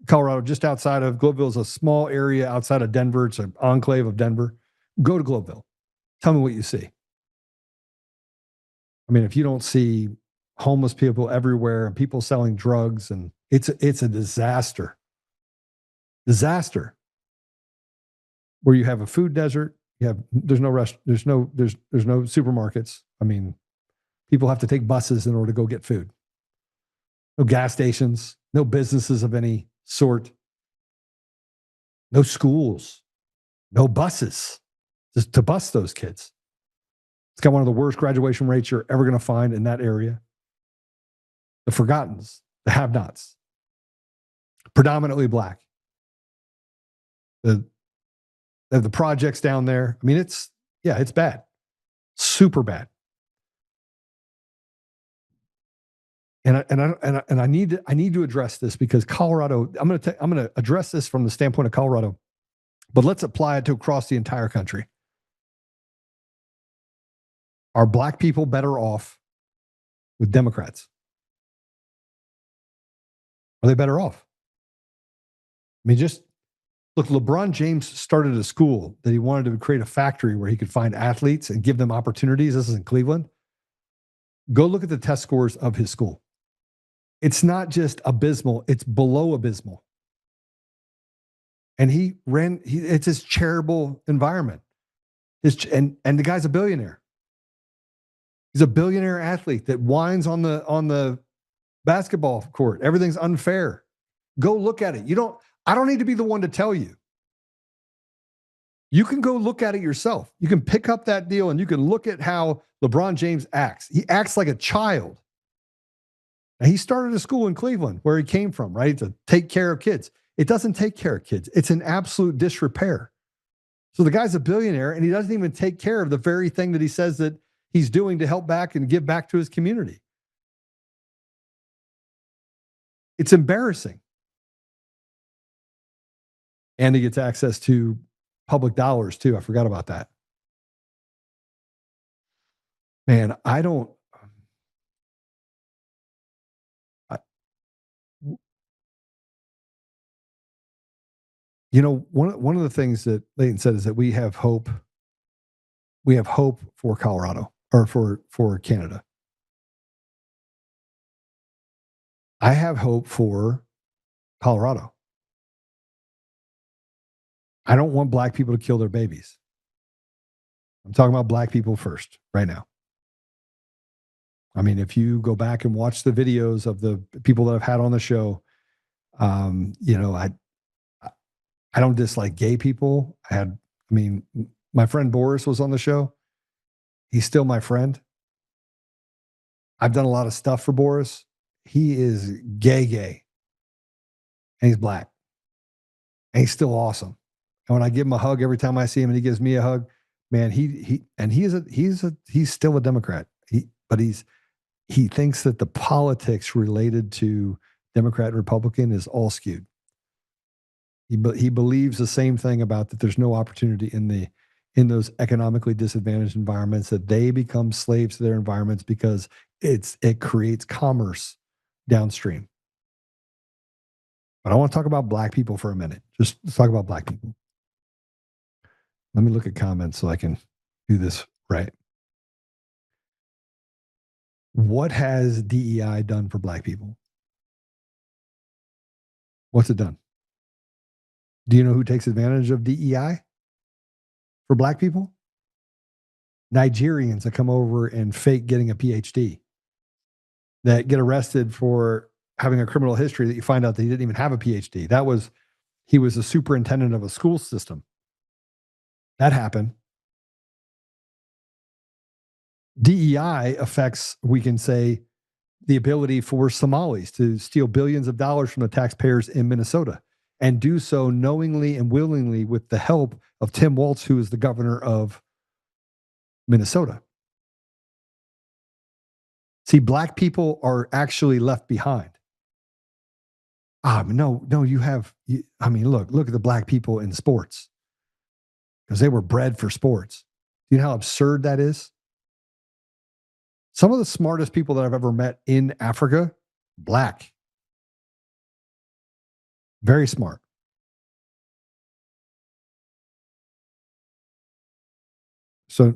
Colorado, just outside of Globeville is a small area outside of Denver. It's an enclave of Denver. Go to Globeville. Tell me what you see. I mean, if you don't see homeless people everywhere and people selling drugs, and it's a disaster. Disaster. Where you have a food desert, there's no supermarkets. I mean, people have to take buses in order to go get food. No gas stations, no businesses of any sort, no schools, no buses just to bus those kids. It's got one of the worst graduation rates you're ever going to find in that area. The forgottens, the have-nots, predominantly black. The projects down there. I mean, it's bad, super bad. And I need to address this because Colorado. I'm going to address this from the standpoint of Colorado, but let's apply it to across the entire country. Are black people better off with Democrats? Are they better off? I mean, just look. LeBron James started a school that he wanted to create a factory where he could find athletes and give them opportunities. This is in Cleveland. Go look at the test scores of his school. It's not just abysmal, it's below abysmal. And it's his charitable environment. And the guy's a billionaire. He's a billionaire athlete that whines on the basketball court. Everything's unfair. Go look at it. I don't need to be the one to tell you. You can go look at it yourself. You can pick up that deal and you can look at how LeBron James acts. He acts like a child. Now, he started a school in Cleveland where he came from, right? To take care of kids. It doesn't take care of kids. It's in absolute disrepair. So the guy's a billionaire and he doesn't even take care of the very thing that he says that he's doing to help back and give back to his community. It's embarrassing. And he gets access to public dollars too. I forgot about that. Man, one of the things that Leighton said is that we have hope. We have hope for Colorado or for Canada. I have hope for Colorado. I don't want black people to kill their babies. I'm talking about black people first right now. I mean, if you go back and watch the videos of the people that I've had on the show, I don't dislike gay people. My friend Boris was on the show. He's still my friend. I've done a lot of stuff for Boris. He is gay. And he's black. And he's still awesome. And when I give him a hug every time I see him and he gives me a hug, man, he's still a Democrat. He thinks that the politics related to Democrat and Republican is all skewed. He believes the same thing about that there's no opportunity in those economically disadvantaged environments, that they become slaves to their environments because it creates commerce downstream. But I want to talk about black people for a minute. Just let's talk about black people. Let me look at comments so I can do this right. What has DEI done for black people? What's it done? Do you know who takes advantage of DEI for black people? Nigerians that come over and fake getting a PhD, that get arrested for having a criminal history that you find out that he didn't even have a PhD. He was a superintendent of a school system. That happened. DEI affects, we can say, the ability for Somalis to steal billions of dollars from the taxpayers in Minnesota and do so knowingly and willingly with the help of Tim Walz, who is the governor of Minnesota. See, black people are actually left behind. No, look at the black people in sports because they were bred for sports. Do you know how absurd that is? Some of the smartest people that I've ever met in Africa, black. Very smart. So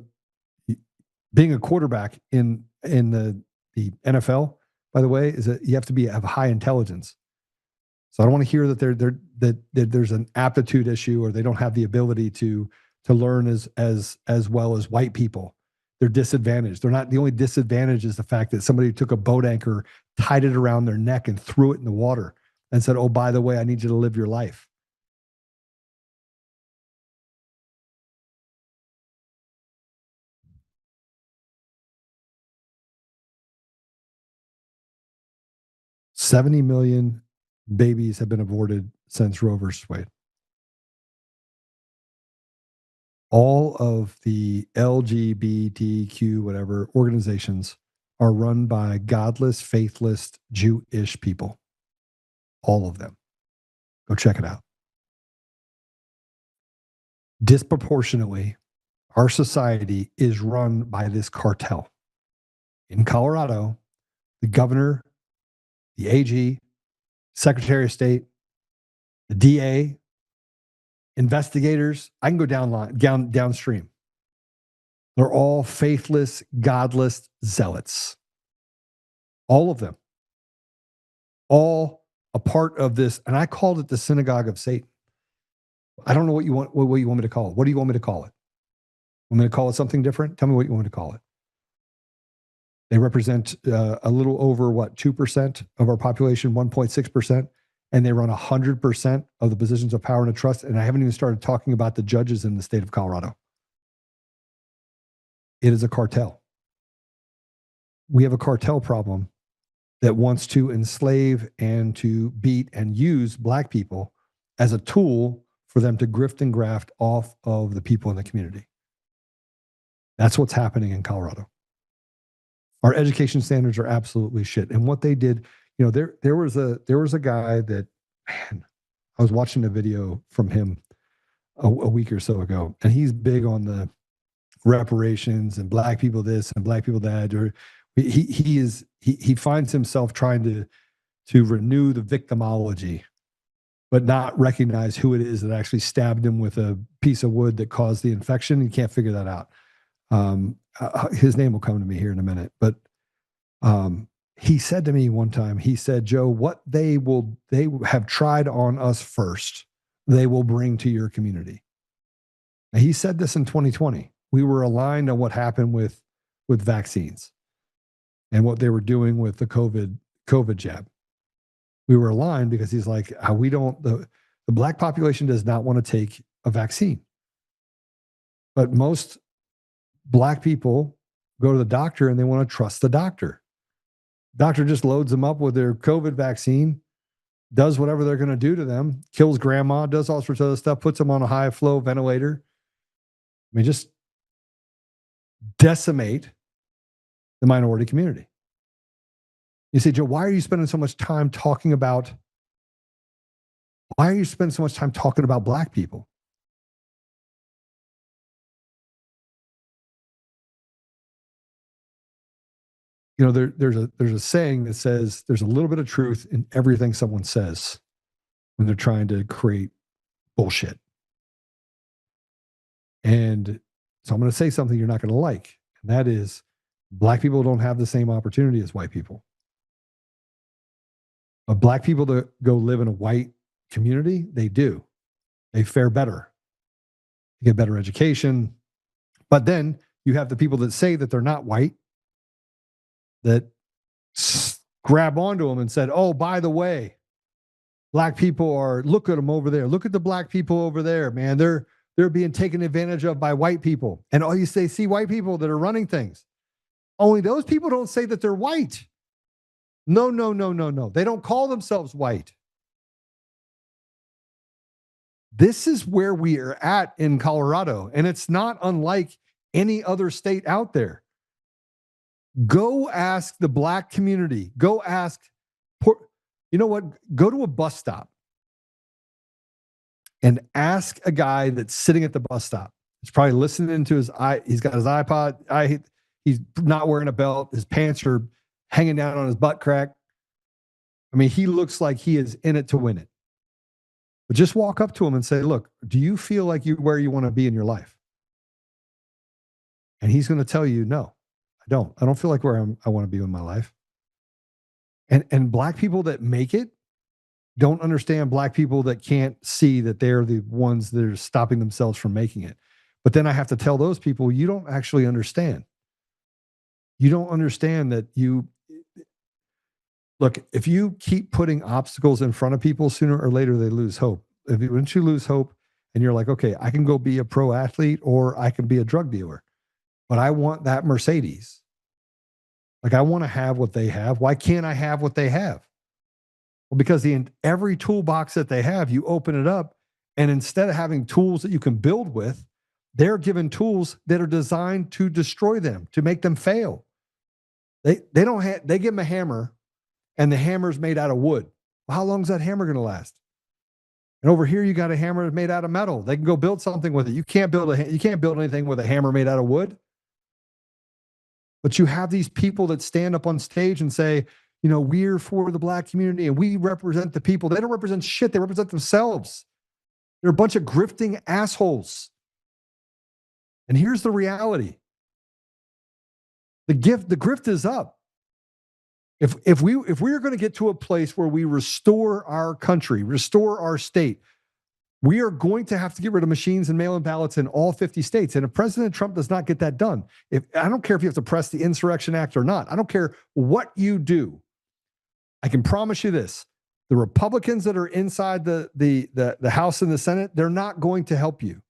being a quarterback in the NFL, by the way, is that you have to have high intelligence. So I don't want to hear that there's an aptitude issue or they don't have the ability to learn as well as white people. They're disadvantaged. They're not, the only disadvantage is the fact that somebody took a boat anchor, tied it around their neck and threw it in the water and said, oh, by the way, I need you to live your life. $70 million babies have been aborted since Roe versus Wade. All of the LGBTQ, whatever, organizations are run by godless, faithless, Jewish people. All of them. Go check it out. Disproportionately, our society is run by this cartel. In Colorado, the governor, the AG, Secretary of State, the DA, investigators, I can go downstream. They're all faithless, godless zealots. All of them. All a part of this, and I called it the synagogue of Satan. I don't know what you want me to call it. What do you want me to call it? Want me to call it something different? Tell me what you want me to call it. They represent a little over, 2% of our population, 1.6%, and they run 100% of the positions of power and trust. And I haven't even started talking about the judges in the state of Colorado. It is a cartel. We have a cartel problem that wants to enslave and to beat and use black people as a tool for them to grift and graft off of the people in the community. That's what's happening in Colorado. Our education standards are absolutely shit. And what they did, there was a guy that, man, I was watching a video from him a week or so ago, and he's big on the reparations and black people this and black people that. Or he finds himself trying to renew the victimology, but not recognize who it is that actually stabbed him with a piece of wood that caused the infection. He can't figure that out. His name will come to me here in a minute, but he said to me one time, he said, Joe, what they have tried on us first, they will bring to your community. Now, he said this in 2020. We were aligned on what happened with vaccines and what they were doing with the COVID jab. We were aligned because he's like, the black population does not want to take a vaccine. But most black people go to the doctor and they want to trust the doctor. Doctor just loads them up with their COVID vaccine, does whatever they're going to do to them, kills grandma, does all sorts of other stuff, puts them on a high flow ventilator. I mean, just decimate the minority community. You say, Joe, why are you spending so much time talking about black people? There's a saying that says there's a little bit of truth in everything someone says when they're trying to create bullshit. And so I'm going to say something you're not going to like, and that is Black people don't have the same opportunity as white people. But black people that go live in a white community, they do. They fare better. They get better education. But then you have the people that say that they're not white that grab onto them and said, oh, by the way, black people are, look at them over there. Look at the black people over there, man. They're being taken advantage of by white people. And all you say, see white people that are running things. Only those people don't say that they're white. No. They don't call themselves white. This is where we are at in Colorado, and it's not unlike any other state out there. Go ask the black community. Go ask, you know what? Go to a bus stop and ask a guy that's sitting at the bus stop. He's probably listening to he's got his iPod. He's not wearing a belt. His pants are hanging down on his butt crack. I mean, he looks like he is in it to win it. But just walk up to him and say, look, do you feel like you're where you want to be in your life? And he's going to tell you, no, I don't. I don't feel like where I want to be in my life. And black people that make it don't understand black people that can't see that they're the ones that are stopping themselves from making it. But then I have to tell those people, you don't actually understand. You don't understand that look, if you keep putting obstacles in front of people, sooner or later they lose hope. Once you lose hope and you're like, okay, I can go be a pro athlete or I can be a drug dealer, but I want that Mercedes. Like, I want to have what they have. Why can't I have what they have? Well, because every toolbox that they have, you open it up, and instead of having tools that you can build with, they're given tools that are designed to destroy them, to make them fail. They give them a hammer, and the hammer's made out of wood. Well, how long is that hammer going to last? And over here, you got a hammer made out of metal. They can go build something with it. You can't build anything with a hammer made out of wood. But you have these people that stand up on stage and say, you know, we're for the black community and we represent the people. They don't represent shit. They represent themselves. They're a bunch of grifting assholes. And here's the reality. The grift is up. If we are going to get to a place where we restore our country, restore our state, we are going to have to get rid of machines and mail-in ballots in all 50 states. And if President Trump does not get that done, I don't care if you have to press the Insurrection Act or not. I don't care what you do. I can promise you this. The Republicans that are inside the House and the Senate, they're not going to help you.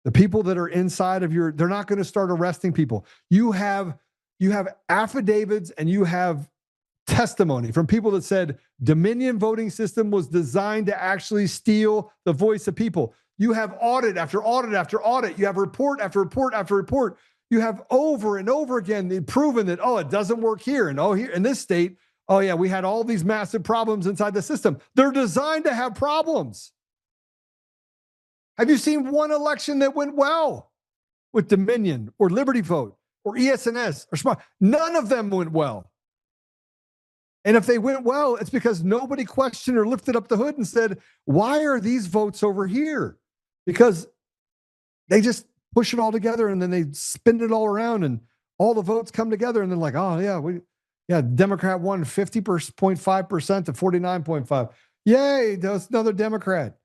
The people that are inside of they're not going to start arresting people. You have affidavits and you have testimony from people that said Dominion voting system was designed to actually steal the voice of people. You have audit after audit after audit. You have report after report after report. You have over and over again proven that, it doesn't work here. And here in this state, we had all these massive problems inside the system. They're designed to have problems. Have you seen one election that went well with Dominion or Liberty Vote or ES&S or Smart? None of them went well. And if they went well, it's because nobody questioned or lifted up the hood and said, why are these votes over here? Because they just push it all together and then they spin it all around and all the votes come together and then like, Democrat won 50.5% to 49.5. Yay, that's another Democrat.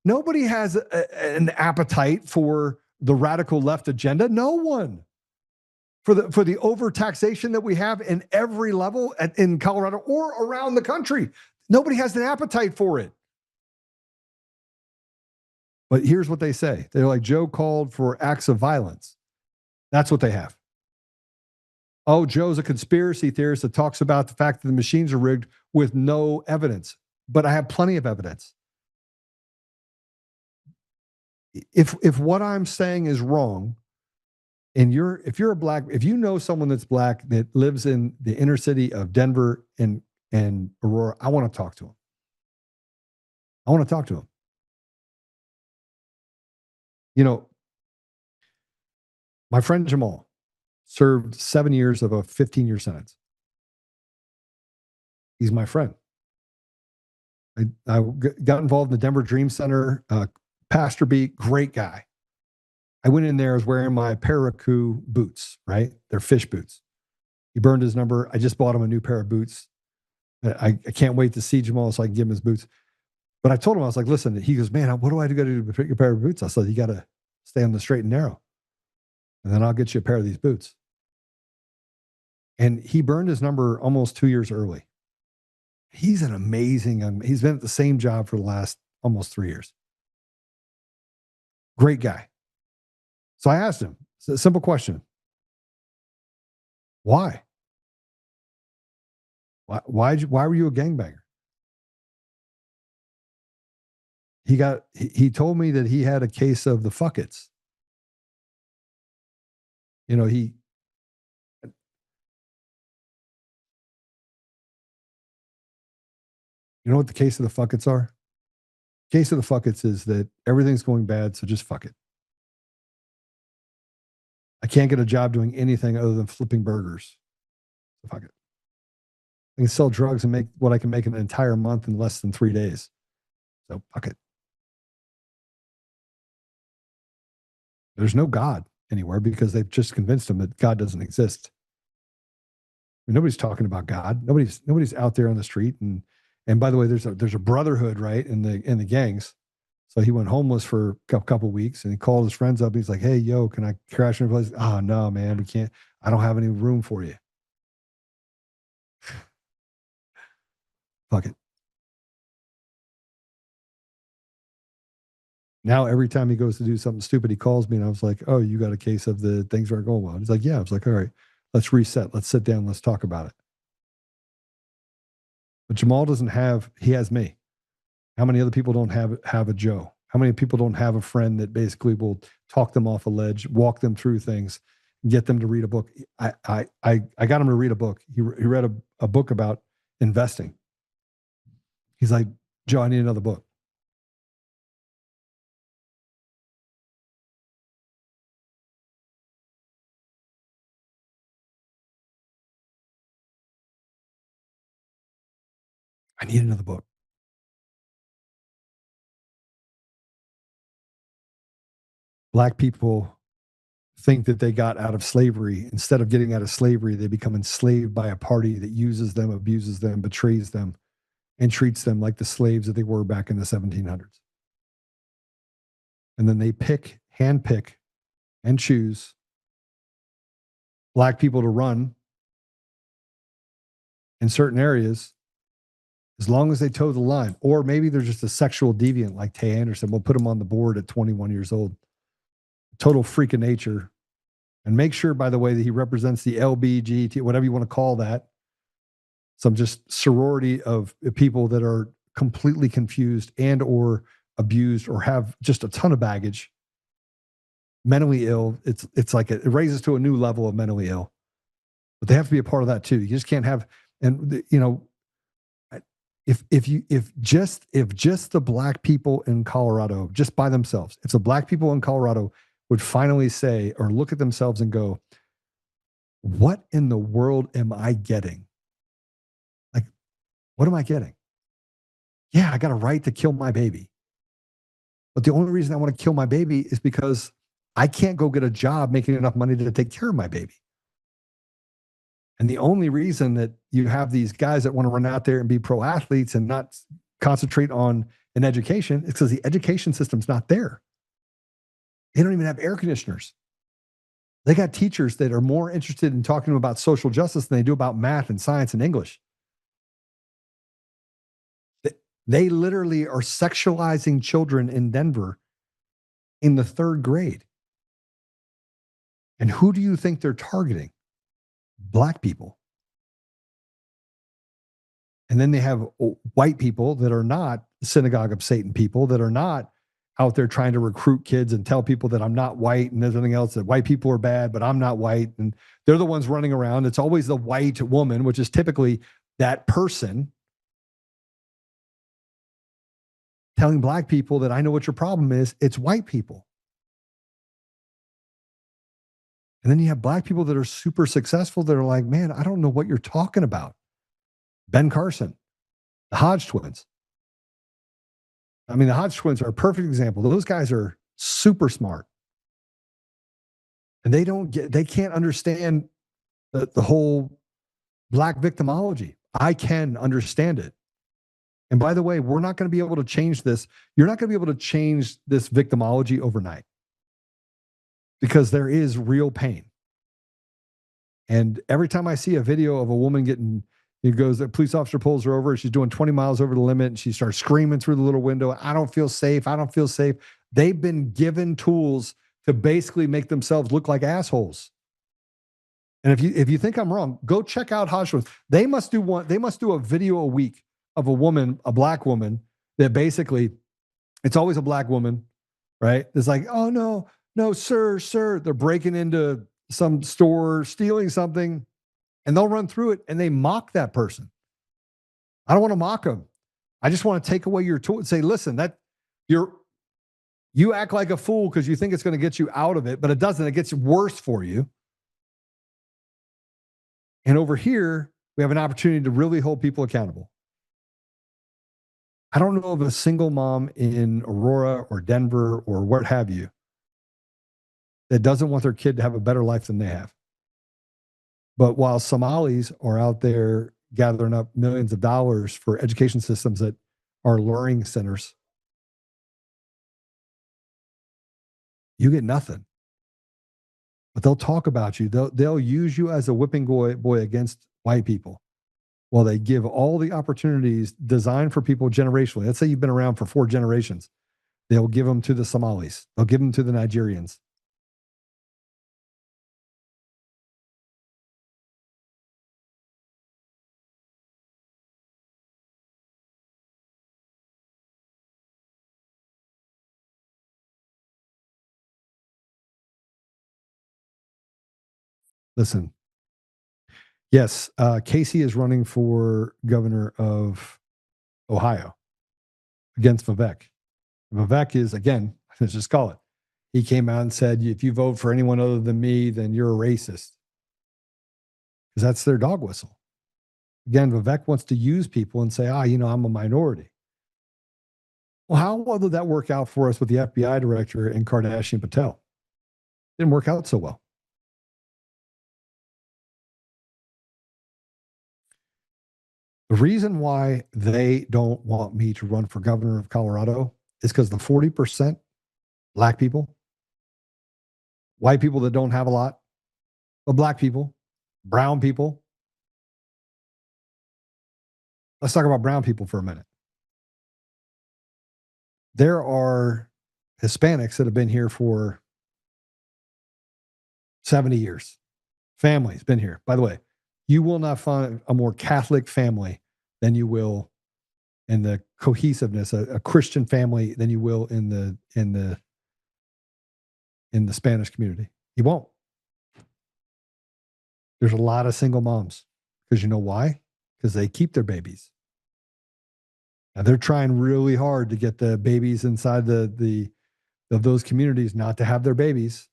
Nobody has an appetite for the radical left agenda. No one. For the overtaxation that we have in every level in Colorado or around the country. Nobody has an appetite for it. But here's what they say. They're like, Joe called for acts of violence. That's what they have. Oh, Joe's a conspiracy theorist that talks about the fact that the machines are rigged with no evidence. But I have plenty of evidence. If what I'm saying is wrong, and if you know someone that's black that lives in the inner city of Denver and Aurora, I want to talk to him. You know, my friend Jamal served 7 years of a 15-year sentence. He's my friend. I got involved in the Denver Dream Center, Pastor Beat, great guy. I went in there, I was wearing my Paracoup boots, right? They're fish boots. He burned his number. I just bought him a new pair of boots. I can't wait to see Jamal so I can give him his boots. But I told him, I was like, listen, he goes, man, what do I got to do to pick a pair of boots? I said, you got to stay on the straight and narrow. And then I'll get you a pair of these boots. And he burned his number almost 2 years early. He's an amazing, he's been at the same job for the last almost 3 years. Great guy. So I asked him, it's a simple question. Why? Why were you a gangbanger? He told me that he had a case of the fuckets. You know, you know what the case of the fuckets are? Case of the fuckets is that everything's going bad, so just fuck it. I can't get a job doing anything other than flipping burgers. So fuck it. I can sell drugs and make what I can make in an entire month in less than 3 days. So fuck it. There's no God anywhere because they've just convinced them that God doesn't exist. I mean, nobody's talking about God. Nobody's out there on the street. And by the way, there's a brotherhood, right, in the gangs. So he went homeless for a couple of weeks and he called his friends up. He's like, hey, yo, can I crash in your place? Oh, no, man, we can't. I don't have any room for you. Fuck it. Now, every time he goes to do something stupid, he calls me and I was like, oh, you got a case of the things aren't going well. He's like, yeah. I was like, all right, let's reset. Let's sit down. Let's talk about it. But Jamal doesn't have, he has me. How many other people don't have a Joe? How many people don't have a friend that basically will talk them off a ledge, walk them through things, get them to read a book? I got him to read a book. He read a book about investing. He's like, Joe, I need another book. I need another book. Black people think that they got out of slavery. Instead of getting out of slavery, they become enslaved by a party that uses them, abuses them, betrays them, and treats them like the slaves that they were back in the 1700s. And then they handpick, and choose Black people to run in certain areas as long as they toe the line. Or maybe they're just a sexual deviant like Tay Anderson. We'll put them on the board at 21 years old. Total freak of nature. And make sure, by the way, that he represents the LBGT, whatever you want to call that. Some just sorority of people that are completely confused and or abused or have just a ton of baggage. Mentally ill. It's like it raises to a new level of mentally ill. But they have to be a part of that too. You just can't have, and you know, if just the Black people in Colorado, just by themselves, if the Black people in Colorado would finally say or look at themselves and go, what in the world am I getting? Like, what am I getting? Yeah, I got a right to kill my baby. But the only reason I want to kill my baby is because I can't go get a job making enough money to take care of my baby. And the only reason that you have these guys that want to run out there and be pro athletes and not concentrate on an education is because the education system's not there. They don't even have air conditioners. They got teachers that are more interested in talking about social justice than they do about math and science and English. They literally are sexualizing children in Denver in the 3rd grade. And who do you think they're targeting? Black people. And then they have white people that are not synagogue of Satan people, that are not out there trying to recruit kids and tell people that I'm not white and everything else, that white people are bad, but I'm not white. And they're the ones running around. It's always the white woman, which is typically that person telling Black people that I know what your problem is. It's white people. And then you have Black people that are super successful that are like, man, I don't know what you're talking about. Ben Carson, the Hodge twins. I mean, the Hodge twins are a perfect example. Those guys are super smart. And they can't understand the whole Black victimology. I can understand it. And by the way, we're not going to be able to change this. You're not going to be able to change this victimology overnight because there is real pain. And every time I see a video of a woman getting, it goes, a police officer pulls her over, she's doing 20 miles over the limit, and she starts screaming through the little window, I don't feel safe. I don't feel safe. They've been given tools to basically make themselves look like assholes. And if you think I'm wrong, go check out Hodgman. They must do a video a week of a woman, a black woman, that basically, it's always a black woman, right? It's like, oh no, sir. They're breaking into some store, stealing something, and they'll run through it and they mock that person. I don't want to mock them. I just want to take away your tool and say, listen, that you act like a fool because you think it's going to get you out of it, but it doesn't. It gets worse for you. And over here, we have an opportunity to really hold people accountable. I don't know of a single mom in Aurora or Denver or what have you that doesn't want their kid to have a better life than they have. But while Somalis are out there gathering up millions of dollars for education systems that are learning centers, you get nothing. But they'll talk about you. They'll use you as a whipping boy against white people. Well, they give all the opportunities designed for people generationally. Let's say you've been around for 4 generations. They'll give them to the Somalis. They'll give them to the Nigerians. Listen, yes, Casey is running for governor of Ohio against Vivek. Vivek is, again, let's just call it. He came out and said, if you vote for anyone other than me, then you're a racist. Because that's their dog whistle. Again, Vivek wants to use people and say, I'm a minority. Well, how well did that work out for us with the FBI director and Kardashian Patel? Didn't work out so well. The reason why they don't want me to run for governor of Colorado is because the 40% black people, white people that don't have a lot, but black people, brown people. Let's talk about brown people for a minute. There are Hispanics that have been here for 70 years. Families been here. By the way, you will not find a more Catholic family than you will in the cohesiveness, a Christian family than you will in the Spanish community. You won't. There's a lot of single moms because you know why? Because they keep their babies. Now they're trying really hard to get the babies inside of those communities not to have their babies.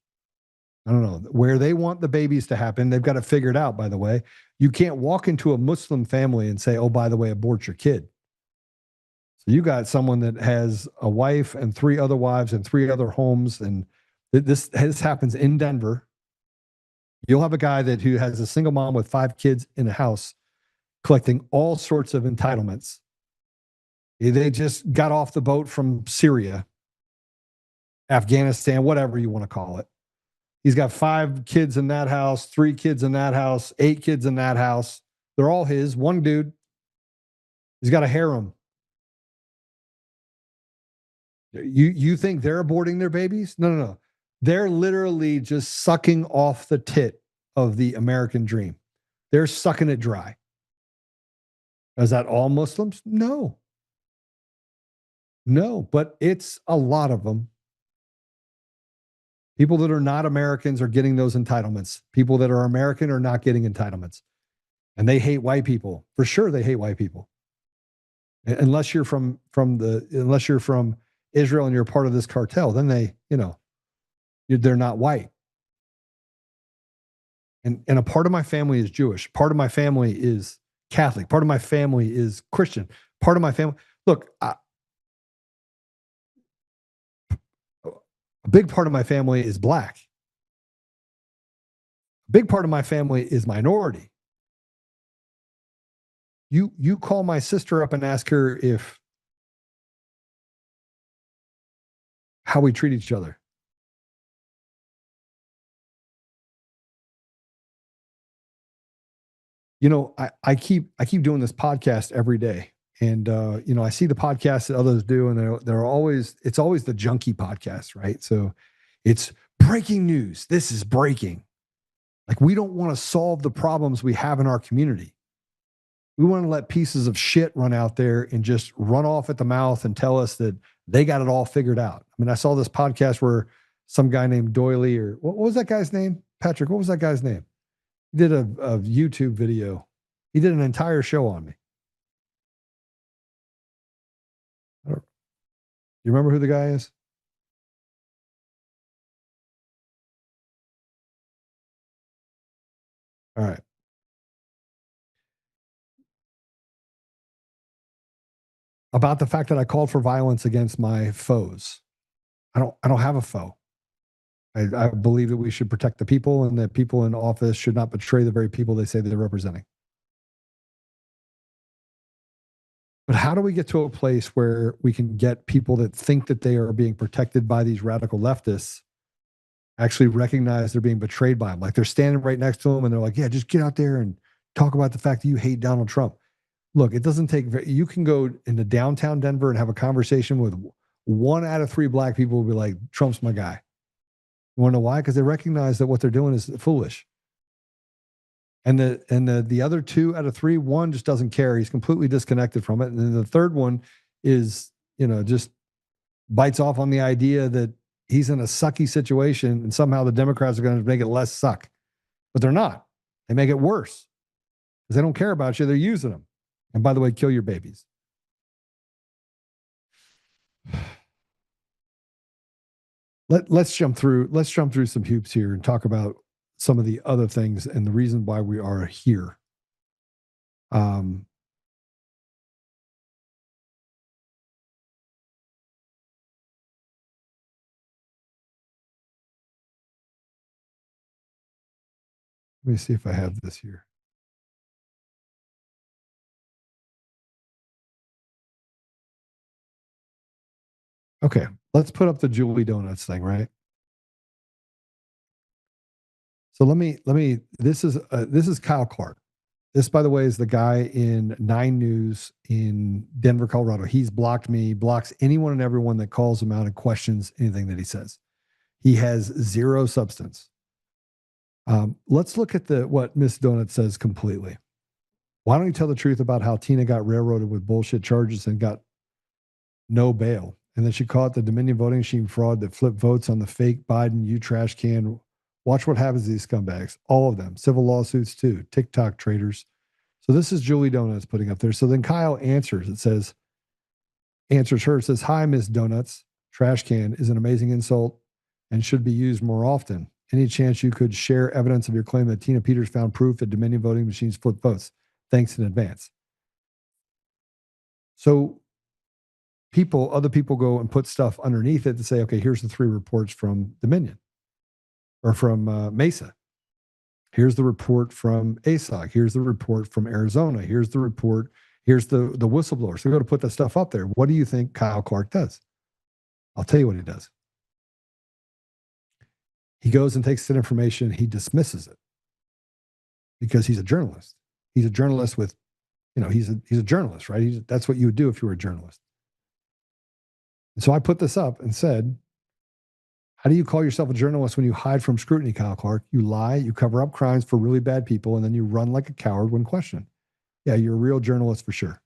I don't know where they want the babies to happen. They've got it figured out, by the way. You can't walk into a Muslim family and say, oh, by the way, abort your kid. So you got someone that has a wife and 3 other wives and 3 other homes. And this happens in Denver. You'll have a guy who has a single mom with 5 kids in a house collecting all sorts of entitlements. They just got off the boat from Syria, Afghanistan, whatever you want to call it. He's got 5 kids in that house, 3 kids in that house, 8 kids in that house. They're all his. One dude. He's got a harem. You think they're aborting their babies? No. They're literally just sucking off the tit of the American dream. They're sucking it dry. Is that all Muslims? No, but it's a lot of them. People that are not Americans are getting those entitlements. People that are American are not getting entitlements. And they hate white people. For sure, they hate white people. Unless you're from Israel and you're part of this cartel, then they're not white. And a part of my family is Jewish. Part of my family is Catholic. Part of my family is Christian. Part of my family, look, a big part of my family is black. A big part of my family is minority. You call my sister up and ask her how we treat each other. You know, I keep doing this podcast every day, and you know, I see the podcasts that others do, and it's always the junkie podcast, right? So it's breaking news. This is breaking. Like, we don't want to solve the problems we have in our community. We want to let pieces of shit run out there and just run off at the mouth and tell us that they got it all figured out. I mean, I saw this podcast where some guy named Doyley, or what was that guy's name? Patrick, what was that guy's name? He did a YouTube video. He did an entire show on me. You remember who the guy is? All right. About the fact that I called for violence against my foes. I don't have a foe. I believe that we should protect the people, and that people in office should not betray the very people they say they're representing. But how do we get to a place where we can get people that think that they are being protected by these radical leftists actually recognize they're being betrayed by them? Like, they're standing right next to them and they're like, yeah, just get out there and talk about the fact that you hate Donald Trump. Look, it doesn't take you can go into downtown Denver and have a conversation with 1 out of 3 black people will be like, Trump's my guy. You want to know why? Because they recognize that what they're doing is foolish. And the other 2 out of 3, one just doesn't care. He's completely disconnected from it. And then the third one is, you know, just bites off on the idea that he's in a sucky situation and somehow the Democrats are going to make it less suck. But they're not. They make it worse because they don't care about you. They're using them. And by the way, kill your babies. Let's jump through some hoops here and talk about some of the other things and the reason why we are here. Let me see if I have this here. Okay, let's put up the Julie Donuts thing, right? So let me. This is Kyle Clark. This, by the way, is the guy in 9 News in Denver, Colorado. He's blocked me, blocks anyone and everyone that calls him out and questions anything that he says. He has zero substance. Let's look at what Miss Donut says completely. Why don't you tell the truth about how Tina got railroaded with bullshit charges and got no bail? And then she caught the Dominion voting machine fraud that flipped votes on the fake Biden "you trash can." Watch what happens to these scumbags. All of them. Civil lawsuits too. TikTok traders. So this is Julie Donuts putting up there. So then Kyle answers her. It says, "Hi, Miss Donuts. Trash can is an amazing insult and should be used more often. Any chance you could share evidence of your claim that Tina Peters found proof that Dominion voting machines flip votes? Thanks in advance." So other people go and put stuff underneath it to say, okay, here's the 3 reports from Dominion or from Mesa. Here's the report from ASOG. Here's the report from Arizona. Here's the report. Here's the whistleblower. So we go to put that stuff up there. What do you think Kyle Clark does? I'll tell you what he does. He goes and takes that information. He dismisses it because he's a journalist. He's a journalist with, he's a journalist, right? That's what you would do if you were a journalist. And so I put this up and said, how do you call yourself a journalist when you hide from scrutiny, Kyle Clark? You lie, you cover up crimes for really bad people, and then you run like a coward when questioned. Yeah, you're a real journalist for sure.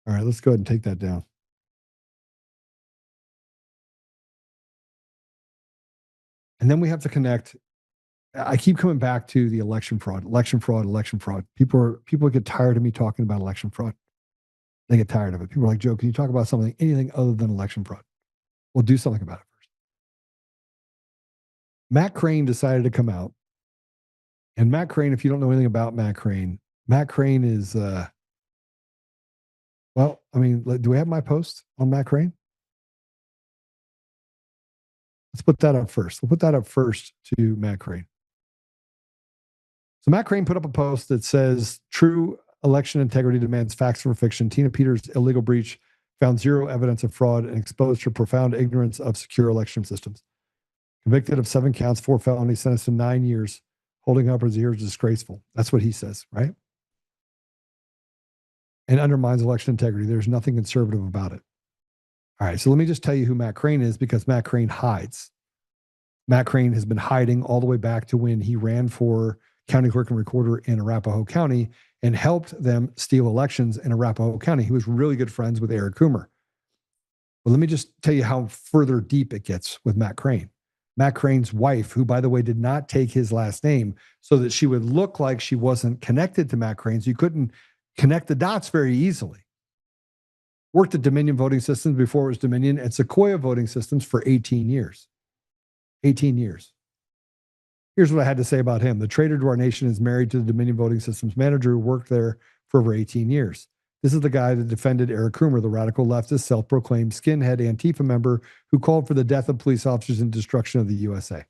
All right, let's go ahead and take that down. And then we have to connect. I keep coming back to the election fraud. People get tired of me talking about election fraud. They get tired of it. People are like, Joe, can you talk about anything other than election fraud? Well, do something about it first. Matt Crane decided to come out. And Matt Crane, if you don't know anything about Matt Crane is, well, I mean, do we have my post on Matt Crane? Let's put that up first. We'll put that up first to Matt Crane. So Matt Crane put up a post that says, true election integrity demands facts for fiction. Tina Peters' illegal breach found zero evidence of fraud and exposed her profound ignorance of secure election systems. Convicted of 7 counts, 4 felonies, sentenced to 9 years. Holding up his ears is disgraceful. That's what he says, right? And undermines election integrity. There's nothing conservative about it. All right, so let me just tell you who Matt Crane is, because Matt Crane hides. Matt Crane has been hiding all the way back to when he ran for county clerk and recorder in Arapahoe County and helped them steal elections in Arapahoe County. He was really good friends with Eric Coomer. Well, let me just tell you how further deep it gets with Matt Crane. Matt Crane's wife, who, by the way, did not take his last name so that she would look like she wasn't connected to Matt Crane, so you couldn't connect the dots very easily. Worked at Dominion Voting Systems before it was Dominion, and Sequoia Voting Systems for 18 years. 18 years. Here's what I had to say about him. The traitor to our nation is married to the Dominion Voting Systems manager who worked there for over 18 years. This is the guy that defended Eric Coomer, the radical leftist, self-proclaimed skinhead Antifa member who called for the death of police officers and destruction of the USA.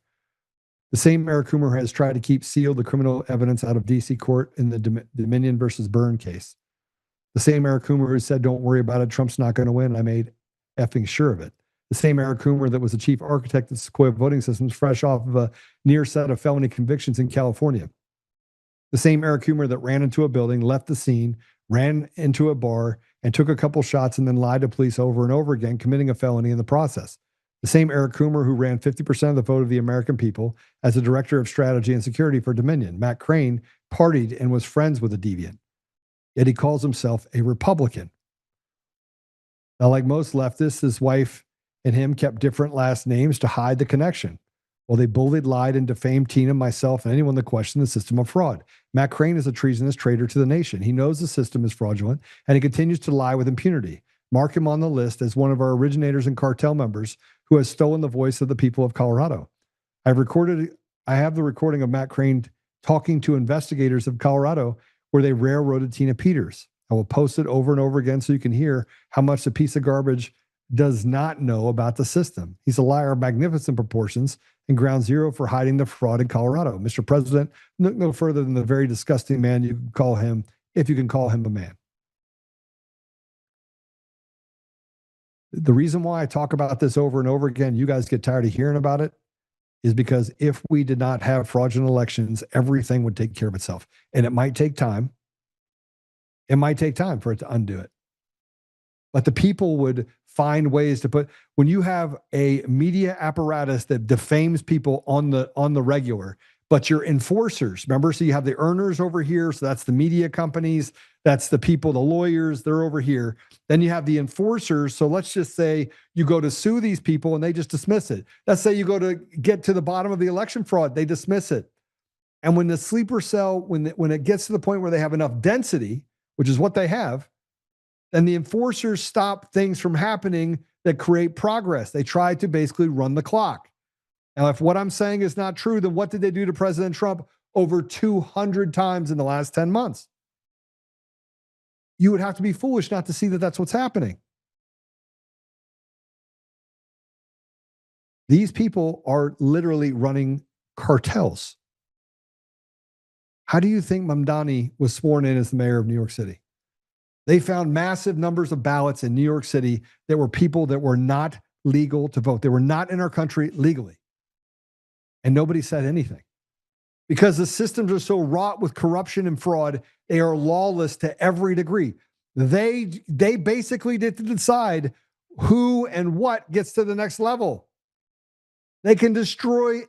The same Eric Coomer has tried to keep sealed the criminal evidence out of D.C. court in the Dominion versus Byrne case. The same Eric Coomer who said, don't worry about it, Trump's not going to win. I made effing sure of it. The same Eric Coomer that was the chief architect of Sequoia Voting Systems, fresh off of a near set of felony convictions in California. The same Eric Coomer that ran into a building, left the scene, ran into a bar, and took a couple shots and then lied to police over and over again, committing a felony in the process. The same Eric Coomer who ran 50% of the vote of the American people as the director of strategy and security for Dominion. Matt Crane partied and was friends with a deviant. Yet he calls himself a Republican. Now, like most leftists, his wife and him kept different last names to hide the connection. Well, they bullied, lied, and defamed Tina, myself, and anyone that questioned the system of fraud. Matt Crane is a treasonous traitor to the nation. He knows the system is fraudulent, and he continues to lie with impunity. Mark him on the list as one of our originators and cartel members who has stolen the voice of the people of Colorado. I have the recording of Matt Crane talking to investigators of Colorado where they railroaded Tina Peters. I will post it over and over again so you can hear how much the piece of garbage does not know about the system. He's a liar of magnificent proportions and ground zero for hiding the fraud in Colorado. Mr. President, look no further than the very disgusting man you can call him, if you can call him a man. The reason why I talk about this over and over again, you guys get tired of hearing about it, is because if we did not have fraudulent elections, everything would take care of itself. And it might take time. It might take time for it to undo it. But the people would find ways to put, when you have a media apparatus that defames people on the regular, but your enforcers, remember, so you have the earners over here, so that's the media companies, that's the people, the lawyers, they're over here. Then you have the enforcers, so let's just say you go to sue these people and they just dismiss it. Let's say you go to get to the bottom of the election fraud, they dismiss it. And when the sleeper cell, when it gets to the point where they have enough density, which is what they have, then the enforcers stop things from happening that create progress. They try to basically run the clock. Now, if what I'm saying is not true, then what did they do to President Trump over 200 times in the last 10 months? You would have to be foolish not to see that that's what's happening. These people are literally running cartels. How do you think Mamdani was sworn in as the mayor of New York City? They found massive numbers of ballots in New York City that were people that were not legal to vote. They were not in our country legally. And nobody said anything. Because the systems are so wrought with corruption and fraud, they are lawless to every degree. They basically get to decide who and what gets to the next level. They can destroy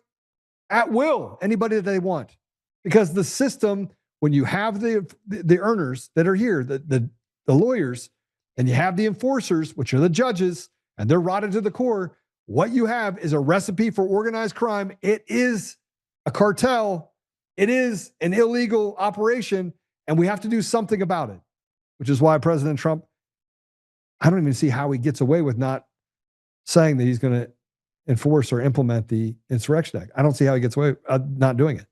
at will anybody that they want. Because the system, when you have the earners that are here, the lawyers, and you have the enforcers, which are the judges, and they're rotted to the core, what you have is a recipe for organized crime. It is a cartel. It is an illegal operation, and we have to do something about it, which is why President Trump, I don't even see how he gets away with not saying that he's going to enforce or implement the Insurrection Act. I don't see how he gets away with not doing it.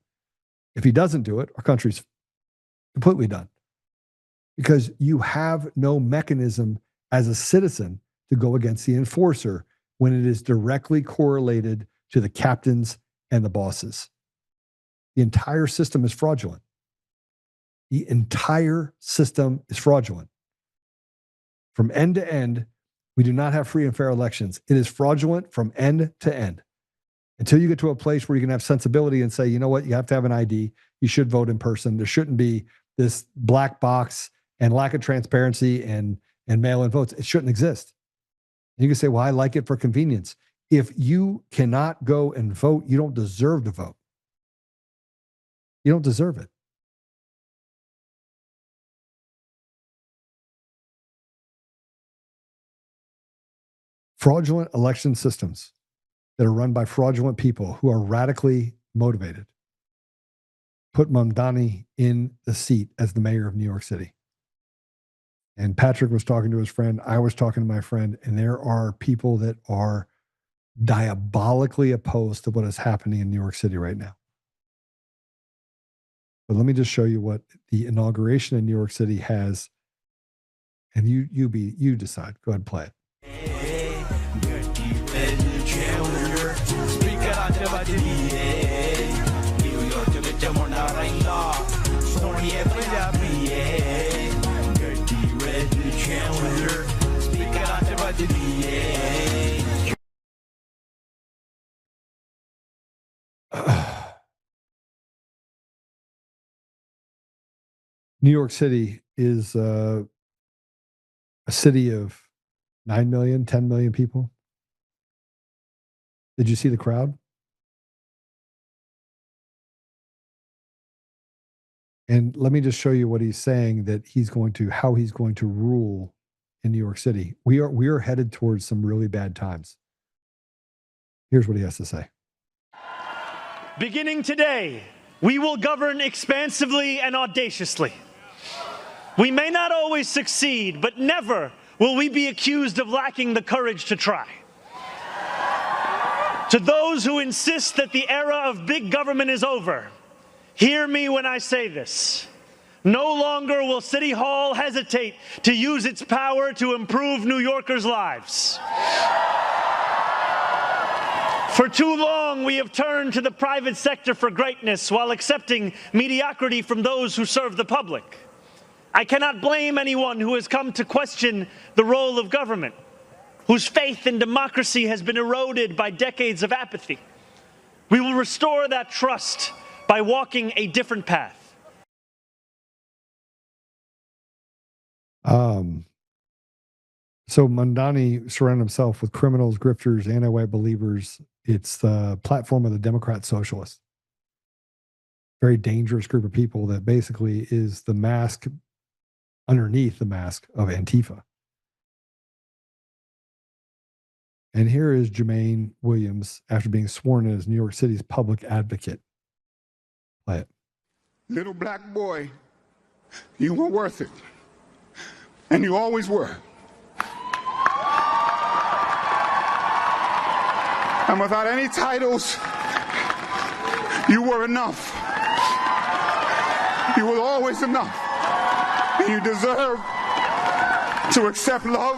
If he doesn't do it, our country's completely done. Because you have no mechanism as a citizen to go against the enforcer when it is directly correlated to the captains and the bosses. The entire system is fraudulent. The entire system is fraudulent. From end to end, we do not have free and fair elections. It is fraudulent from end to end. Until you get to a place where you can have sensibility and say, you know what, you have to have an ID. You should vote in person. There shouldn't be this black box and lack of transparency and mail-in votes. It shouldn't exist. You can say, well, I like it for convenience. If you cannot go and vote, you don't deserve to vote. You don't deserve it. Fraudulent election systems that are run by fraudulent people who are radically motivated put Mamdani in the seat as the mayor of New York City. And Patrick was talking to his friend. I was talking to my friend. And there are people that are diabolically opposed to what is happening in New York City right now. But let me just show you what the inauguration in New York City has. And you decide. Go ahead and play it. New York City is a city of 9 million, 10 million people. Did you see the crowd? And let me just show you what he's saying that how he's going to rule in New York City. We are headed towards some really bad times. Here's what he has to say. Beginning today, we will govern expansively and audaciously. We may not always succeed, but never will we be accused of lacking the courage to try. To those who insist that the era of big government is over, hear me when I say this. No longer will City Hall hesitate to use its power to improve New Yorkers' lives. For too long, we have turned to the private sector for greatness while accepting mediocrity from those who serve the public. I cannot blame anyone who has come to question the role of government, whose faith in democracy has been eroded by decades of apathy. We will restore that trust by walking a different path. So Mamdani surrounded himself with criminals, grifters, anti-white believers. It's the platform of the Democrat Socialists. Very dangerous group of people that basically is the mask underneath the mask of Antifa. And here is Jermaine Williams after being sworn in as New York City's public advocate. Play it. Little black boy, you were worth it. And you always were. And without any titles, you were enough. You were always enough. And you deserve to accept love,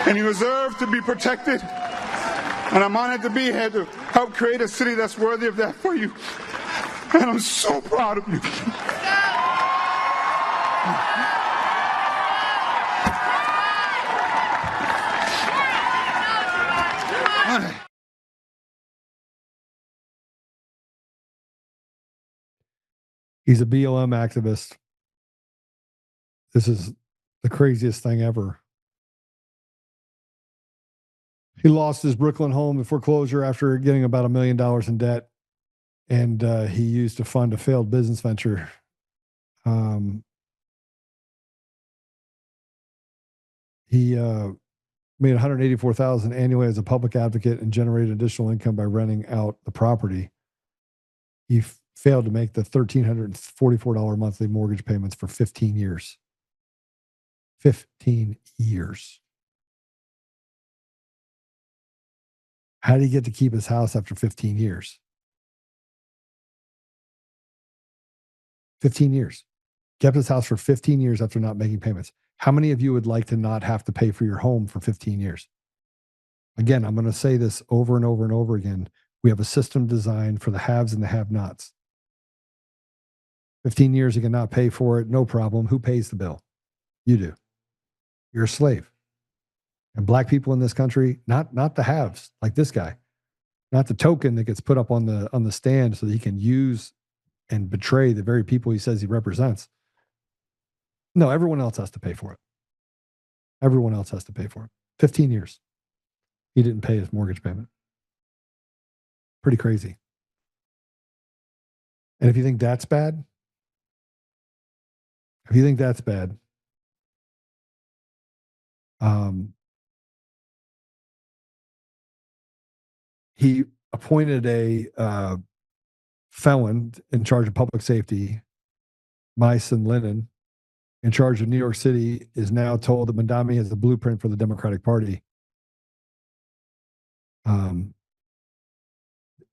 and you deserve to be protected. And I'm honored to be here to help create a city that's worthy of that for you. And I'm so proud of you. He's a BLM activist. This is the craziest thing ever. He lost his Brooklyn home in foreclosure after getting about $1 million in debt. And he used to fund a failed business venture. He made $184,000 annually as a public advocate and generated additional income by renting out the property. He failed to make the $1,344 monthly mortgage payments for 15 years. 15 years. How did he get to keep his house after 15 years? 15 years. Kept his house for 15 years after not making payments. How many of you would like to not have to pay for your home for 15 years? Again, I'm going to say this over and over and over again. We have a system designed for the haves and the have-nots. 15 years, you cannot pay for it. No problem. Who pays the bill? You do. You're a slave. And black people in this country, not the haves, like this guy, not the token that gets put up on the stand so that he can use and betray the very people he says he represents. No, everyone else has to pay for it. Everyone else has to pay for it. 15 years. He didn't pay his mortgage payment. Pretty crazy. And if you think that's bad, he appointed a felon in charge of public safety, Mice and Lennon, in charge of New York City, is now told that Mandami has the blueprint for the Democratic Party.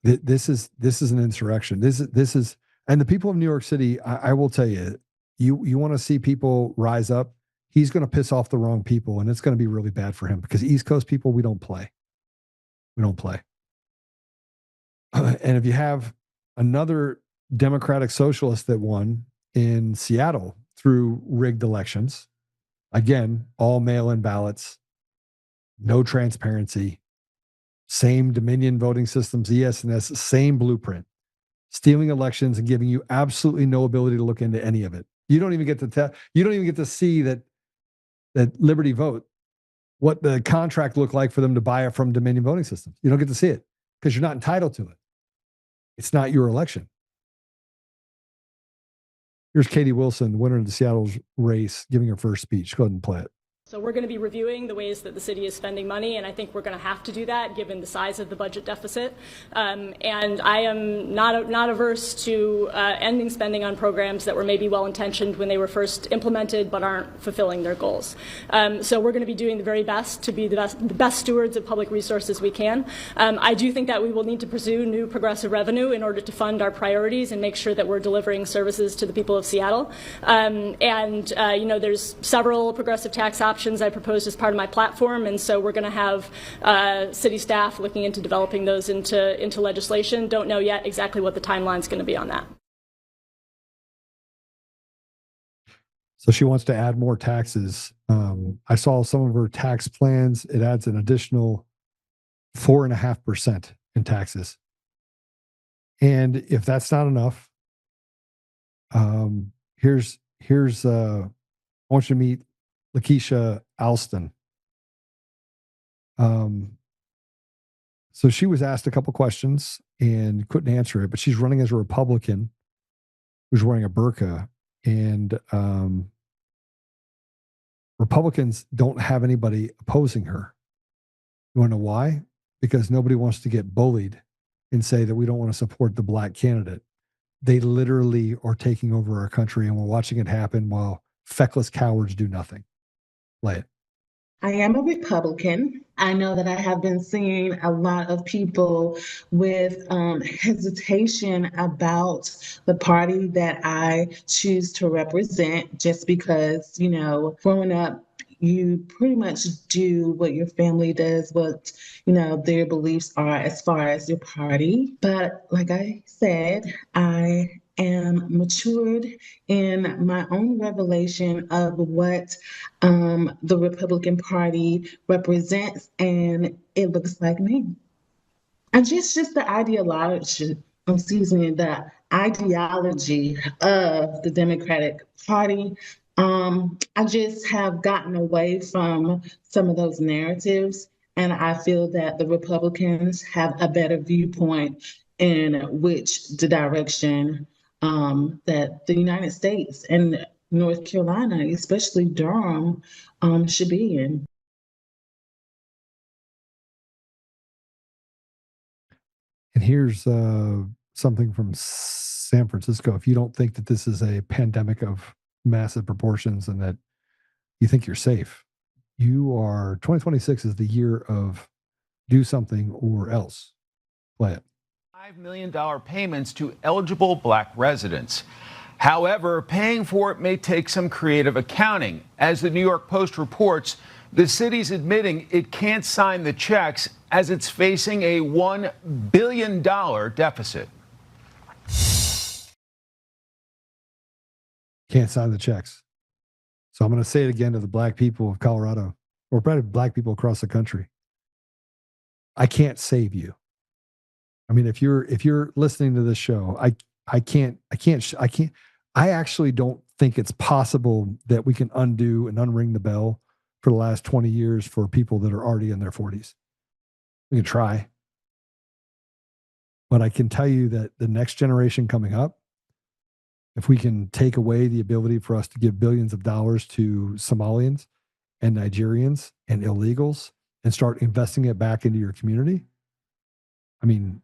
This is an insurrection. This is, and the people of New York City, I will tell you, you want to see people rise up. He's going to piss off the wrong people, and it's going to be really bad for him because East Coast people, we don't play. We don't play. And if you have another Democratic socialist that won in Seattle through rigged elections, again, all mail-in ballots, no transparency, same Dominion voting systems, ES&S, same blueprint, stealing elections and giving you absolutely no ability to look into any of it. You don't even get to you don't even get to see that Liberty vote, what the contract looked like for them to buy it from Dominion voting systems. You don't get to see it because you're not entitled to it. It's not your election. Here's Katie Wilson, the winner of the Seattle race, giving her first speech. Go ahead and play it. So we're going to be reviewing the ways that the city is spending money, and I think we're going to have to do that given the size of the budget deficit. And I am not averse to ending spending on programs that were maybe well-intentioned when they were first implemented but aren't fulfilling their goals. So we're going to be doing the very best to be the best stewards of public resources we can. I do think that we will need to pursue new progressive revenue in order to fund our priorities and make sure that we're delivering services to the people of Seattle. There's several progressive tax options I proposed as part of my platform, and so we're going to have city staff looking into developing those into legislation. Don't know yet exactly what the timeline is going to be on that. So she wants to add more taxes. I saw some of her tax plans. It adds an additional 4.5% in taxes. And if that's not enough, here's I want you to meet Lakeisha Alston. So she was asked a couple questions and couldn't answer it, but she's running as a Republican who's wearing a burqa. And Republicans don't have anybody opposing her. You want to know why? Because nobody wants to get bullied and say that we don't want to support the black candidate. They literally are taking over our country, and we're watching it happen while feckless cowards do nothing. Play it. I am a Republican. I know that I have been seeing a lot of people with hesitation about the party that I choose to represent, just because, growing up, you pretty much do what your family does, what, their beliefs are as far as your party. But like I said, I am matured in my own revelation of what the Republican Party represents, and it looks like me. And just the ideology of the Democratic Party. I just have gotten away from some of those narratives, and I feel that the Republicans have a better viewpoint in which the direction that the United States and North Carolina, especially Durham, should be in. And here's something from San Francisco. If you don't think that this is a pandemic of massive proportions and that you think you're safe, 2026 is the year of do something or else. Play it. $5 million payments to eligible black residents. However, paying for it may take some creative accounting. As the New York Post reports, The city's admitting it can't sign the checks as it's facing a $1 billion deficit. Can't sign the checks. So I'm going to say it again to the black people of Colorado, or probably black people across the country. I can't save you. I mean, if you're listening to this show, I actually don't think it's possible that we can undo and unring the bell for the last 20 years for people that are already in their 40s. We can try. But I can tell you that the next generation coming up, if we can take away the ability for us to give billions of dollars to Somalians and Nigerians and illegals and start investing it back into your community, I mean,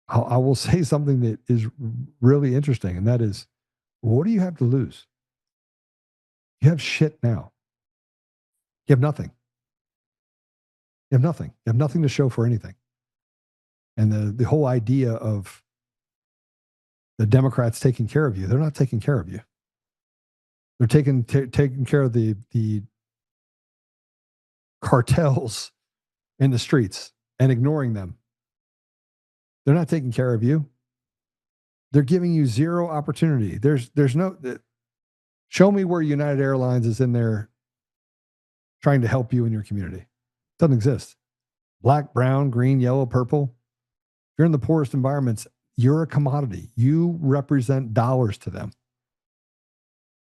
I will say something that is really interesting, and that is, what do you have to lose? You have shit now. You have nothing. You have nothing. You have nothing to show for anything. And the whole idea of the Democrats taking care of you, they're not taking care of you. They're taking care of the cartels in the streets and ignoring them. They're not taking care of you. They're giving you zero opportunity. There's no, show me where United Airlines is in there trying to help you in your community. It doesn't exist. Black, brown, green, yellow, purple. If you're in the poorest environments, you're a commodity. You represent dollars to them.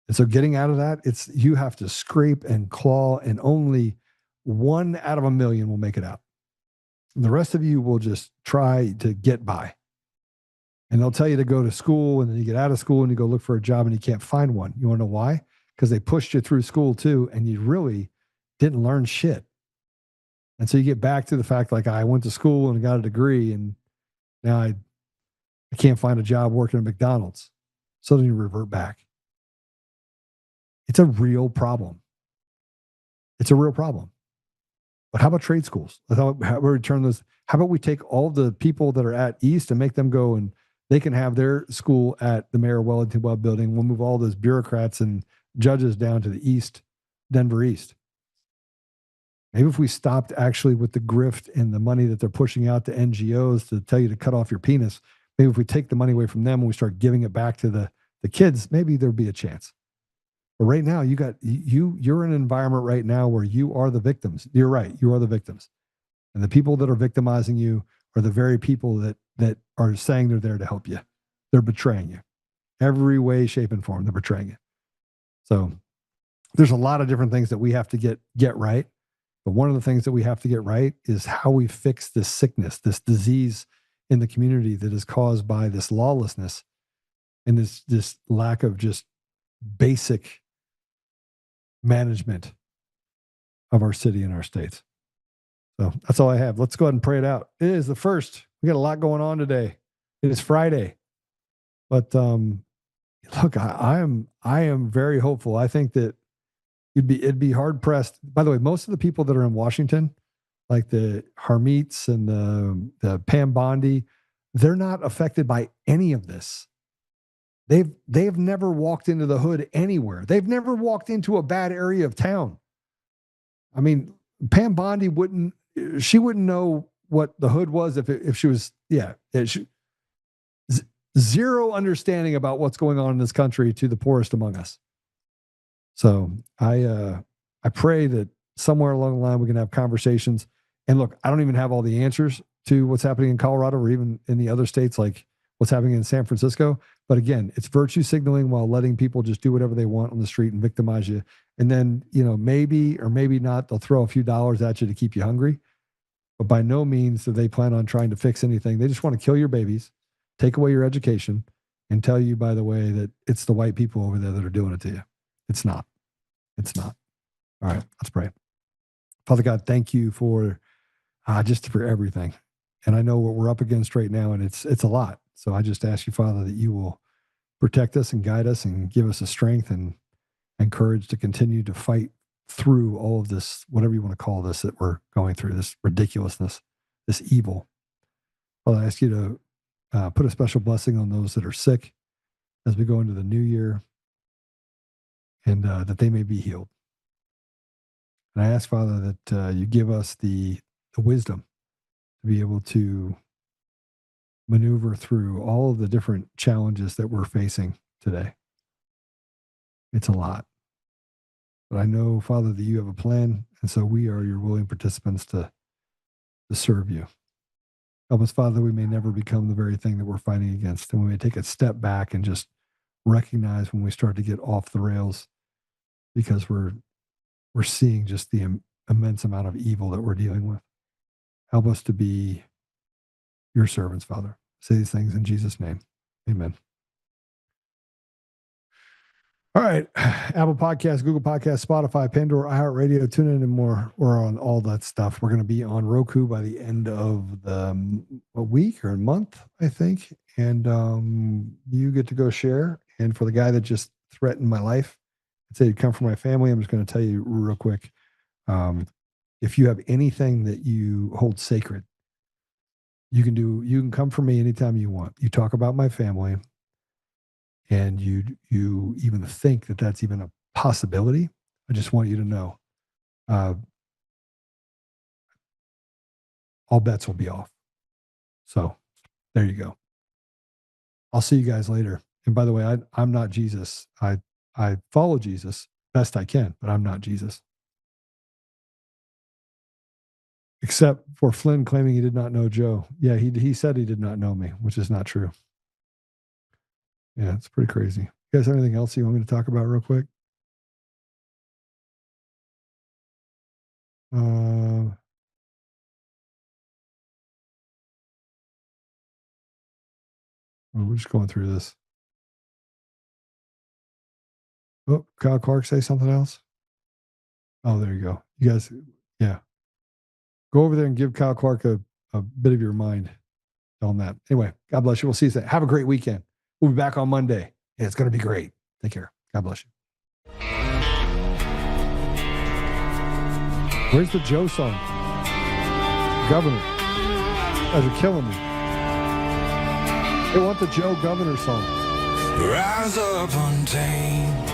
And so getting out of that, you have to scrape and claw, and only 1 out of 1 million will make it out. And the rest of you will just try to get by. And they'll tell you to go to school, and then you get out of school and you go look for a job and you can't find one. You want to know why? Because they pushed you through school too, and you really didn't learn shit. And so you get back to the fact, like, I went to school and got a degree, and now I can't find a job working at McDonald's. So then you revert back. It's a real problem. It's a real problem. But how about trade schools? How about we turn those? How about we take all the people that are at East and make them go, and they can have their school at the Mayor Wellington Webb building. We'll move all those bureaucrats and judges down to the East, Denver East. Maybe if we stopped actually with the grift and the money that they're pushing out to NGOs to tell you to cut off your penis, maybe if we take the money away from them and we start giving it back to the kids, maybe there'd be a chance. But right now, you're in an environment right now where you are the victims. You're right. You are the victims. And the people that are victimizing you are the very people that are saying they're there to help you. They're betraying you. Every way, shape, and form, they're betraying you. So there's a lot of different things that we have to get right. But one of the things that we have to get right is how we fix this sickness, this disease in the community that is caused by this lawlessness and this lack of just basic management of our city and our states. So that's all I have. Let's go ahead and pray it out. It is the first. We got a lot going on today. It is Friday. But look, I am very hopeful. I think that it'd be hard pressed. By the way, most of the people that are in Washington, like the Harmeets and the Pam Bondi, they're not affected by any of this. They've never walked into the hood anywhere. They've never walked into a bad area of town. I mean, Pam Bondi wouldn't know what the hood was if she was, zero understanding about what's going on in this country to the poorest among us. So I pray that somewhere along the line we can have conversations. And look, I don't even have all the answers to what's happening in Colorado or even in the other states, like what's happening in San Francisco. But again, it's virtue signaling while letting people just do whatever they want on the street and victimize you. And then, maybe or maybe not, they'll throw a few dollars at you to keep you hungry. But by no means do they plan on trying to fix anything. They just want to kill your babies, take away your education, and tell you, by the way, that it's the white people over there that are doing it to you. It's not. It's not. All right, let's pray. Father God, thank you for just for everything. And I know what we're up against right now, and it's a lot. So I just ask you, Father, that you will protect us and guide us and give us the strength and courage to continue to fight through all of this, whatever you want to call this, that we're going through, this ridiculousness, this evil. Well, I ask you to put a special blessing on those that are sick as we go into the new year, and that they may be healed. And I ask, Father, that you give us the wisdom to be able to maneuver through all of the different challenges that we're facing today. It's a lot. But I know, Father, that you have a plan, and so we are your willing participants to serve you. Help us, Father, we may never become the very thing that we're fighting against, and we may take a step back and just recognize when we start to get off the rails, because we're seeing just the immense amount of evil that we're dealing with. Help us to be your servants, Father. Say these things in Jesus' name. Amen. All right. Apple Podcasts, Google Podcasts, Spotify, Pandora, iHeartRadio, TuneIn, and more. We're on all that stuff. We're going to be on Roku by the end of the week or month, I think. And you get to go share. And for the guy that just threatened my life and said he'd come from my family, I'm just going to tell you real quick. If you have anything that you hold sacred, you can come for me anytime you want. You talk about my family, and you even think that that's even a possibility, I just want you to know, all bets will be off. So there you go. I'll see you guys later. And by the way, I'm not Jesus. I follow Jesus best I can, but I'm not Jesus. Except for Flynn claiming he did not know Joe. Yeah, he said he did not know me, which is not true. Yeah, it's pretty crazy. You guys have anything else you want me to talk about real quick? We're just going through this. Oh, Kyle Clark, say something else? Oh, there you go. You guys, yeah. Go over there and give Kyle Clark a bit of your mind. Tell him that. Anyway, God bless you. We'll see you soon. Have a great weekend. We'll be back on Monday. Yeah, it's going to be great. Take care. God bless you. Where's the Joe song? Governor. You guys are killing me. They want the Joe Governor song. Rise up untamed.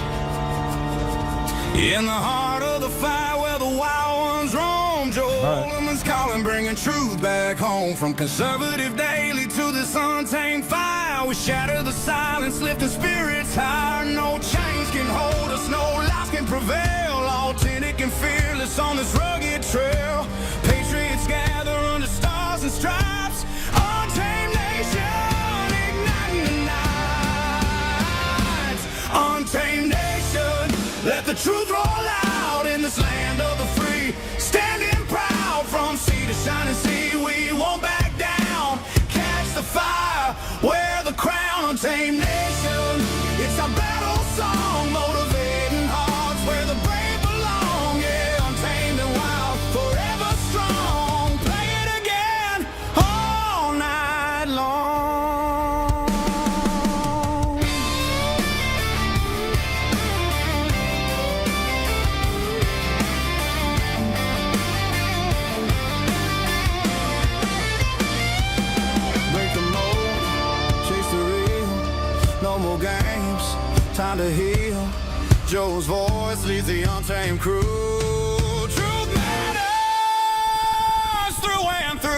In the heart of the fire where the wild ones roam, Joe Oltmann's calling, bringing truth back home. From conservative daily to this untamed fire, we shatter the silence, lifting spirits higher. No chains can hold us, no lies can prevail. Authentic and fearless on this rugged trail. Patriots gather under stars and stripes. Untamed nation, igniting the nights. Untamed nation, let the truth roll out in this land of the free. Standing proud from sea to shining sea, we won't back down. Catch the fire, wear the crown. Untamed nation, it's our battle song, motivating hearts where the brave belong. Yeah, untamed and wild, forever strong. Play it again all night long. Break the mold, chase the real. No more games, time to heal. Joe's voice leads the untamed crew. Truth matters through and through.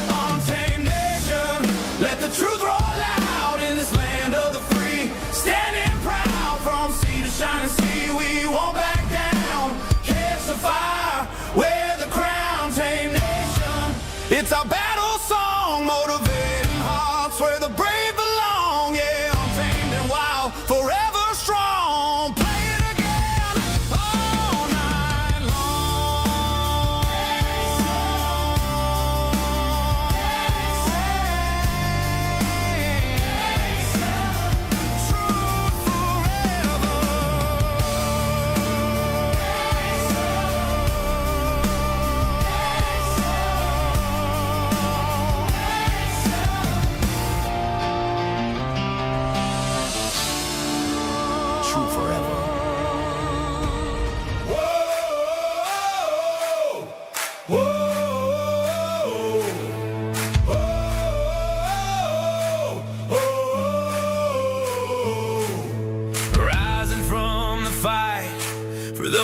Untamed nation, let the truth roll out in this land of the free. Standing proud from sea to shining sea, we won't back down. Catch the fire, wear the crown. Untamed nation, it's our battle song, motivating hearts where the brave belong. Yeah, untamed and wild, forever strong. Play it again all night long. Truth forever.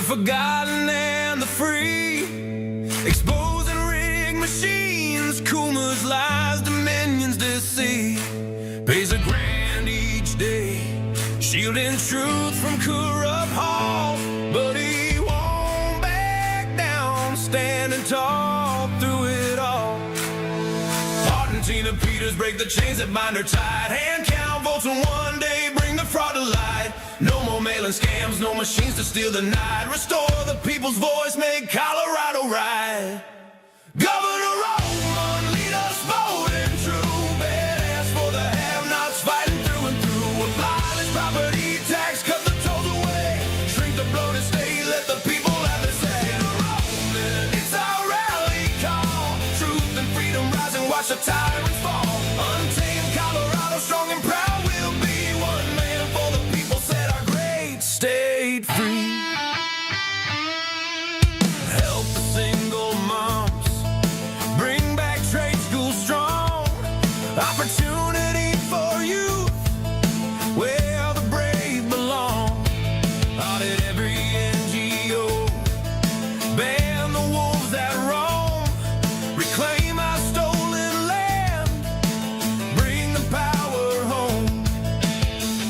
forgotten and the free, exposing rigged machines, Coomers, lies, dominions deceit. Pays $1,000 each day, shielding truth from corrupt halls, but he won't back down, standing tall through it all. Hart and Tina Peters break the chains that bind her tight, hand count votes and one day bring the fraud to light. No more mailing scams, no machines to steal the night. Restore the people's voice, make Colorado right. Governor Oltmann, lead us bold and true. Badass for the have-nots, fighting through and through. Abolish property tax, cut the tolls away. Shrink the bloated state, let the people have their say. Enrollment, it's our rally call. Truth and freedom rise and watch the tyrants fall. Untamed Colorado, strong and proud, we'll be one man for the people. Set our great state free. Help the single moms, bring back trade school strong. Opportunity for youth, where the brave belong. Audit every NGO, ban the wolves that roam. Reclaim our stolen land, bring the power home.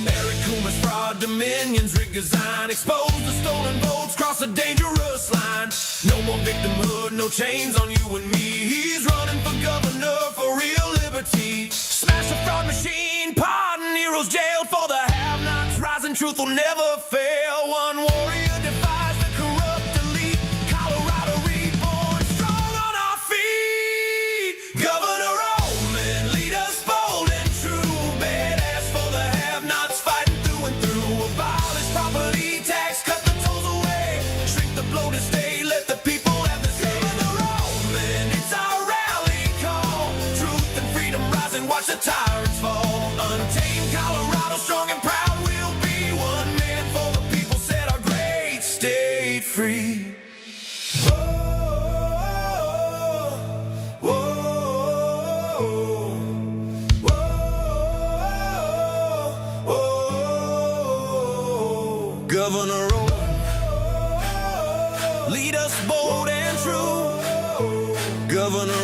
Eric Coomer's fraud, dominions, rig design. Expose the stolen votes, cross a dangerous line. No more victimhood, no chains on you and me. He's running for governor for real liberty. Smash the fraud machine, pardon heroes jailed. For the have-nots, rising truth will never fail. One warrior defies the corrupt elite. Colorado reborn, strong on our feet. Governor Oltmann, lead us bold and true. Badass for the have-nots, fighting through and through. Abolish property tax, cut the tolls away. Shrink the bloated state, let the people have the say. Governor Oltmann, it's our rally call. Truth and freedom rise and watch the tyrants fall. Untamed Colorado, strong and proud, we'll be one man for the people. Set our great state free. Whoa, whoa, whoa, whoa. Governor Oltmann, lead us bold and true. Governor